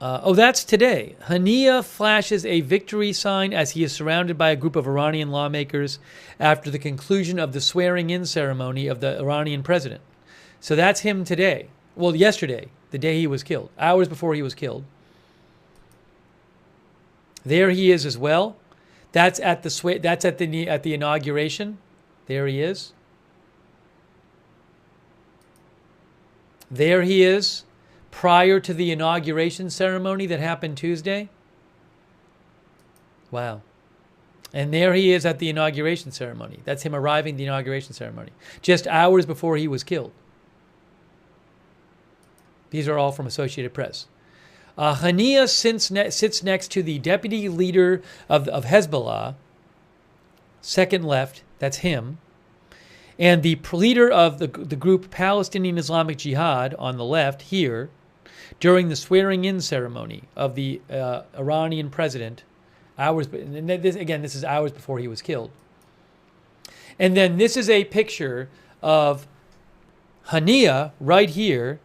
That's today. Haniyeh flashes a victory sign as he is surrounded by a group of Iranian lawmakers after the conclusion of the swearing-in ceremony of the Iranian president. So that's him today. Well, yesterday, the day he was killed, hours before he was killed. There he is as well. That's at the inauguration. There he is. There he is, prior to the inauguration ceremony that happened Tuesday. Wow. And there he is at the inauguration ceremony. That's him arriving at the inauguration ceremony, just hours before he was killed. These are all from Associated Press. Haniyeh sits next to the deputy leader of Hezbollah, second left, that's him, and the leader of the group Palestinian Islamic Jihad on the left here, during the swearing-in ceremony of the Iranian president, this is hours before he was killed. And then this is a picture of Haniyeh right here.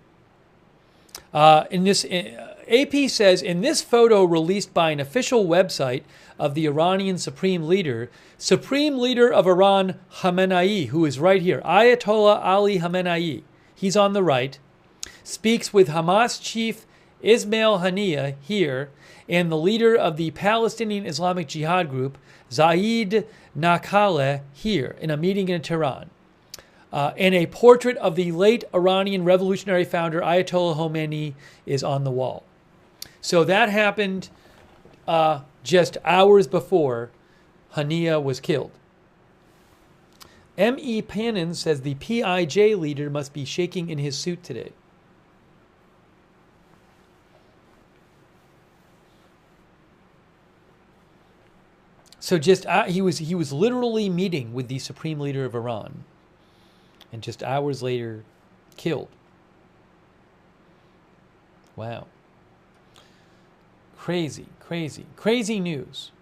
AP says, in this photo released by an official website of the Iranian Supreme Leader of Iran, Khamenei, who is right here, Ayatollah Ali Khamenei, he's on the right, speaks with Hamas chief Ismail Haniyeh here, and the leader of the Palestinian Islamic Jihad group, Zaid Nakaleh, here, in a meeting in Tehran. And a portrait of the late Iranian revolutionary founder Ayatollah Khomeini is on the wall. So that happened just hours before Haniyeh was killed. M.E. Pannin says the PIJ leader must be shaking in his suit today. So just he was literally meeting with the supreme leader of Iran, and just hours later, killed. Wow. Crazy, crazy, crazy news.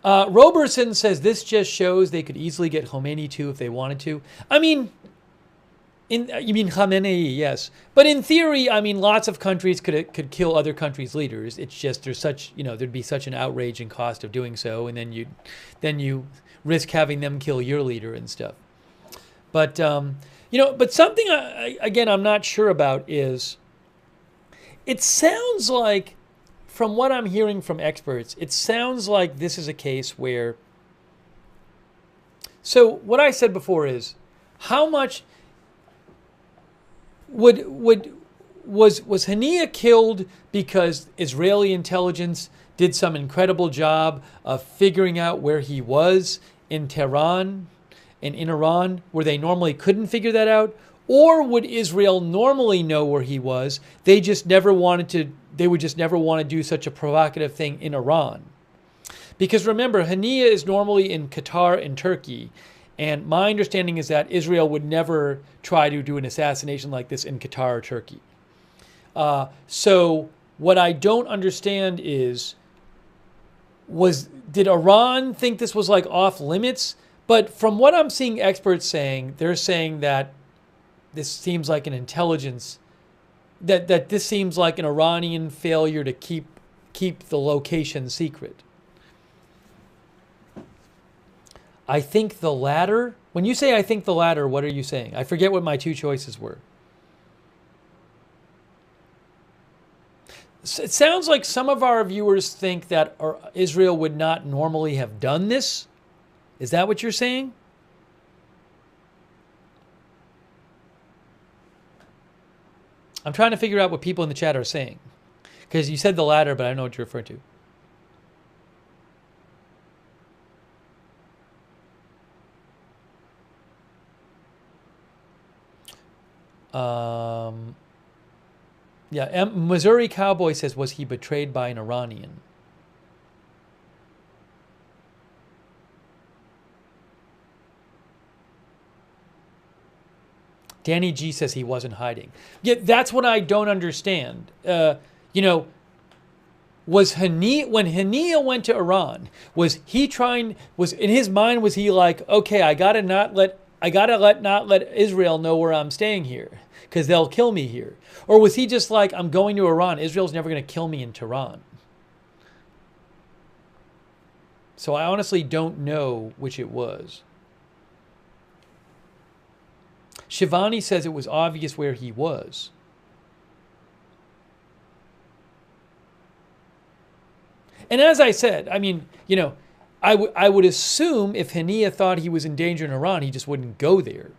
Roberson says this just shows they could easily get Khomeini too if they wanted to. I mean, you mean Khamenei, yes. But in theory, I mean, lots of countries could kill other countries' leaders. It's just there'd be such an outrage and cost of doing so, and then you risk having them kill your leader and stuff. But but something again I'm not sure about is, it sounds like, from what I'm hearing from experts, it sounds like this is a case where. So what I said before is, how much was Haniyeh killed because Israeli intelligence did some incredible job of figuring out where he was in Tehran and in Iran, where they normally couldn't figure that out? Or would Israel normally know where he was? They would just never want to do such a provocative thing in Iran. Because remember, Haniyeh is normally in Qatar and Turkey. And my understanding is that Israel would never try to do an assassination like this in Qatar or Turkey. So what I don't understand is, did Iran think this was like off limits? But from what I'm seeing experts saying, they're saying that this seems like an intelligence, that this seems like an Iranian failure to keep the location secret. I think the latter. When you say I think the latter, what are you saying? I forget what my two choices were. It sounds like some of our viewers think that Israel would not normally have done this. Is that what you're saying? I'm trying to figure out what people in the chat are saying. Because you said the latter, but I don't know what you're referring to. Yeah, Missouri Cowboy says, was he betrayed by an Iranian? Danny G says he wasn't hiding. Yeah, that's what I don't understand. Was Haniyeh, when Haniyeh went to Iran, was in his mind, was he like, okay, I gotta not let Israel know where I'm staying here, because they'll kill me here? Or was he just like, I'm going to Iran, Israel's never going to kill me in Tehran? So I honestly don't know which it was. Shivani says it was obvious where he was. And as I said, I mean, I would assume if Haniyeh thought he was in danger in Iran, he just wouldn't go there.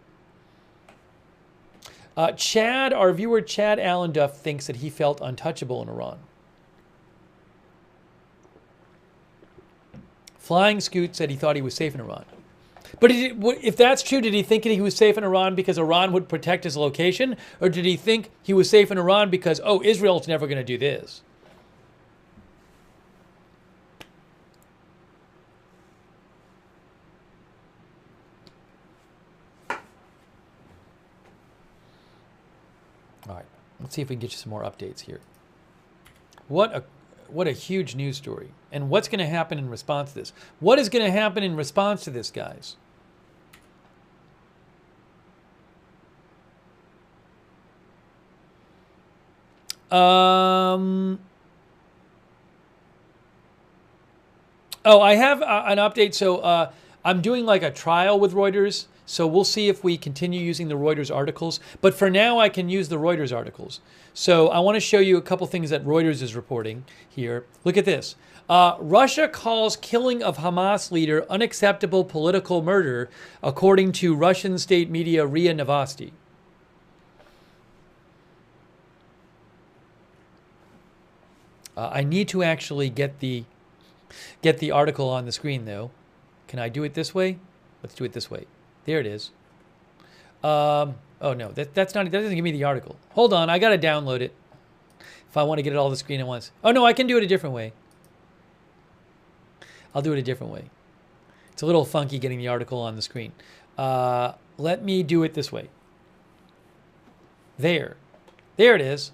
Our viewer Chad Allen Duff thinks that he felt untouchable in Iran. Flying Scoot said he thought he was safe in Iran. But if that's true, did he think he was safe in Iran because Iran would protect his location? Or did he think he was safe in Iran because, Israel's never going to do this? All right, let's see if we can get you some more updates here. What a huge news story. And what's going to happen in response to this? What is going to happen in response to this, guys? I have an update. So I'm doing like a trial with Reuters. So we'll see if we continue using the Reuters articles. But for now, I can use the Reuters articles. So I want to show you a couple things that Reuters is reporting here. Look at this. Russia calls killing of Hamas leader unacceptable political murder, according to Russian state media RIA Novosti. I need to actually get the article on the screen, though. Can I do it this way? Let's do it this way. There it is. Oh no, that's not. That doesn't give me the article. Hold on, I gotta download it if I want to get it all the screen at once. Oh no, I can do it a different way. I'll do it a different way. It's a little funky getting the article on the screen. Let me do it this way. There it is.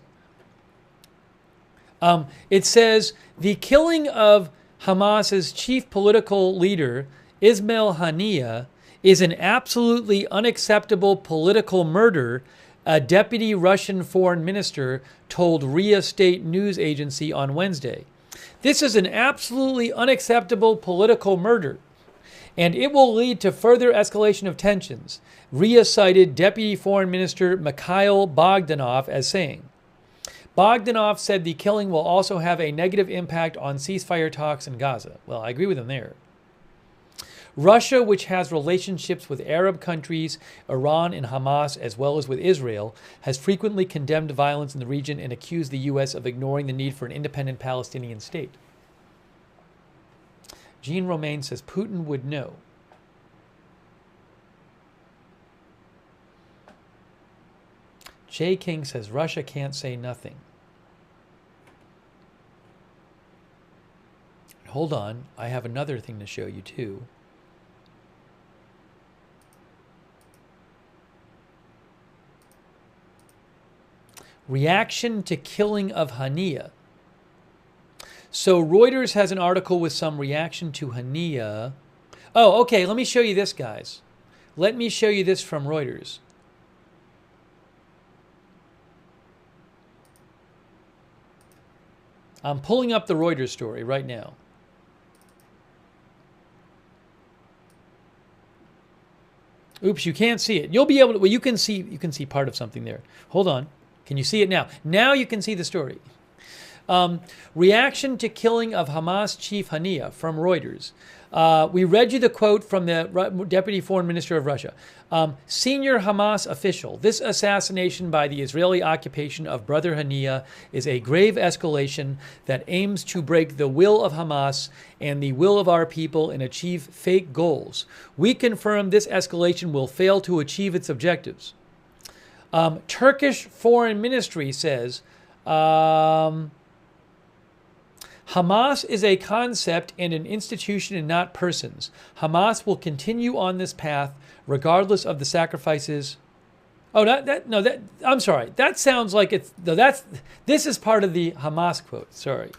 It says the killing of Hamas's chief political leader, Ismail Haniyeh, is an absolutely unacceptable political murder, a deputy Russian foreign minister told RIA state news agency on Wednesday. This is an absolutely unacceptable political murder, and it will lead to further escalation of tensions, RIA cited Deputy Foreign Minister Mikhail Bogdanov as saying. Bogdanov said the killing will also have a negative impact on ceasefire talks in Gaza. Well, I agree with him there. Russia, which has relationships with Arab countries, Iran and Hamas, as well as with Israel, has frequently condemned violence in the region and accused the U.S. of ignoring the need for an independent Palestinian state. Jean Romain says Putin would know. Jay King says Russia can't say nothing. hold on. I have another thing to show you too. Reaction to killing of Haniyeh. So Reuters has an article with some reaction to Haniyeh. Oh, okay. Let me show you this, guys. Let me show you this from Reuters. I'm pulling up the Reuters story right now. Oops, you can't see it. You'll be able to, well, you can see part of something there. Hold on. Can you see it now? Now you can see the story. Reaction to killing of Hamas chief Haniyeh from Reuters. We read you the quote from the Deputy Foreign Minister of Russia. Senior Hamas official, this assassination by the Israeli occupation of Brother Haniyeh is a grave escalation that aims to break the will of Hamas and the will of our people and achieve fake goals. We confirm this escalation will fail to achieve its objectives. Turkish Foreign Ministry says, Hamas is a concept and an institution and not persons. Hamas will continue on this path regardless of the sacrifices. Oh, I'm sorry. That sounds like it's, no, this is part of the Hamas quote. Sorry.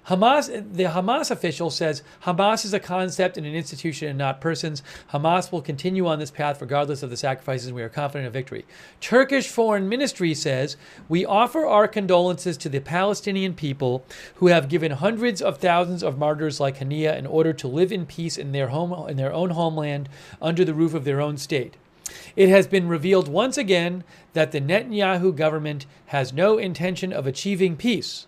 The Hamas official says Hamas is a concept and an institution and not persons. Hamas will continue on this path regardless of the sacrifices, and we are confident of victory. Turkish Foreign Ministry says, we offer our condolences to the Palestinian people who have given hundreds of thousands of martyrs like Haniyeh in order to live in peace in their own homeland under the roof of their own state. It has been revealed once again that the Netanyahu government has no intention of achieving peace.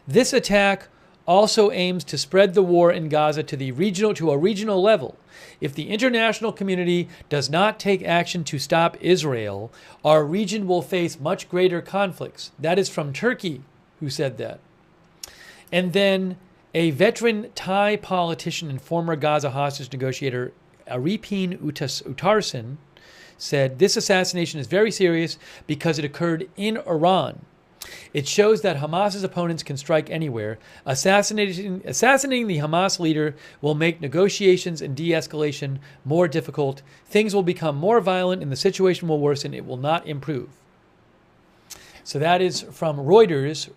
This attack also aims to spread the war in Gaza to a regional level. If the international community does not take action to stop Israel, our region will face much greater conflicts. That is from Turkey, who said that. And then a veteran Thai politician and former Gaza hostage negotiator, Arifin Utarsin, said, this assassination is very serious because it occurred in Iran. It shows that Hamas's opponents can strike anywhere. Assassinating the Hamas leader will make negotiations and de-escalation more difficult. Things will become more violent and the situation will worsen. It will not improve. So that is from Reuters,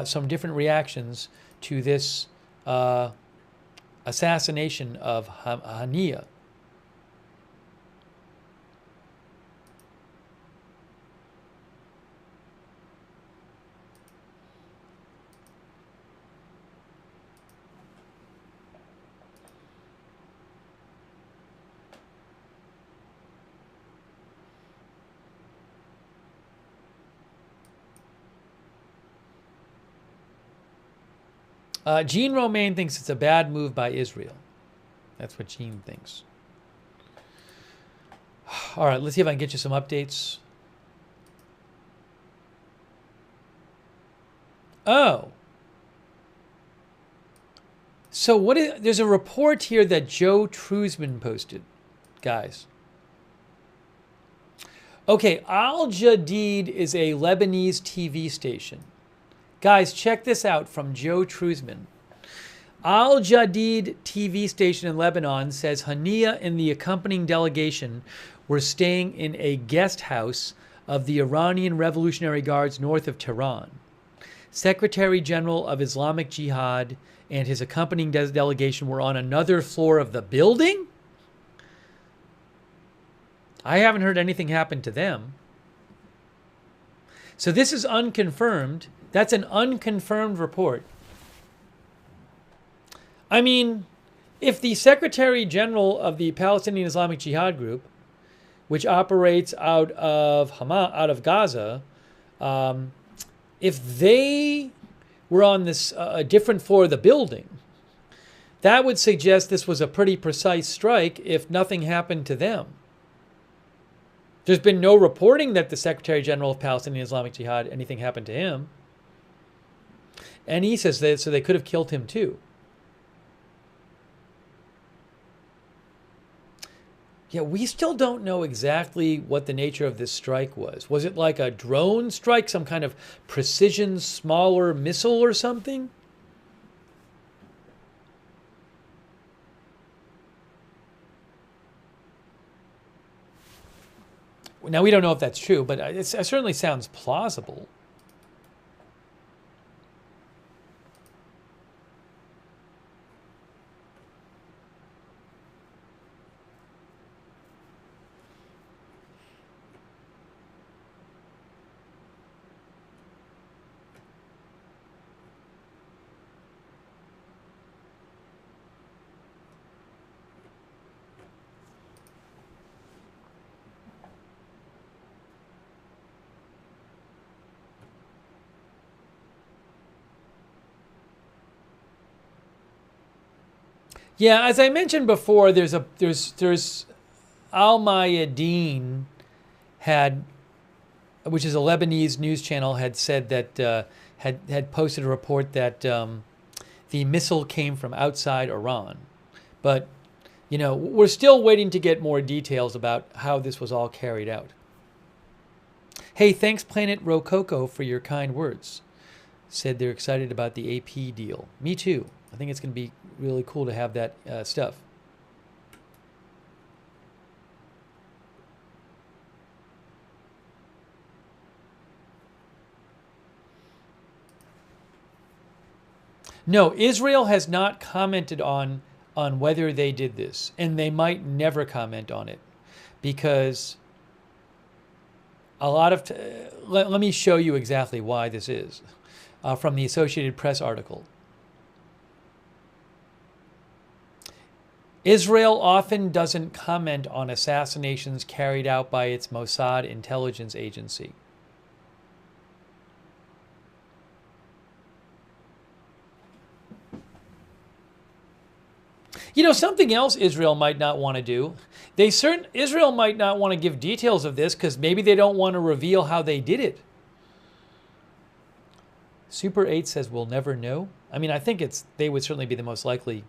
some different reactions to this assassination of Haniyeh. Jean Romain thinks it's a bad move by Israel. That's what Jean thinks. All right, let's see if I can get you some updates. Oh. So there's a report here that Joe Truzman posted, guys. Okay, Al Jadid is a Lebanese TV station. Guys, check this out from Joe Truzman. Al Jadid TV station in Lebanon says Haniyeh and the accompanying delegation were staying in a guest house of the Iranian Revolutionary Guards north of Tehran. Secretary General of Islamic Jihad and his accompanying delegation were on another floor of the building? I haven't heard anything happen to them. So this is unconfirmed. That's an unconfirmed report. I mean, if the Secretary General of the Palestinian Islamic Jihad Group, which operates out of Hamas, out of Gaza, if they were on this a different floor of the building, that would suggest this was a pretty precise strike if nothing happened to them. There's been no reporting that the Secretary General of Palestinian Islamic Jihad, anything happened to him. And he says that, so they could have killed him too. Yeah, we still don't know exactly what the nature of this strike was. Was it like a drone strike, some kind of precision, smaller missile or something? Now, we don't know if that's true, but it certainly sounds plausible. Yeah, as I mentioned before, there's Al Mayadeen had, which is a Lebanese news channel, had said that had posted a report that the missile came from outside Iran, but we're still waiting to get more details about how this was all carried out. Hey, thanks Planet Rococo for your kind words. Said they're excited about the AP deal. Me too. I think it's going to be really cool to have that stuff. No, Israel has not commented on whether they did this, and they might never comment on it, because a lot of let me show you exactly why this is from the Associated Press article. Israel often doesn't comment on assassinations carried out by its Mossad intelligence agency. Something else Israel might not want to do. Israel might not want to give details of this because maybe they don't want to reveal how they did it. Super 8 says we'll never know. I mean, I think they would certainly be the most likely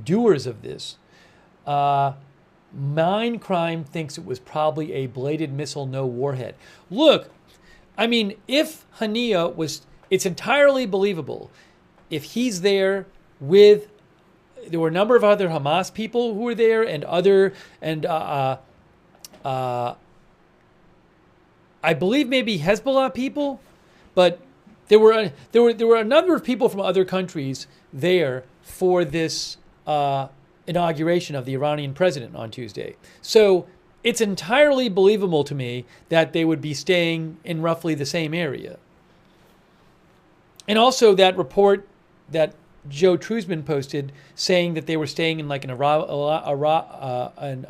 doers of this. Mindcrime thinks it was probably a bladed missile, no warhead. Look, I mean, if Haniyeh was, it's entirely believable. If he's there with, there were a number of other Hamas people who were there, and I believe maybe Hezbollah people, but there were a number of people from other countries there for this inauguration of the Iranian president on Tuesday. So it's entirely believable to me that they would be staying in roughly the same area. And also that report that Joe Truzman posted saying that they were staying in like a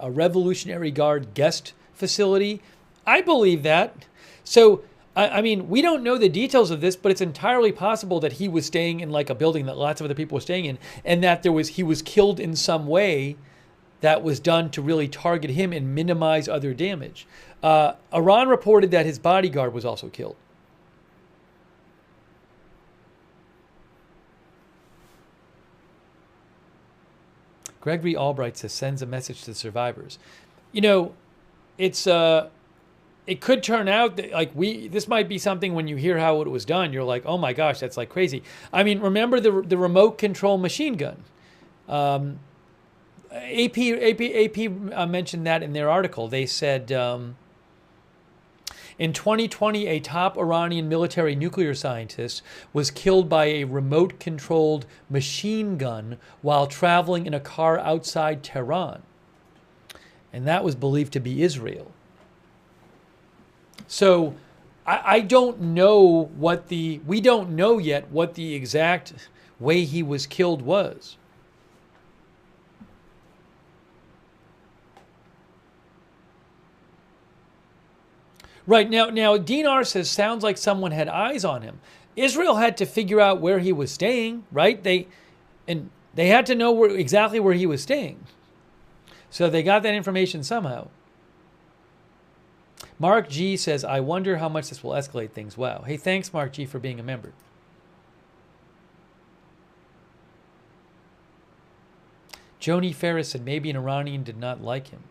Revolutionary Guard guest facility. I believe that. So, I mean, we don't know the details of this, but it's entirely possible that he was staying in like a building that lots of other people were staying in, and that he was killed in some way that was done to really target him and minimize other damage. Iran reported that his bodyguard was also killed. Gregory Albright says sends a message to the survivors. It could turn out that this might be something when you hear how it was done, you're like, oh my gosh, that's like crazy. I mean, remember the remote control machine gun. AP mentioned that in their article. They said in 2020, a top Iranian military nuclear scientist was killed by a remote-controlled machine gun while traveling in a car outside Tehran. And that was believed to be Israel. So I don't know we don't know yet what the exact way he was killed was. Right, now Dinar says, sounds like someone had eyes on him. Israel had to figure out where he was staying, right? They had to know exactly where he was staying. So they got that information somehow. Mark G says, I wonder how much this will escalate things. Wow. Hey, thanks, Mark G, for being a member. Joni Ferris said maybe an Iranian did not like him.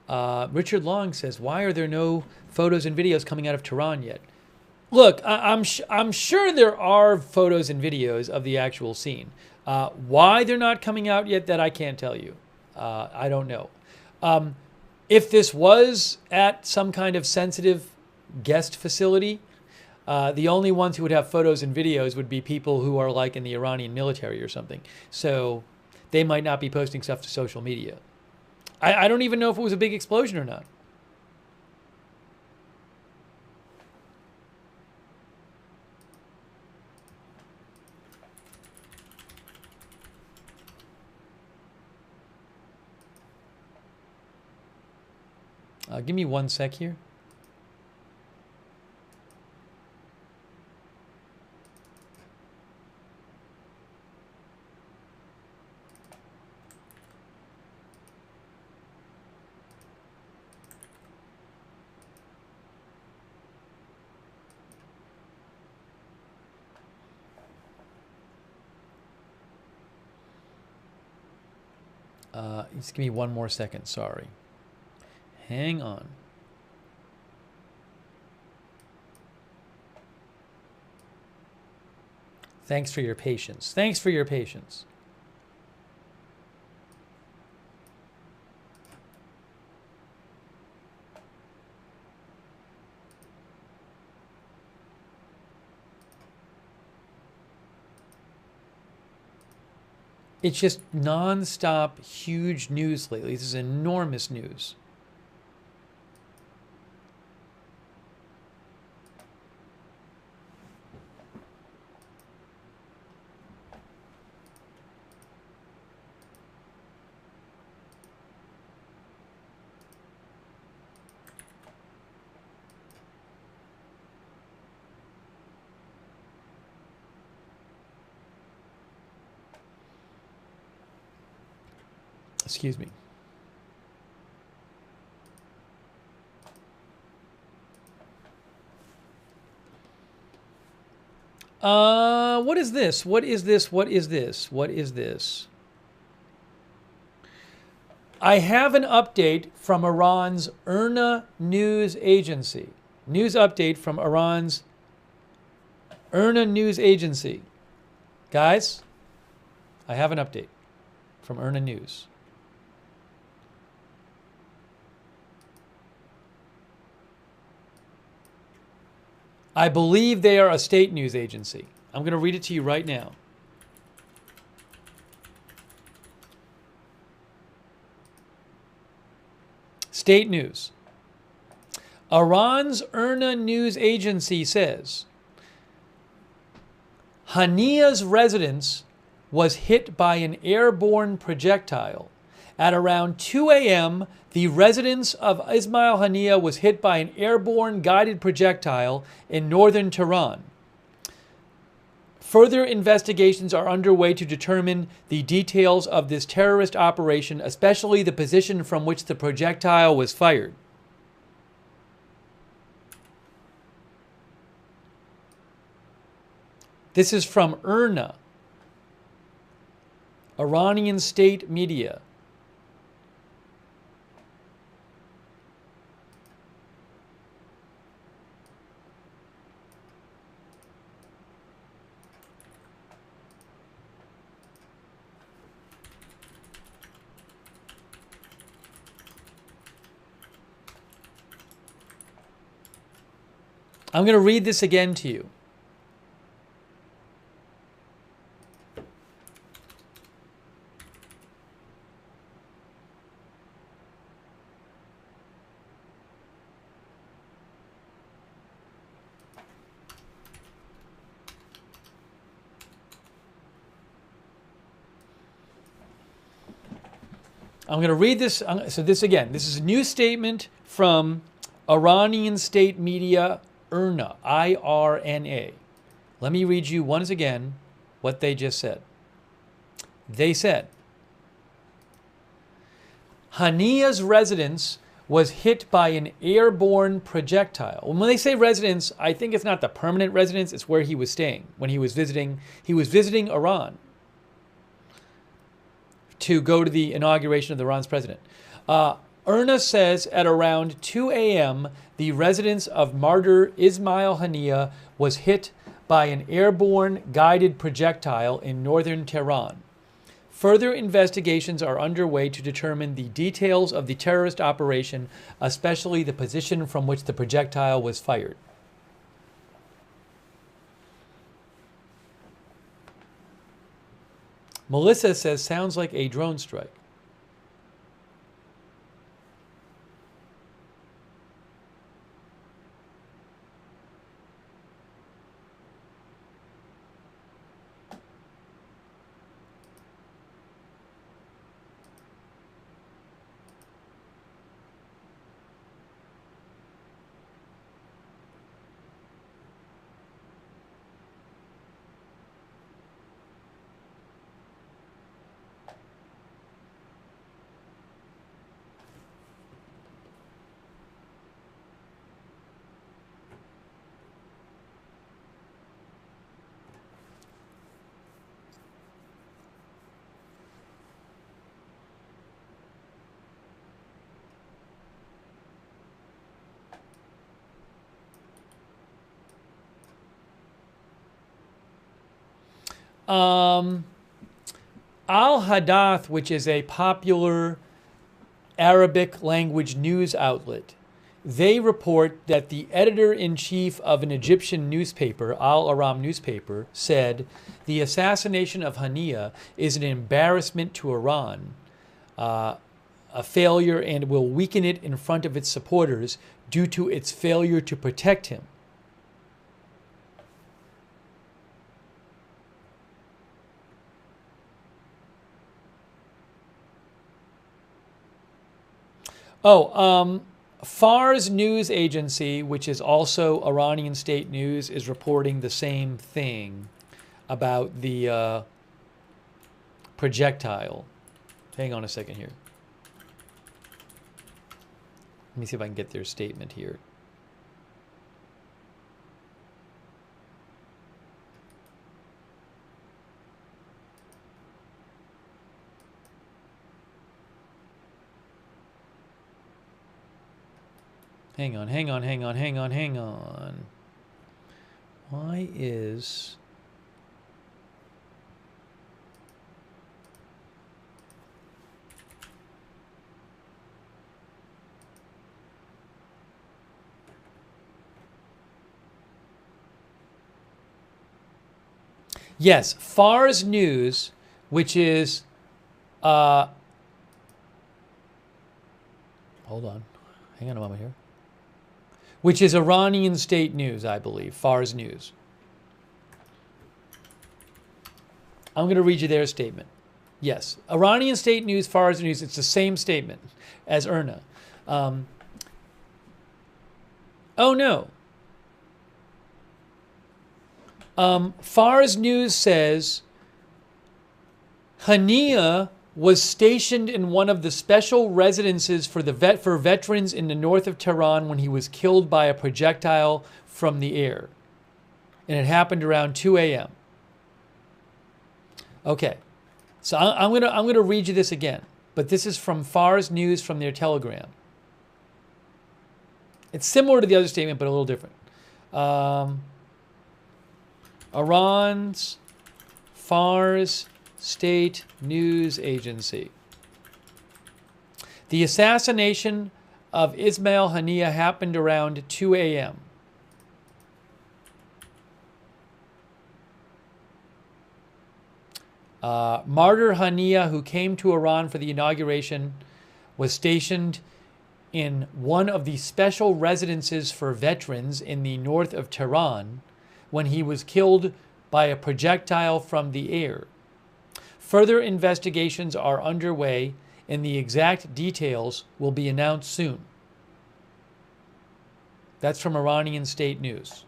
Richard Long says, why are there no photos and videos coming out of Tehran yet? Look, I'm sure there are photos and videos of the actual scene. Why they're not coming out yet, that I can't tell you. I don't know. If this was at some kind of sensitive guest facility, the only ones who would have photos and videos would be people who are like in the Iranian military or something. So they might not be posting stuff to social media. I don't even know if it was a big explosion or not. Give me 1 sec here. Just give me 1 more second, sorry. Hang on. Thanks for your patience. Thanks for your patience. It's just nonstop huge news lately. This is enormous news. Excuse me. What is this? What is this? What is this? What is this? I have an update from Iran's IRNA news agency. News update from Iran's IRNA news agency. Guys, I have an update from IRNA news. I believe they are a state news agency. I'm going to read it to you right now. State news. Iran's IRNA news agency says Haniyeh's residence was hit by an airborne projectile. At around 2 a.m., the residence of Ismail Haniyeh was hit by an airborne guided projectile in northern Tehran. Further investigations are underway to determine the details of this terrorist operation, especially the position from which the projectile was fired. This is from IRNA, Iranian state media. I'm going to read this again to you. I'm going to read this. So this again, this is a new statement from Iranian state media, IRNA, I-R-N-A. Let me read you once again what they just said. They said, Haniyeh's residence was hit by an airborne projectile. When they say residence, I think it's not the permanent residence, it's where he was staying when he was visiting. He was visiting Iran to go to the inauguration of Iran's president. IRNA says at around 2 a.m., the residence of martyr Ismail Haniyeh was hit by an airborne guided projectile in northern Tehran. Further investigations are underway to determine the details of the terrorist operation, especially the position from which the projectile was fired. Melissa says, sounds like a drone strike. Al-Hadath, which is a popular Arabic language news outlet, they report that the editor-in-chief of an Egyptian newspaper, Al-Aram newspaper, said, the assassination of Haniyeh is an embarrassment to Iran, a failure, and will weaken it in front of its supporters due to its failure to protect him. Fars News Agency, which is also Iranian state news, is reporting the same thing about the projectile. Hang on a second here. Let me see if I can get their statement here. Hang on. Why is... Yes, Fars News, which is... hold on. Hang on a moment here. Which is Iranian state news, I believe. Fars News. I'm going to read you their statement. Yes, Iranian state news, Fars News. It's the same statement as IRNA. Oh no. Fars News says Haniyeh was stationed in one of the special residences for veterans in the north of Tehran when he was killed by a projectile from the air. And it happened around 2 a.m. Okay, so I'm gonna read you this again, but this is from Fars News from their Telegram. It's similar to the other statement, but a little different. Iran's Fars State News Agency. The assassination of Ismail Haniyeh happened around 2 a.m. Martyr Haniyeh, who came to Iran for the inauguration, was stationed in one of the special residences for veterans in the north of Tehran when he was killed by a projectile from the air. Further investigations are underway, and the exact details will be announced soon. That's from Iranian state news.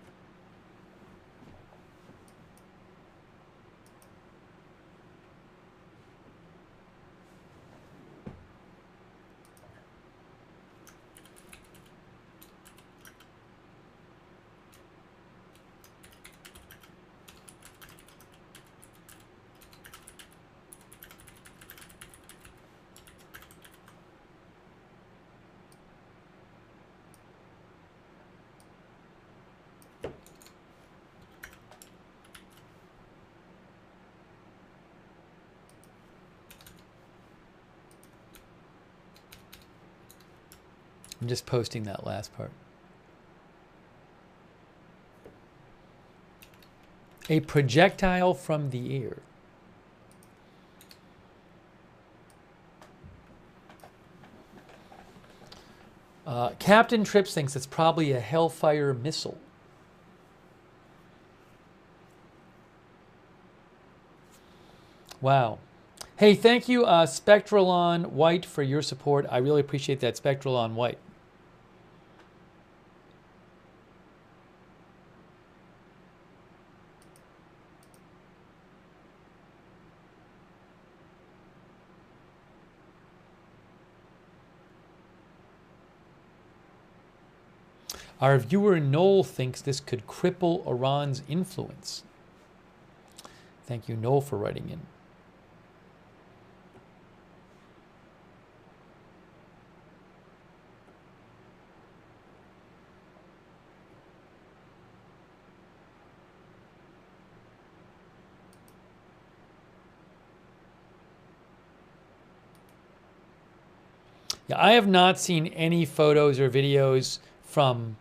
I'm just posting that last part. A projectile from the air. Captain Trips thinks it's probably a Hellfire missile. Wow. Hey, thank you, Spectralon White, for your support. I really appreciate that, Spectralon White. Our viewer Noel thinks this could cripple Iran's influence. Thank you, Noel, for writing in. Yeah, I have not seen any photos or videos from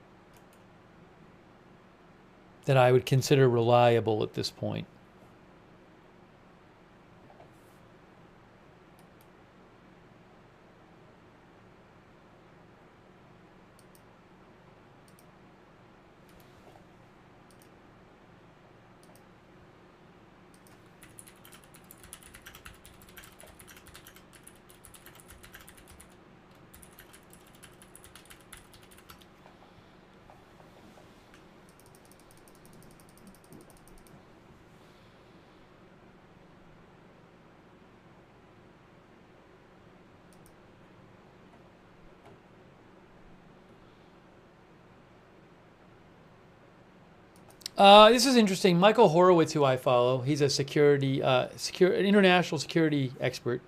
that I would consider reliable at this point. This is interesting. Michael Horowitz, who I follow, he's a international security expert,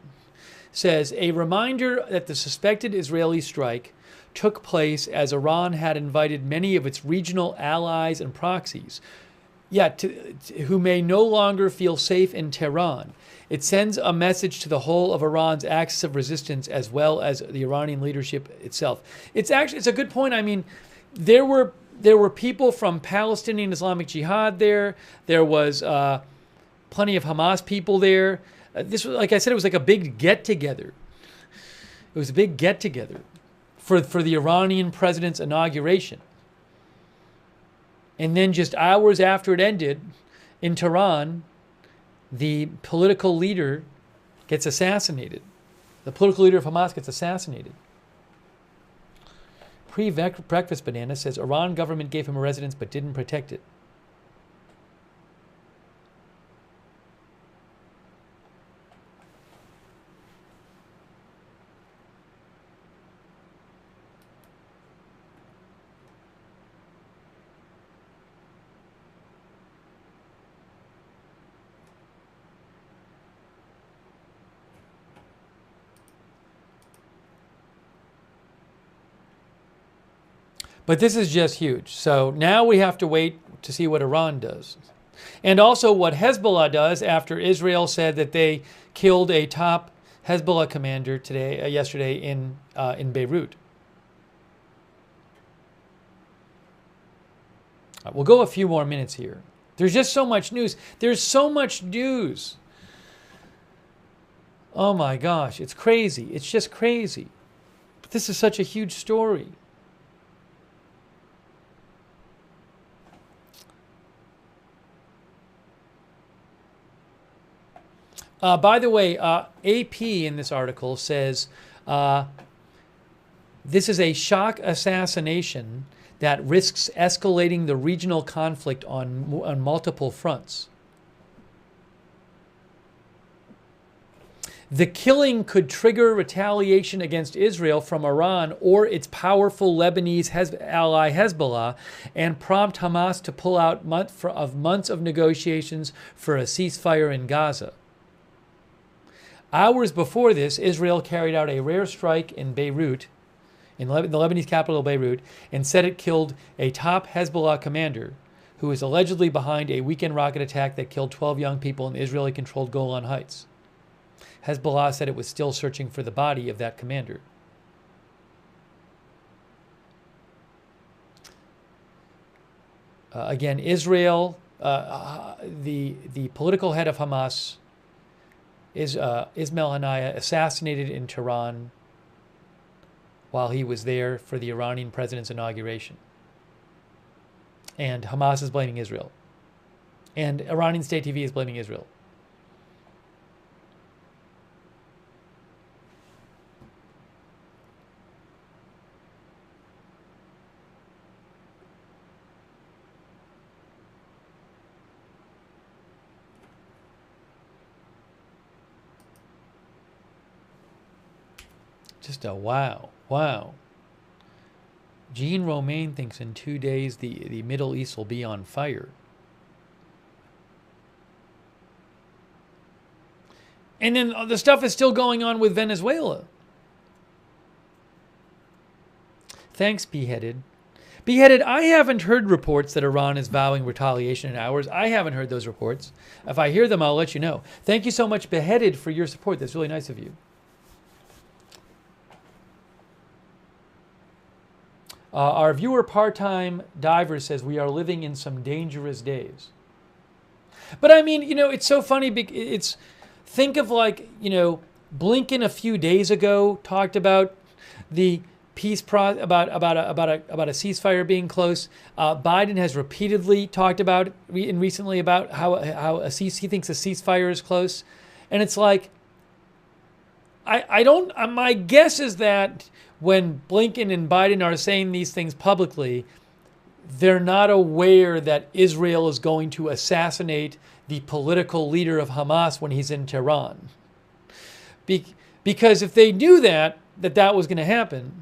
says a reminder that the suspected Israeli strike took place as Iran had invited many of its regional allies and proxies, who may no longer feel safe in Tehran. It sends a message to the whole of Iran's axis of resistance as well as the Iranian leadership itself. It's a good point. I mean, there were people from Palestinian Islamic Jihad there. There was plenty of Hamas people there. This was, like I said, it was like a big get-together. It was a big get-together for the Iranian president's inauguration. And then just hours after it ended, in Tehran, the political leader gets assassinated. The political leader of Hamas gets assassinated. Pre-breakfast banana says Iran government gave him a residence but didn't protect it. But this is just huge. So now we have to wait to see what Iran does. And also what Hezbollah does after Israel said that they killed a top Hezbollah commander yesterday in Beirut. We'll go a few more minutes here. There's just so much news. There's so much news. Oh my gosh, it's crazy. It's just crazy. But this is such a huge story. By the way, AP in this article says this is a shock assassination that risks escalating the regional conflict on multiple fronts. The killing could trigger retaliation against Israel from Iran or its powerful Lebanese ally Hezbollah and prompt Hamas to pull out months of negotiations for a ceasefire in Gaza. Hours before this, Israel carried out a rare strike in Beirut, in the Lebanese capital Beirut, and said it killed a top Hezbollah commander who was allegedly behind a weekend rocket attack that killed 12 young people in the Israeli-controlled Golan Heights. Hezbollah said it was still searching for the body of that commander. Again, Israel, the political head of Hamas is Ismail Haniyeh, assassinated in Tehran while he was there for the Iranian president's inauguration. And Hamas is blaming Israel. And Iranian state TV is blaming Israel. Just a wow. Jean Romain thinks in 2 days the Middle East will be on fire. And then the stuff is still going on with Venezuela. Thanks, Beheaded. Beheaded, I haven't heard reports that Iran is vowing retaliation in ours. I haven't heard those reports. If I hear them, I'll let you know. Thank you so much, Beheaded, for your support. That's really nice of you. Our viewer, Part-Time Diver, says we are living in some dangerous days. But I mean, it's so funny. Think of Blinken a few days ago talked about the peace about a ceasefire being close. Biden has repeatedly talked about recently about how he thinks a ceasefire is close, and it's like I don't. My guess is that when Blinken and Biden are saying these things publicly, they're not aware that Israel is going to assassinate the political leader of Hamas when he's in Tehran. Because if they knew that was going to happen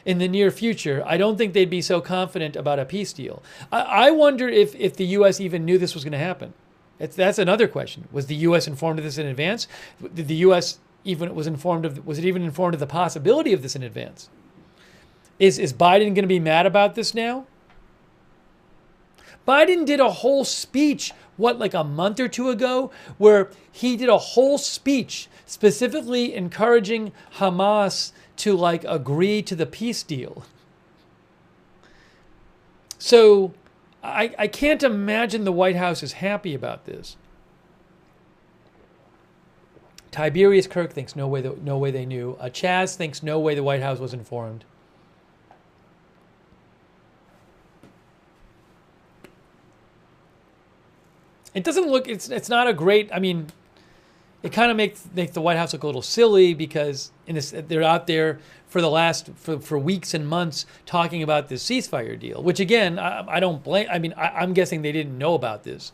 in the near future, I don't think they'd be so confident about a peace deal. I wonder if the U.S. even knew this was going to happen. That's another question. Was the U.S. informed of this in advance? Did the U.S. was it even informed of the possibility of this in advance? Is Biden going to be mad about this now? Biden did a whole speech, like a month or two ago, where he did a whole speech specifically encouraging Hamas to agree to the peace deal. So I can't imagine the White House is happy about this. Tiberius Kirk thinks no way they knew. Chaz thinks no way the White House was informed. It doesn't look. It's not a great. I mean, it kind of makes the White House look a little silly because they're out there for weeks and months talking about this ceasefire deal. Which again, I don't blame. I mean, I'm guessing they didn't know about this.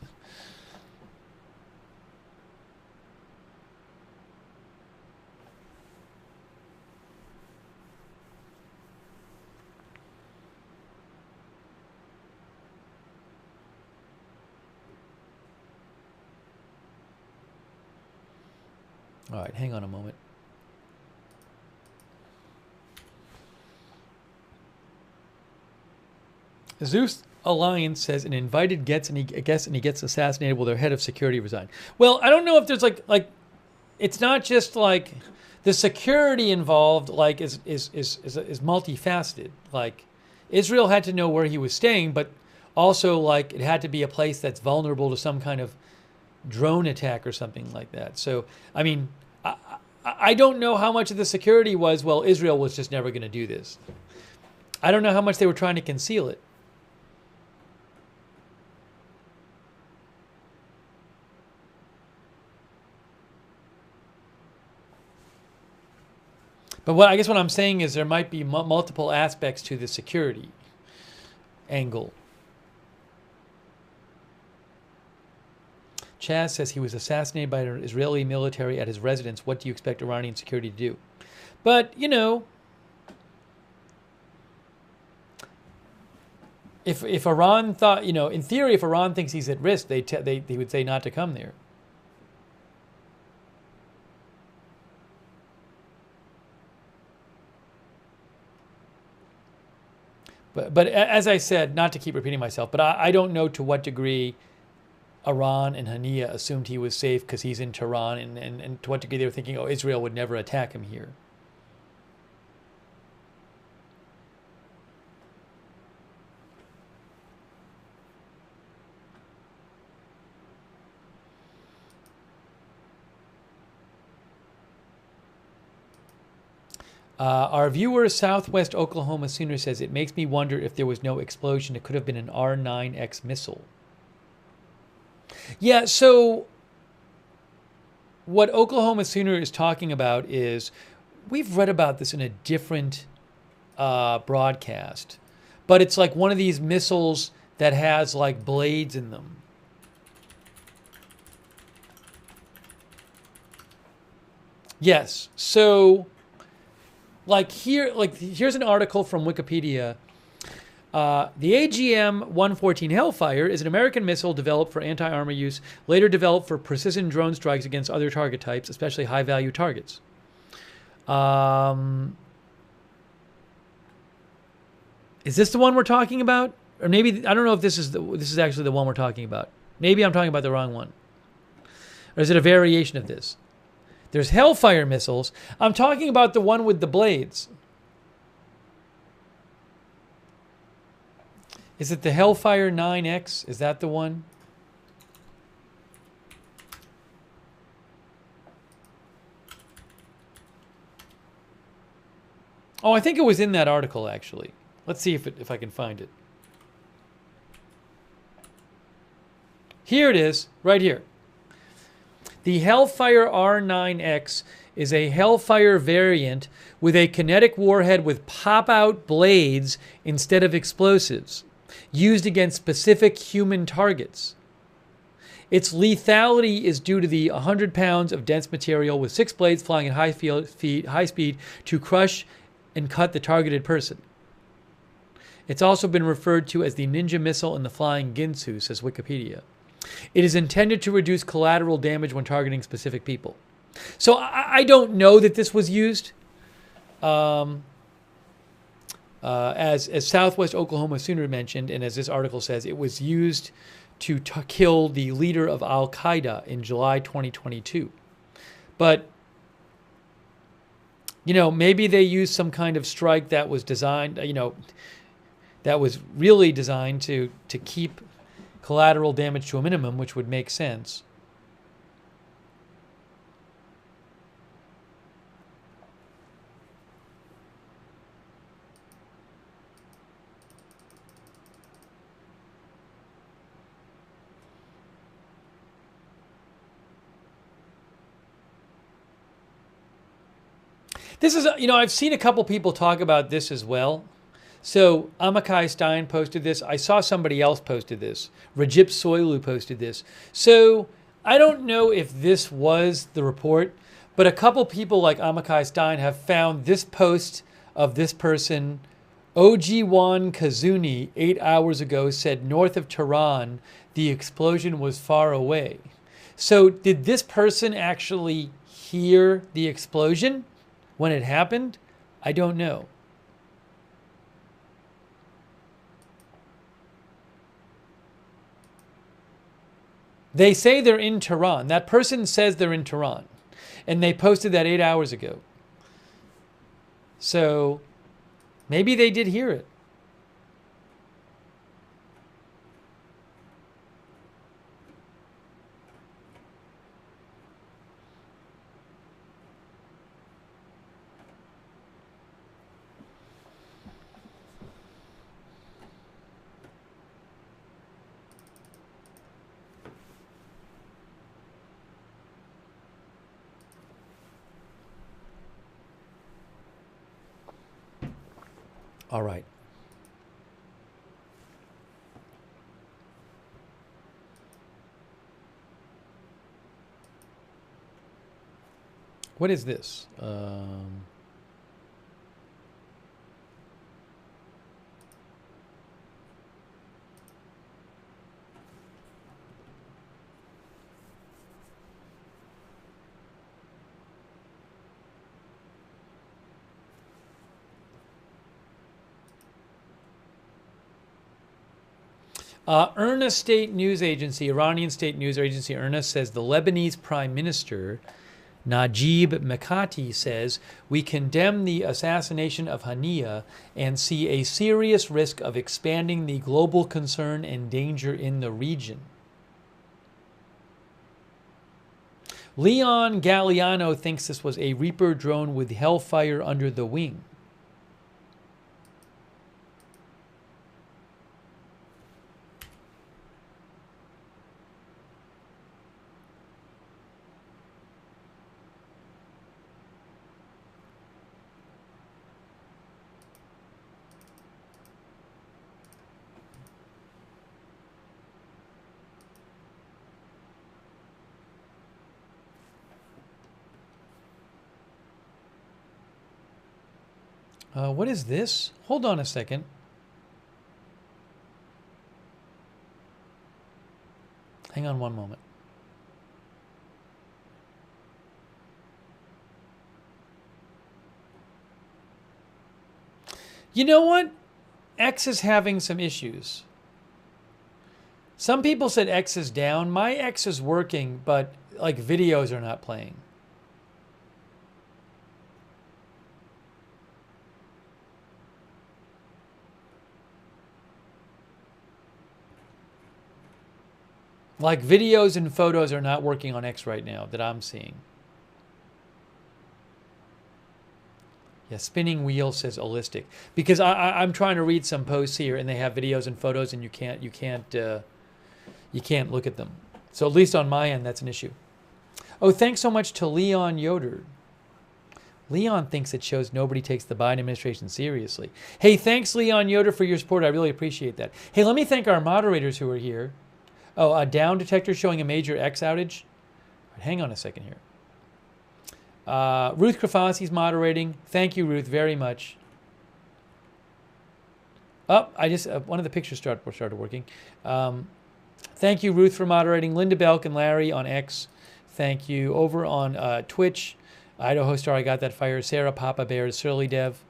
All right, hang on a moment. Zeus Alliance says an invited guest and he gets assassinated while their head of security resigned. Well, I don't know if there's it's not just the security involved is multifaceted. Israel had to know where he was staying, but also it had to be a place that's vulnerable to some kind of drone attack or something like that. So, I mean, I don't know how much of the security was, well, Israel was just never going to do this. I don't know how much they were trying to conceal it. But I guess what I'm saying is there might be multiple aspects to the security angle. Chaz says he was assassinated by an Israeli military at his residence. What do you expect Iranian security to do? But, if Iran thought, in theory, if Iran thinks he's at risk, they would say not to come there. But as I said, not to keep repeating myself, but I don't know to what degree Iran and Haniyeh assumed he was safe because he's in Tehran, and to what degree they were thinking, Israel would never attack him here. Our viewer, Southwest Oklahoma Sooner, says, it makes me wonder if there was no explosion. It could have been an R9X missile. Yeah, so what Oklahoma Sooner is talking about is, we've read about this in a different broadcast, but it's like one of these missiles that has like blades in them. Yes, so here's an article from Wikipedia. The AGM-114 Hellfire is an American missile developed for anti-armor use, later developed for precision drone strikes against other target types, especially high-value targets. Is this the one we're talking about? Or maybe, I don't know if this is actually the one we're talking about. Maybe I'm talking about the wrong one. Or is it a variation of this? There's Hellfire missiles. I'm talking about the one with the blades. Is it the Hellfire 9X? Is that the one? Oh, I think it was in that article, actually. Let's see if I can find it. Here it is, right here. The Hellfire R9X is a Hellfire variant with a kinetic warhead with pop-out blades instead of explosives, used against specific human targets. Its lethality is due to the 100 pounds of dense material with 6 blades flying at high speed to crush and cut the targeted person. It's also been referred to as the Ninja Missile and the Flying Ginsu, says Wikipedia. It is intended to reduce collateral damage when targeting specific people. So I don't know that this was used. As Southwest Oklahoma Sooner mentioned, and as this article says, it was used to kill the leader of Al-Qaeda in July 2022. But, you know, maybe they used some kind of strike that was designed, you know, that was really designed to keep collateral damage to a minimum, which would make sense. This is, you know, I've seen a couple people talk about this as well. So Amakai Stein posted this. I saw somebody else posted this. Rajip Soilu posted this. So I don't know if this was the report, but a couple people like Amakai Stein have found this post of this person. Ojiwan Kazuni 8 hours ago said north of Tehran, the explosion was far away. So did this person actually hear the explosion when it happened? I don't know. They say they're in Tehran. That person says they're in Tehran. And they posted that 8 hours ago. So maybe they did hear it. All right. What is this? IRNA state news agency, Iranian state news agency IRNA says the Lebanese Prime Minister Najib Mikati says, we condemn the assassination of Haniyeh and see a serious risk of expanding the global concern and danger in the region. Leon Galliano thinks this was a Reaper drone with Hellfire under the wing. What is this? Hold on a second. Hang on one moment. You know what? X is having some issues. Some people said X is down. My X is working, but like videos are not playing. Like videos and photos are not working on X right now that I'm seeing. Yeah, spinning wheel says holistic because I'm trying to read some posts here and they have videos and photos and you can't look at them. So at least on my end, that's an issue. Oh, thanks so much to Leon Yoder. Leon thinks it shows nobody takes the Biden administration seriously. Hey, thanks Leon Yoder for your support. I really appreciate that. Hey, let me thank our moderators who are here. Oh, a down detector showing a major X outage. Hang on a second here. Ruth Krafasi's moderating. Thank you, Ruth, very much. Oh, I just one of the pictures started working. Thank you, Ruth, for moderating. Linda Belk and Larry on X. Thank you. Over on Twitch, Idaho Star, I got that fire. Sarah Papa Bear, Surly Dev.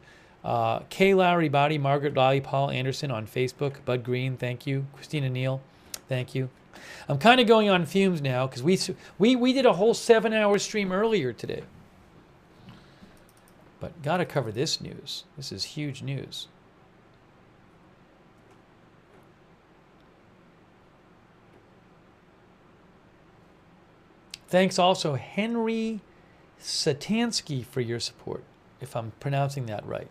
Kay Lowry Body, Margaret Lally, Paul Anderson on Facebook. Bud Green, thank you. Christina Neal, thank you. I'm kind of going on fumes now because we did a whole 7-hour stream earlier today. But got to cover this news. This is huge news. Thanks also Henry Satansky for your support, if I'm pronouncing that right,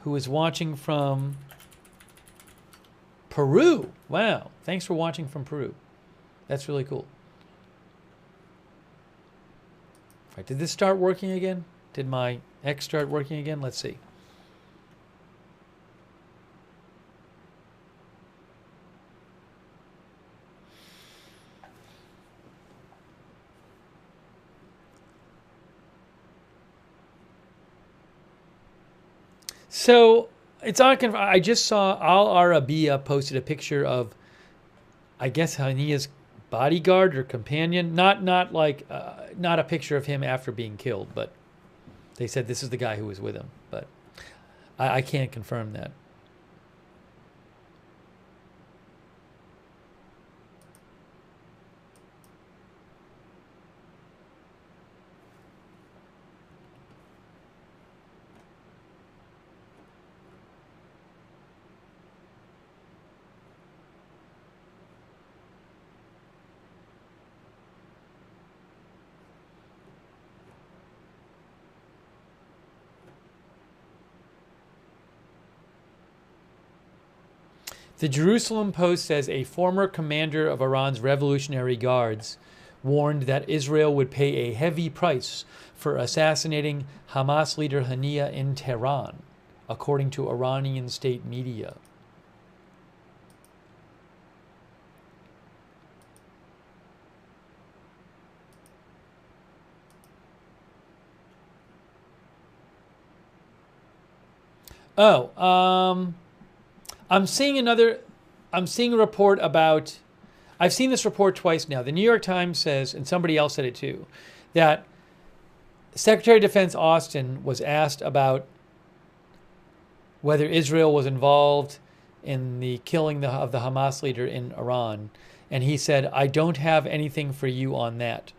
who is watching from Peru. Wow. Thanks for watching from Peru. That's really cool. All right, did this start working again? Did my X start working again? Let's see. So it's on. I just saw Al Arabiya posted a picture of, I guess, Haniyeh's bodyguard or companion. Not a picture of him after being killed, but they said this is the guy who was with him. But I can't confirm that. The Jerusalem Post says a former commander of Iran's Revolutionary Guards warned that Israel would pay a heavy price for assassinating Hamas leader Haniyeh in Tehran, according to Iranian state media. Oh, I'm seeing a report about, I've seen this report twice now. The New York Times says, and somebody else said it too, that Secretary of Defense Austin was asked about whether Israel was involved in the killing of the Hamas leader in Iran. And he said, I don't have anything for you on that.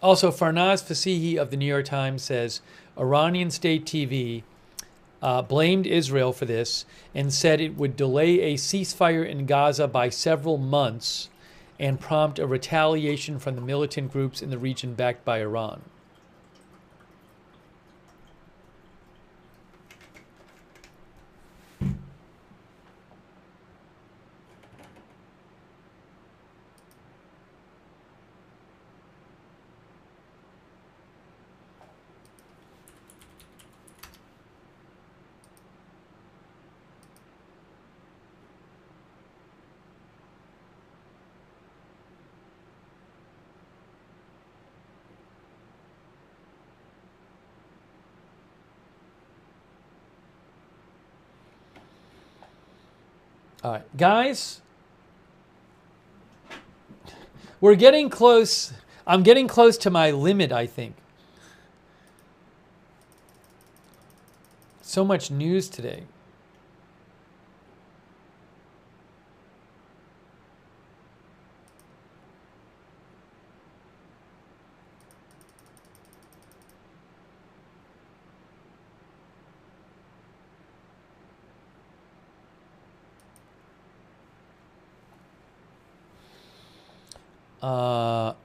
Also, Farnaz Fasihi of the New York Times says Iranian state TV blamed Israel for this and said it would delay a ceasefire in Gaza by several months and prompt a retaliation from the militant groups in the region backed by Iran. All right, guys, we're getting close. I'm getting close to my limit, I think. So much news today.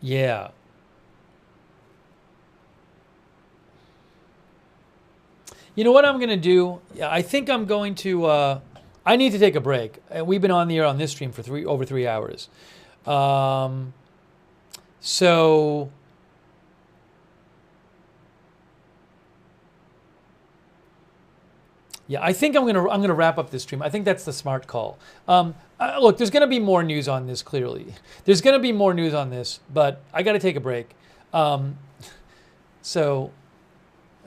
Yeah. You know what I'm going to do? Yeah, I think I'm going to, I need to take a break. We've been on the air on this stream for over 3 hours. So, yeah, I think I'm gonna wrap up this stream. I think that's the smart call. Look, there's gonna be more news on this. Clearly, there's gonna be more news on this, but I got to take a break. So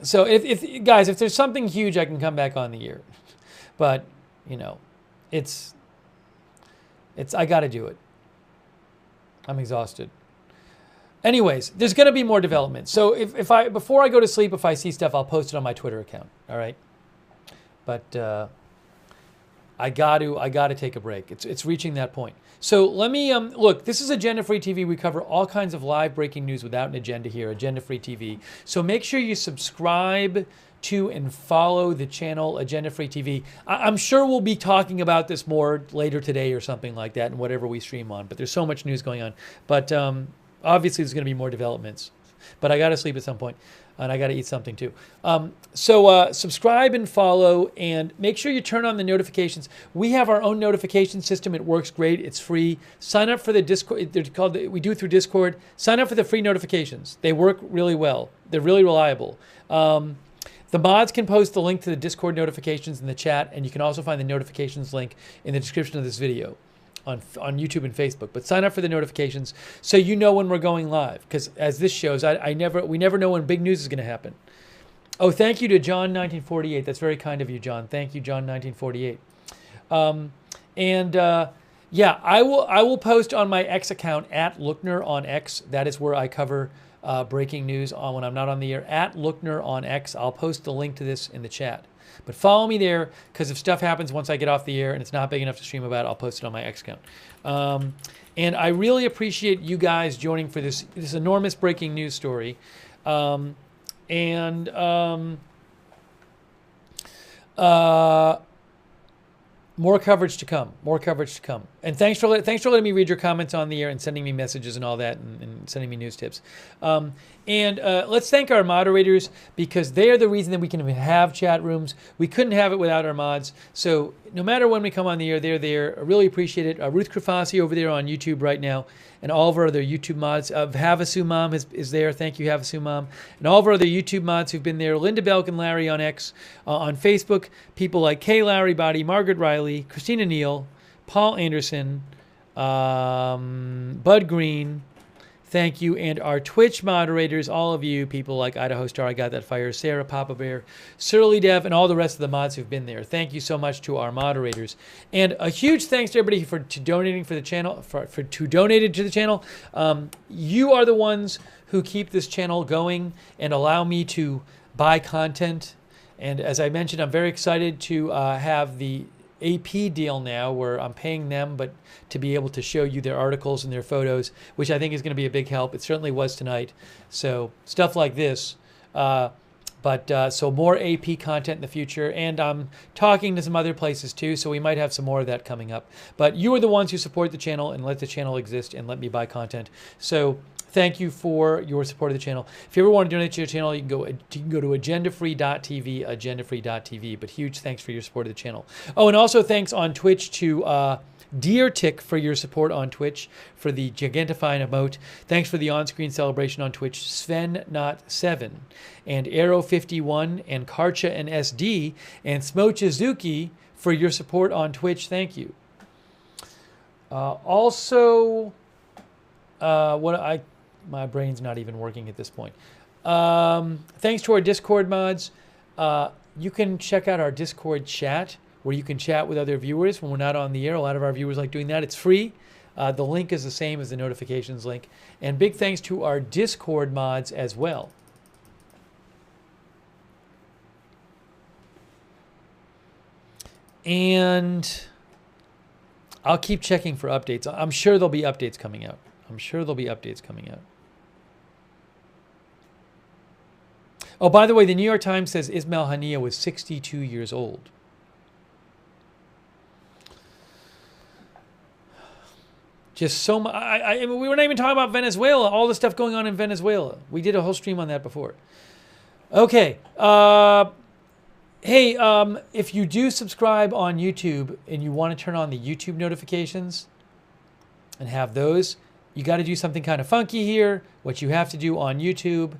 if guys, if there's something huge, I can come back on the air. But you know, it's I got to do it. I'm exhausted. Anyways, there's gonna be more development. So if I before I go to sleep, if I see stuff, I'll post it on my Twitter account. All right. But I got to take a break. It's reaching that point. So let me look. This is Agenda Free TV. We cover all kinds of live breaking news without an agenda here. Agenda Free TV. So make sure you subscribe to and follow the channel Agenda Free TV. I'm sure we'll be talking about this more later today or something like that, and whatever we stream on. But there's so much news going on. But obviously there's going to be more developments. But I got to sleep at some point. And I got to eat something too. So subscribe and follow, and make sure you turn on the notifications. We have our own notification system. It works great. It's free. Sign up for the Discord. They're called. We do it through Discord. Sign up for the free notifications. They work really well. They're really reliable. The mods can post the link to the Discord notifications in the chat, and you can also find the notifications link in the description of this video on YouTube and Facebook. But sign up for the notifications so you know when we're going live. Because as this shows, we never know when big news is going to happen. Oh, thank you to John1948. That's very kind of you, John. Thank you, John1948. Yeah, I will post on my X account at Lookner on X. That is where I cover breaking news when I'm not on the air. At Lookner on X. I'll post the link to this in the chat. But follow me there, because if stuff happens once I get off the air and it's not big enough to stream about, I'll post it on my X account. And I really appreciate you guys joining for this enormous breaking news story. More coverage to come. More coverage to come. And thanks for letting me read your comments on the air and sending me messages and all that, and sending me news tips. Let's thank our moderators, because they are the reason that we can even have chat rooms. We couldn't have it without our mods. So no matter when we come on the air, they're there. I really appreciate it. Ruth Krafasi over there on YouTube right now, and all of our other YouTube mods. Havasu Mom is there. Thank you, Havasu Mom. And all of our other YouTube mods who've been there. Linda Belk and Larry on X. On Facebook, people like Kay Larry Body, Margaret Riley, Christina Neal, Paul Anderson, Bud Green. Thank you. And our Twitch moderators, all of you, people like Idaho Star, I Got That Fire, Sarah, Papa Bear, Surly Dev, and all the rest of the mods who've been there. Thank you so much to our moderators. And a huge thanks to everybody for donating for the channel, who donated to the channel. You are the ones who keep this channel going and allow me to buy content. And as I mentioned, I'm very excited to have the AP deal now where I'm paying them, but to be able to show you their articles and their photos, which I think is going to be a big help. It certainly was tonight. So stuff like this. So more AP content in the future, and I'm talking to some other places too, so we might have some more of that coming up. But you are the ones who support the channel and let the channel exist and let me buy content. So thank you for your support of the channel. If you ever want to donate to your channel, you can go to agendafree.tv, agendafree.tv. But huge thanks for your support of the channel. Oh, and also thanks on Twitch to Deer Tick for your support on Twitch for the Gigantifying emote. Thanks for the on-screen celebration on Twitch, Sven Not 7 and Arrow51 and Karcha and SD and Smochizuki for your support on Twitch. Thank you. My brain's not even working at this point. Thanks to our Discord mods. You can check out our Discord chat where you can chat with other viewers when we're not on the air. A lot of our viewers like doing that. It's free. The link is the same as the notifications link. And big thanks to our Discord mods as well. And I'll keep checking for updates. I'm sure there'll be updates coming out. Oh, by the way, the New York Times says Ismail Haniyeh was 62 years old. Just so much. We were not even talking about Venezuela, all the stuff going on in Venezuela. We did a whole stream on that before. Okay. Hey, if you do subscribe on YouTube and you want to turn on the YouTube notifications and have those, you got to do something kind of funky here. What you have to do on YouTube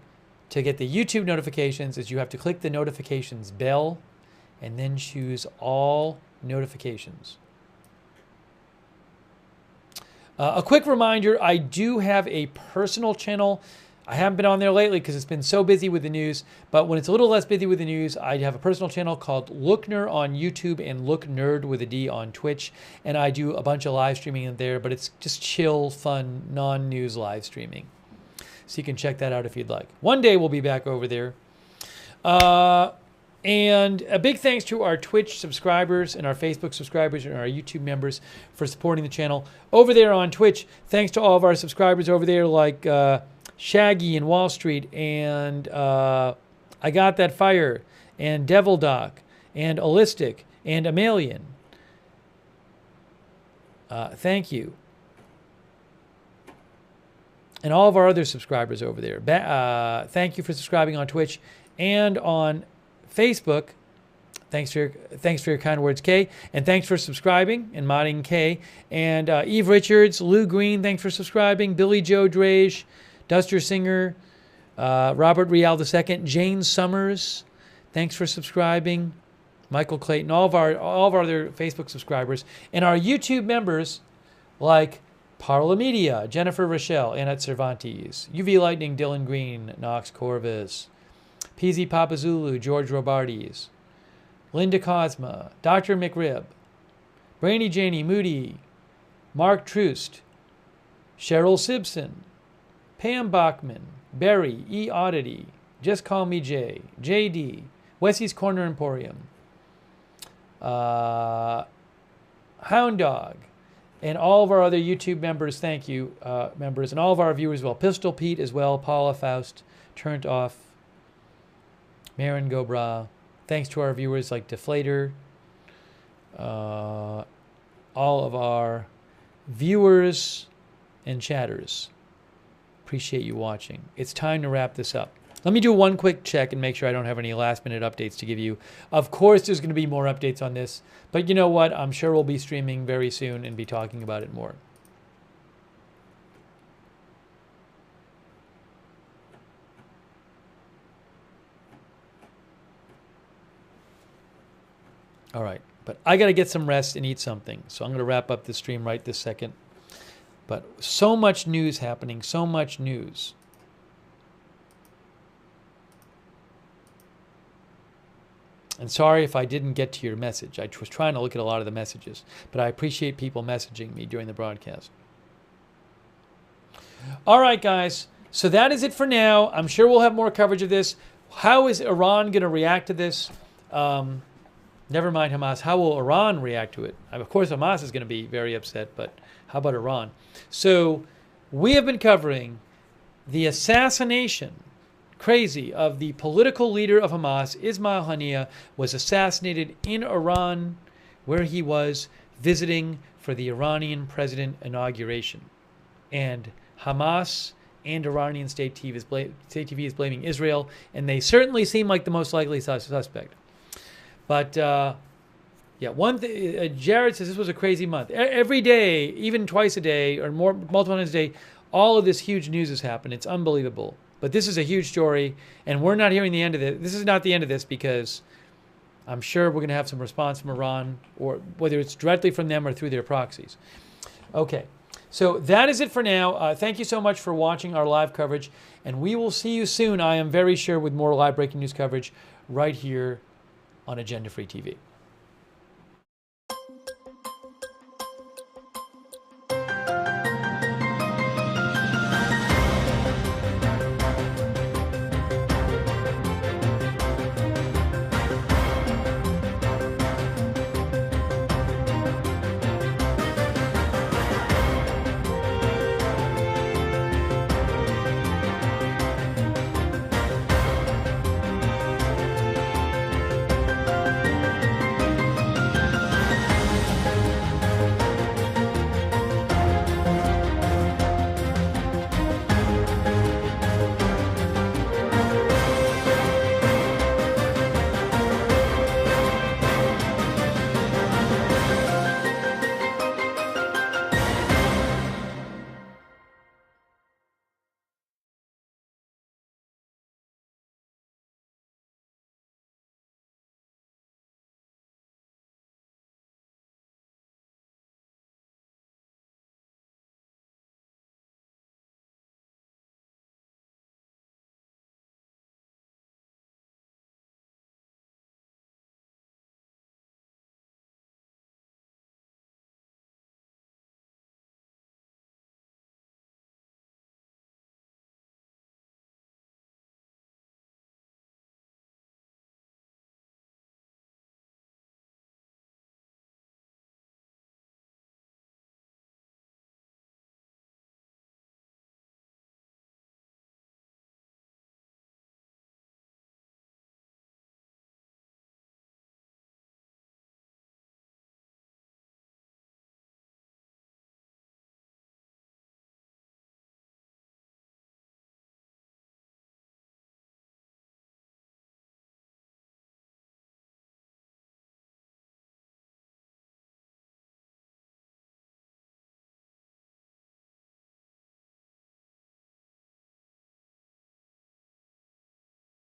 to get the YouTube notifications is you have to click the notifications bell and then choose all notifications. A quick reminder, I do have a personal channel. I haven't been on there lately because it's been so busy with the news, but when it's a little less busy with the news, I have a personal channel called Lookner on YouTube and Look Nerd with a D on Twitch, and I do a bunch of live streaming in there, but it's just chill, fun, non-news live streaming. So you can check that out if you'd like. One day we'll be back over there. And a big thanks to our Twitch subscribers and our Facebook subscribers and our YouTube members for supporting the channel. Over there on Twitch, thanks to all of our subscribers over there like Shaggy and Wall Street and I Got That Fire and Devil Doc and Allistic and Amalian. Thank you. And all of our other subscribers over there. Thank you for subscribing on Twitch and on Facebook. Thanks for your kind words, Kay. And thanks for subscribing and modding, Kay. And Eve Richards, Lou Green, thanks for subscribing. Billy Joe Drage, Duster Singer, Robert Rial II, Jane Summers, thanks for subscribing. Michael Clayton, all of our other Facebook subscribers. And our YouTube members like Parla Media, Jennifer Rochelle, Annette Cervantes, UV Lightning, Dylan Green, Knox Corvus, PZ Papazulu, George Robardes, Linda Cosma, Dr. McRib, Brainy Janie Moody, Mark Troost, Cheryl Simpson, Pam Bachman, Barry, E. Oddity, Just Call Me Jay, JD, Wessie's Corner Emporium, Hound Dog, and all of our other YouTube members, thank you, members, and all of our viewers as well. Pistol Pete as well, Paula Faust, Turned Off, Marin Gobra. Thanks to our viewers like Deflator. All of our viewers and chatters. Appreciate you watching. It's time to wrap this up. Let me do one quick check and make sure I don't have any last minute updates to give you. Of course, there's going to be more updates on this, but you know what? I'm sure we'll be streaming very soon and be talking about it more. All right, but I got to get some rest and eat something. So I'm going to wrap up the stream right this second. But so much news happening, so much news. And sorry if I didn't get to your message. I was trying to look at a lot of the messages, but I appreciate people messaging me during the broadcast. All right, guys. So that is it for now. I'm sure we'll have more coverage of this. How is Iran going to react to this? Never mind Hamas. How will Iran react to it? Of course, Hamas is going to be very upset, but how about Iran? So we have been covering the assassination, crazy, of the political leader of Hamas. Ismail Haniyeh was assassinated in Iran, where he was visiting for the Iranian president inauguration. And Hamas and Iranian state TV is blaming Israel, and they certainly seem like the most likely suspect. But yeah, one thing, Jared says this was a crazy month. Every day, even twice a day or more, multiple times a day, all of this huge news has happened. It's unbelievable. But this is a huge story, and we're not hearing the end of it. This is not the end of this, because I'm sure we're going to have some response from Iran, or whether it's directly from them or through their proxies. Okay, so that is it for now. Thank you so much for watching our live coverage, and we will see you soon, I am very sure, with more live breaking news coverage right here on Agenda Free TV.